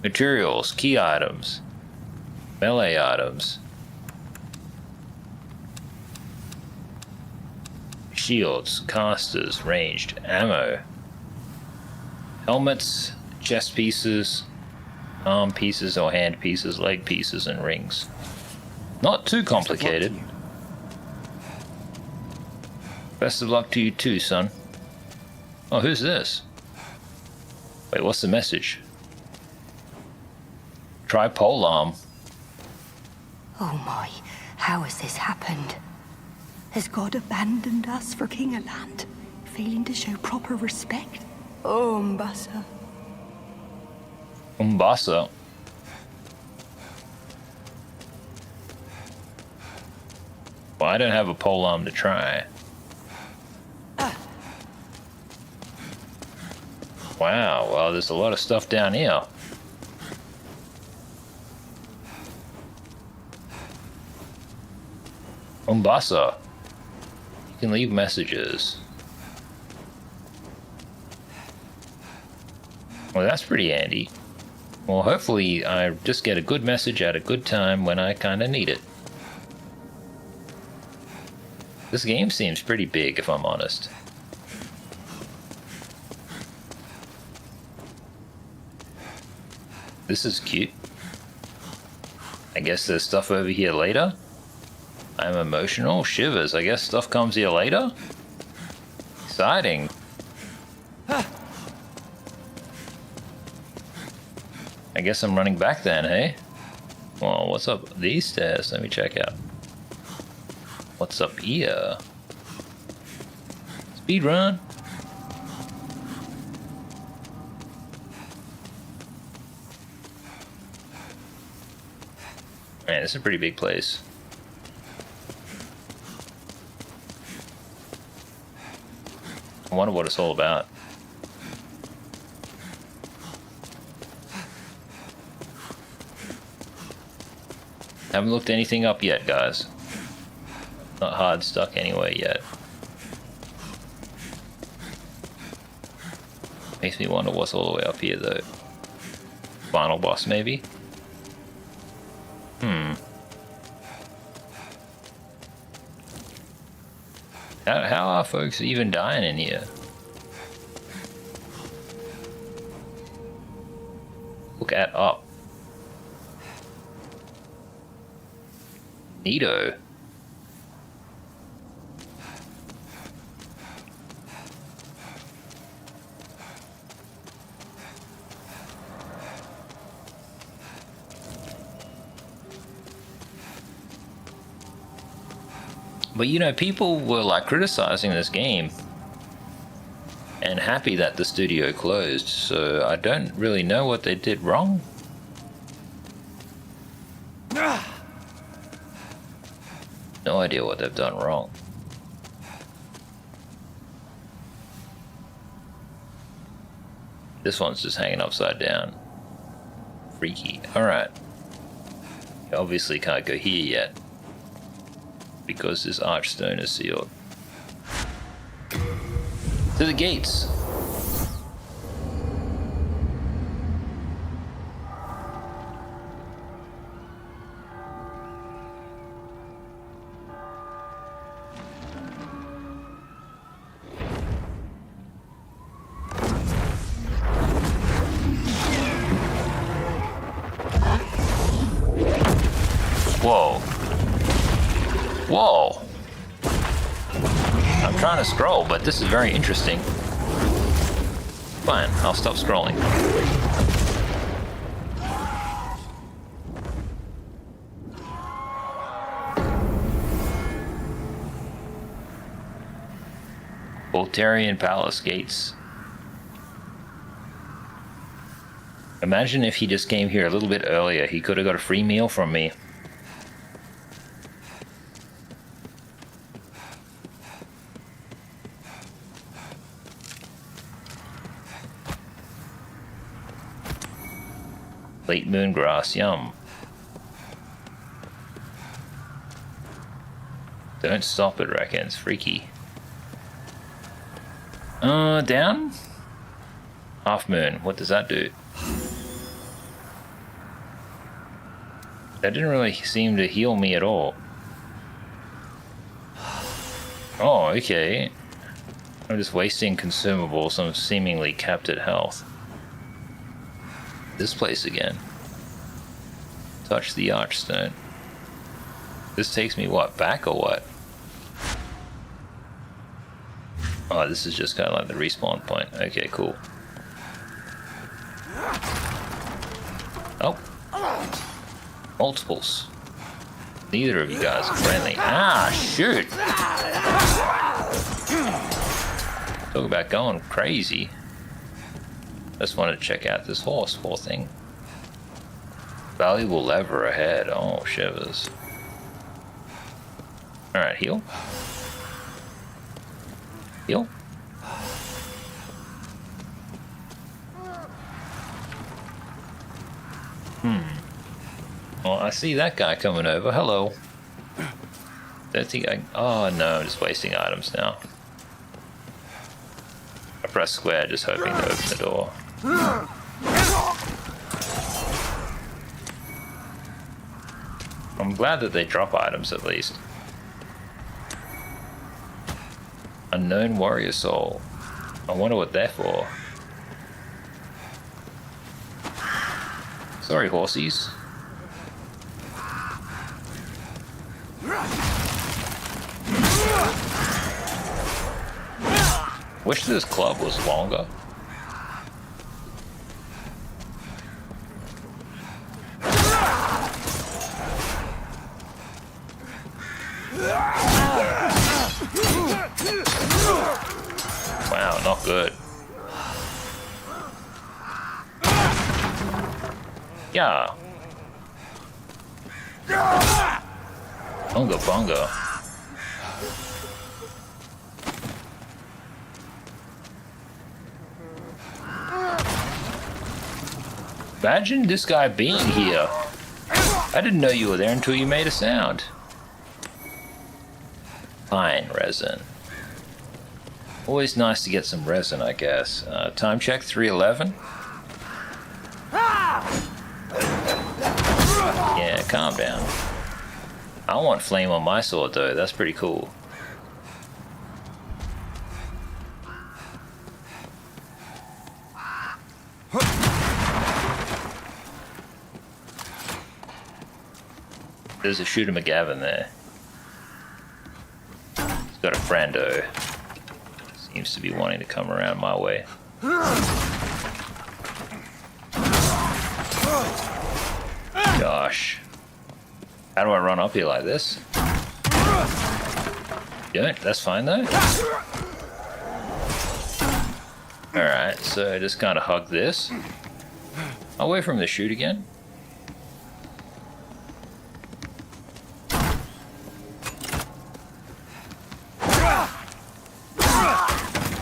Materials, key items, melee items, shields, casters, ranged, ammo, helmets, chest pieces, arm pieces or hand pieces, leg pieces, and rings. Not too complicated. Best of luck to you too, son. Oh, who's this? Wait, what's the message? Try polearm. Oh my, how has this happened? Has God abandoned us for King of Land, failing to show proper respect? Oh, Mbasa. Umbasa. Well, I don't have a polearm to try. Wow, well, there's a lot of stuff down here. Umbasa. You can leave messages. Well, that's pretty handy. Well, hopefully I just get a good message at a good time when I kind of need it. This game seems pretty big, if I'm honest. This is cute. I guess there's stuff over here later. I'm emotional. Shivers. I guess stuff comes here later. Exciting. I guess I'm running back then, hey? Well, what's up these stairs? Let me check out. What's up here? Speedrun. Man, this is a pretty big place. I wonder what it's all about. Haven't looked anything up yet, guys. Not hard stuck anyway yet. Makes me wonder what's all the way up here, though. Final boss, maybe? How are folks even dying in here? Look at up. Neato. But you know, people were like criticizing this game and happy that the studio closed, so I don't really know what they did wrong. No idea what they've done wrong. This one's just hanging upside down. Freaky. Alright. You obviously can't go here yet, because this archstone is sealed. To the gates! Whoa. Whoa! I'm trying to scroll, but this is very interesting. Fine, I'll stop scrolling. Boletaria Palace gates. Imagine if he just came here a little bit earlier. He could have got a free meal from me. Late moon grass, yum. Don't stop, it reckons. Freaky. Down? Half moon. What does that do? That didn't really seem to heal me at all. Oh, okay. I'm just wasting consumables. I'm seemingly capped at health. This place again. Touch the archstone. This takes me what, back or what? Oh, this is just kind of like the respawn point. Okay, cool. Oh. Multiples. Neither of you guys are friendly. Ah, shoot! Talk about going crazy. Just wanted to check out this horse, poor thing. Valuable lever ahead. Oh, shivers. Alright, heal. Heal. Well, I see that guy coming over. Hello. Don't think I... Oh no, I'm just wasting items now. I press square just hoping to open the door. I'm glad that they drop items at least. Unknown warrior soul. I wonder what they're for. Sorry, horsies. Wish this club was longer. Wow, not good. Yeah. Oonga Boonga. Imagine this guy being here. I didn't know you were there until you made a sound. Fine, resin. Always nice to get some resin, I guess. Time check, 3:11. Yeah, calm down. I want flame on my sword though, that's pretty cool. There's a Shooter McGavin there. He's got a friendo. Seems to be wanting to come around my way. Gosh. How do I run up here like this? Yeah, that's fine though. Alright, so just kind of hug this. I'll wait for him to shoot again.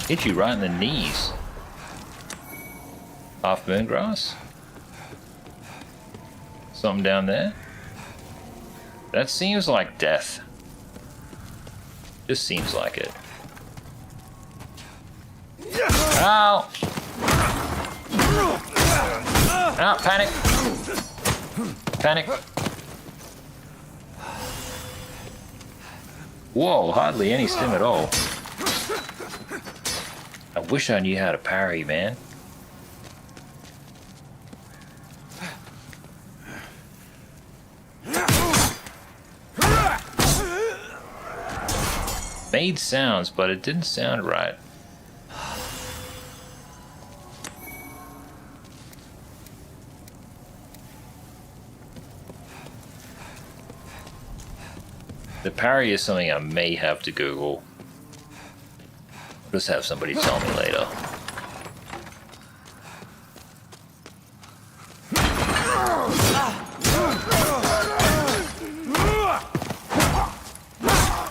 Hit you right in the knees. Half burn grass. Something down there. That seems like death. Just seems like it. Ow! Ow, panic! Panic! Whoa, hardly any stim at all. I wish I knew how to parry, man. Made sounds, but it didn't sound right. The parry is something I may have to Google. Just have somebody tell me later.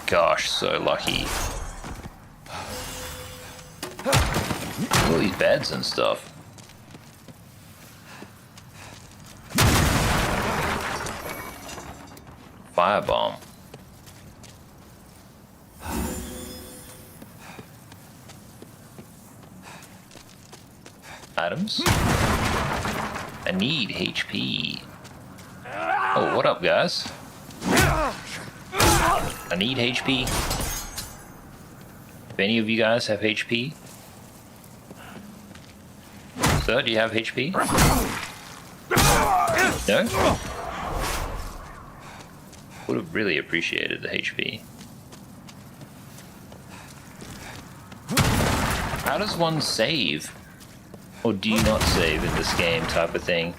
Gosh, so lucky. All these beds and stuff. Firebomb. Items. I need HP. Oh, what up, guys? I need HP. If any of you guys have HP? Sir, do you have HP? No? Would have really appreciated the HP. How does one save? Or do you not save in this game type of thing?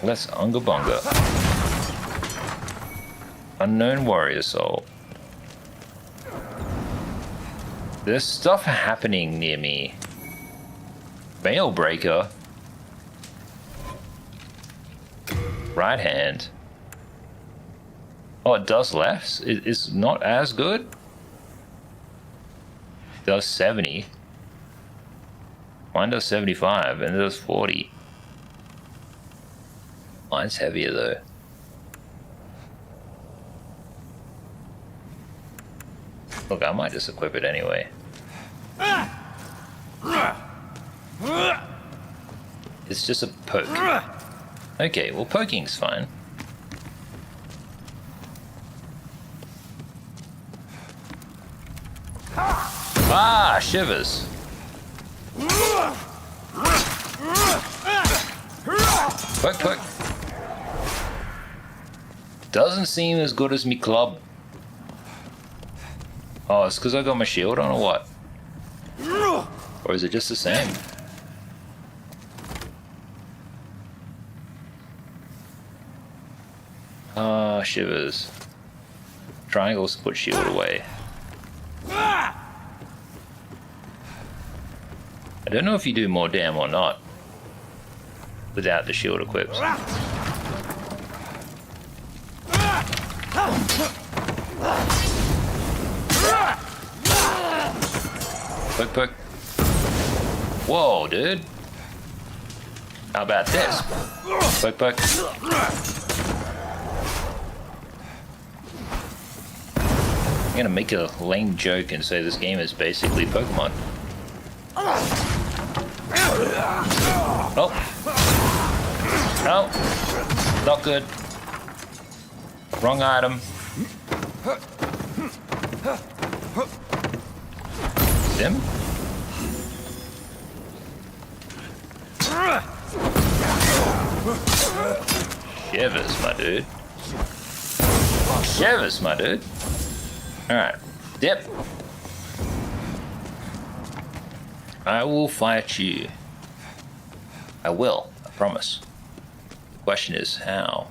Let's Oonga Boonga. Unknown warrior soul. There's stuff happening near me. Veil breaker. Right hand. Oh, it does less? It's not as good? It does 70. Mine does 75 and it does 40. Mine's heavier though. Look, I might just equip it anyway. It's just a poke. Okay, well, poking's fine. Ah, shivers. Poke, poke. Doesn't seem as good as me club. Oh, it's because I got my shield on or what? Or is it just the same? Ah, shivers. Triangles put shield away. I don't know if you do more damn or not without the shield equipped. Poke, poke. Whoa, dude. How about this? Poke, poke. I'm gonna make a lame joke and say this game is basically Pokemon. Oh. No. Not good. Wrong item. Them? Shivers, my dude. Shivers, my dude. Alright. Dip. I will fight you. I will. I promise. The question is how.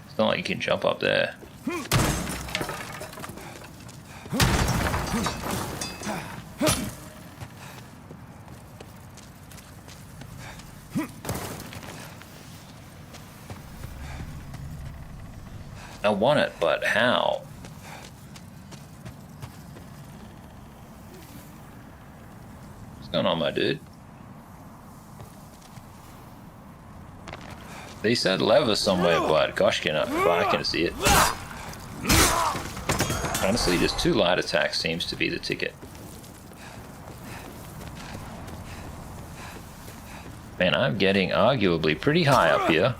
It's not like you can jump up there. I want it, but how? What's going on, my dude? They said lever somewhere, but gosh, I can see it. Honestly, just 2 light attacks seems to be the ticket. Man, I'm getting arguably pretty high up here.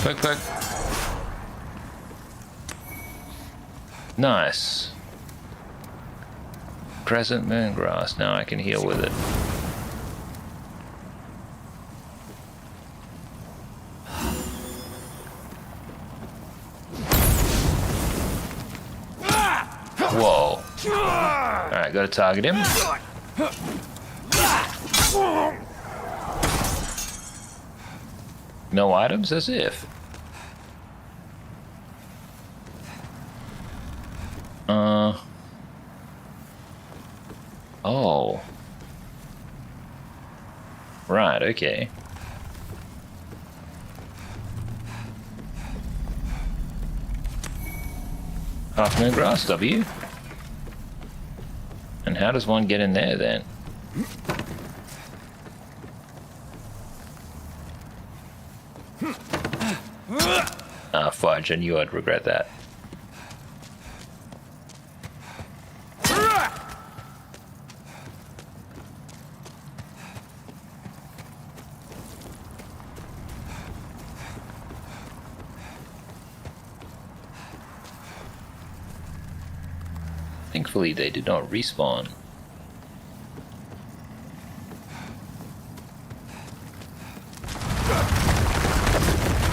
Quick, quick. Nice. Crescent moongrass. Now I can heal with it. Whoa. Alright, gotta target him. No items, as if. Oh. Right, okay. Half moon grass, W. And how does one get in there then? Ah, fudge, I knew I'd regret that. Thankfully, they did not respawn.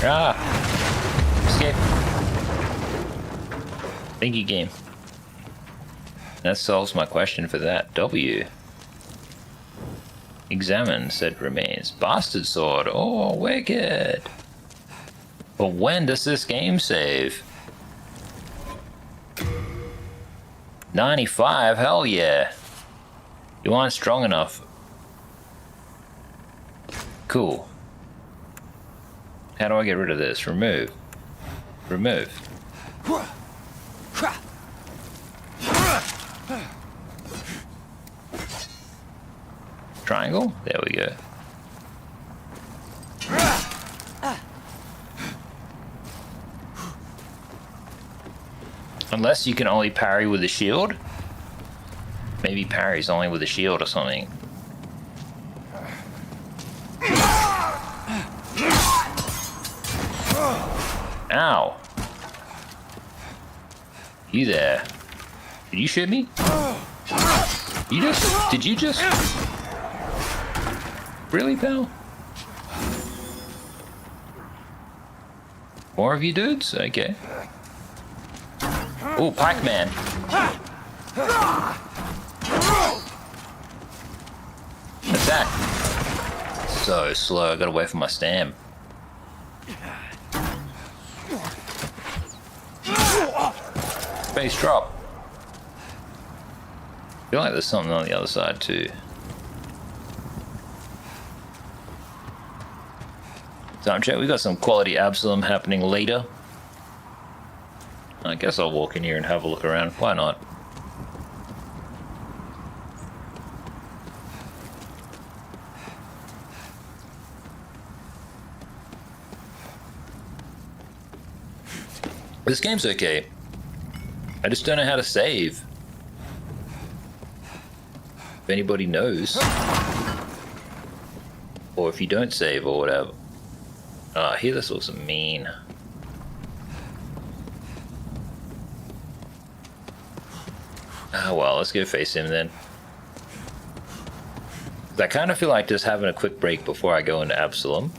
Ah! Escape. Thank you, game. That solves my question for that. W. Examine said remains. Bastard sword. Oh, wicked. But when does this game save? 95? Hell yeah. You aren't strong enough. Cool. How do I get rid of this? Remove. Remove. Triangle? There we go. Unless you can only parry with a shield. Maybe parry's only with a shield or something. Ow. You there. Did you shoot me? Did you just? Really, pal? More of you dudes? Okay. Ooh, Pac-Man. Attack. So slow, I gotta wait for my stam. Base drop. I feel like there's something on the other side too. Time check, we got some quality Absalom happening later. I guess I'll walk in here and have a look around. Why not? This game's okay. I just don't know how to save. If anybody knows. Or if you don't save or whatever. Here this looks mean. Oh well, let's go face him then. I kind of feel like just having a quick break before I go into Absalom.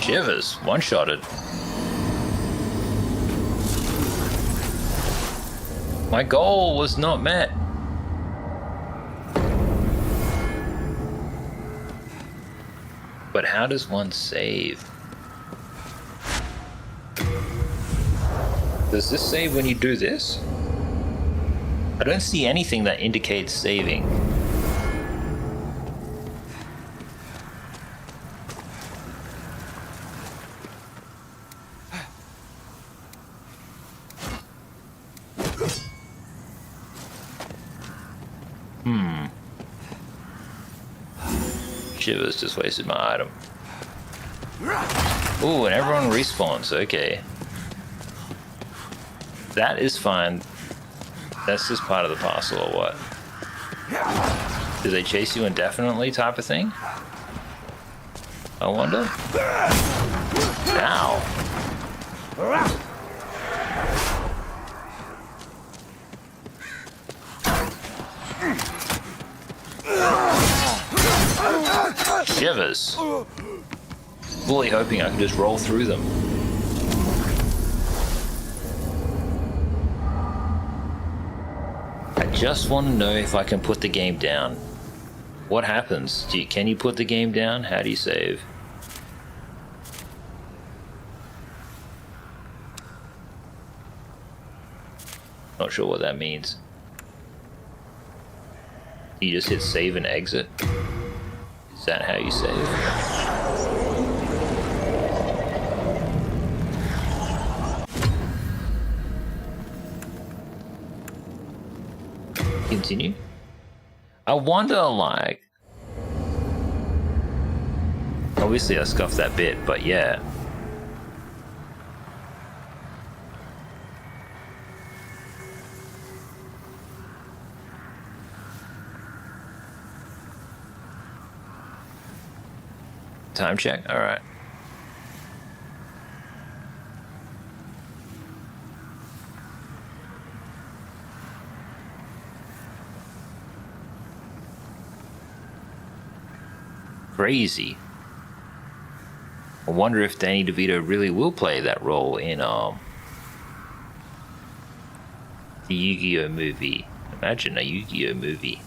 Shivers, one-shotted. My goal was not met. But how does one save? Does this save when you do this? I don't see anything that indicates saving. Shivers just wasted my item. Ooh, and everyone respawns, okay. That is fine. That's just part of the parcel or what? Do they chase you indefinitely type of thing? I wonder. Ow. Shivers. Fully hoping I can just roll through them. I just want to know if I can put the game down. What happens? Can you put the game down? How do you save? Not sure what that means. You just hit save and exit? Is that how you save? Continue? I wonder, like... Obviously I scuffed that bit, but yeah. Time check? Alright. Crazy. I wonder if Danny DeVito really will play that role in the Yu-Gi-Oh movie. Imagine a Yu-Gi-Oh movie.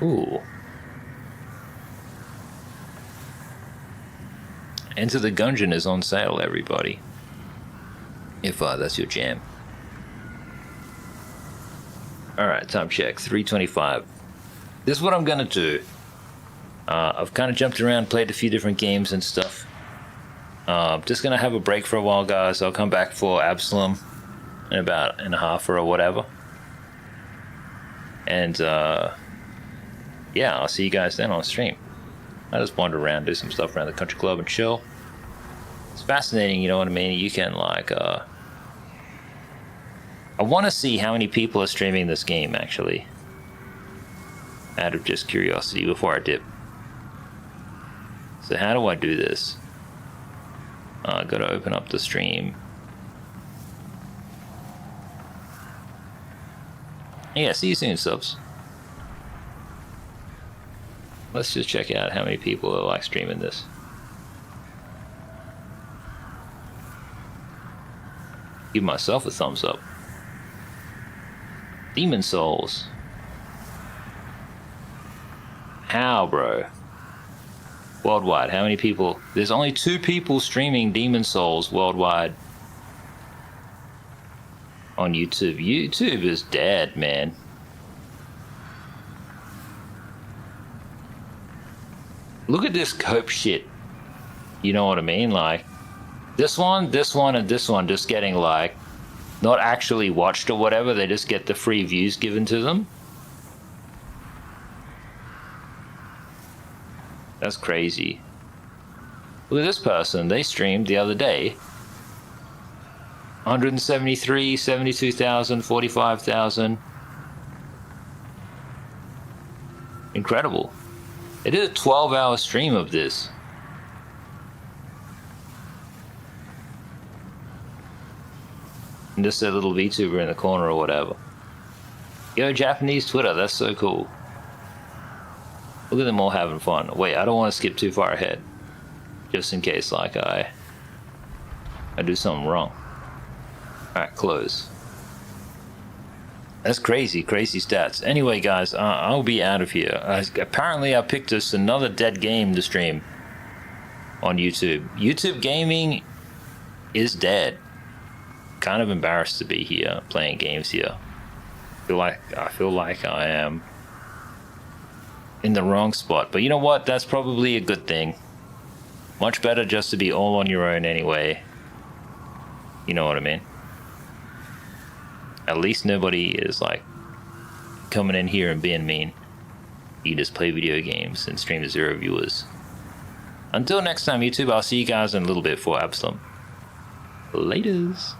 Ooh. Enter the Gungeon is on sale, everybody. If that's your jam. Alright, time check. 3:25. This is what I'm gonna do. I've kind of jumped around, played a few different games and stuff. Just gonna have a break for a while, guys. I'll come back for Absalom in about an half or whatever. And, yeah, I'll see you guys then on stream. I just wander around, do some stuff around the country club and chill. It's fascinating, you know what I mean? You can, like, I want to see how many people are streaming this game, actually. Out of just curiosity before I dip. So how do I do this? I gotta open up the stream. Yeah, see you soon, subs. Let's just check out how many people are like streaming this. Give myself a thumbs up. Demon Souls. How, bro? Worldwide, how many people? There's only 2 people streaming Demon Souls worldwide on YouTube. YouTube is dead, man. Look at this cope shit. You know what I mean? Like, this one, and this one just getting, like, not actually watched or whatever. They just get the free views given to them. That's crazy. Look at this person. They streamed the other day. 173, 72,000, 45,000. Incredible. They did a 12-hour stream of this. And just a little VTuber in the corner or whatever. Yo, Japanese Twitter, that's so cool. Look at them all having fun. Wait, I don't want to skip too far ahead. Just in case, like, I do something wrong. Alright, close. That's crazy, crazy stats. Anyway, guys, I'll be out of here. Apparently, I picked us another dead game to stream on YouTube. YouTube gaming is dead. Kind of embarrassed to be here playing games here. I feel like I am in the wrong spot. But you know what? That's probably a good thing. Much better just to be all on your own anyway. You know what I mean? At least nobody is like coming in here and being mean. You just play video games and stream to 0 viewers. Until next time, YouTube, I'll see you guys in a little bit for Absalom. Laters.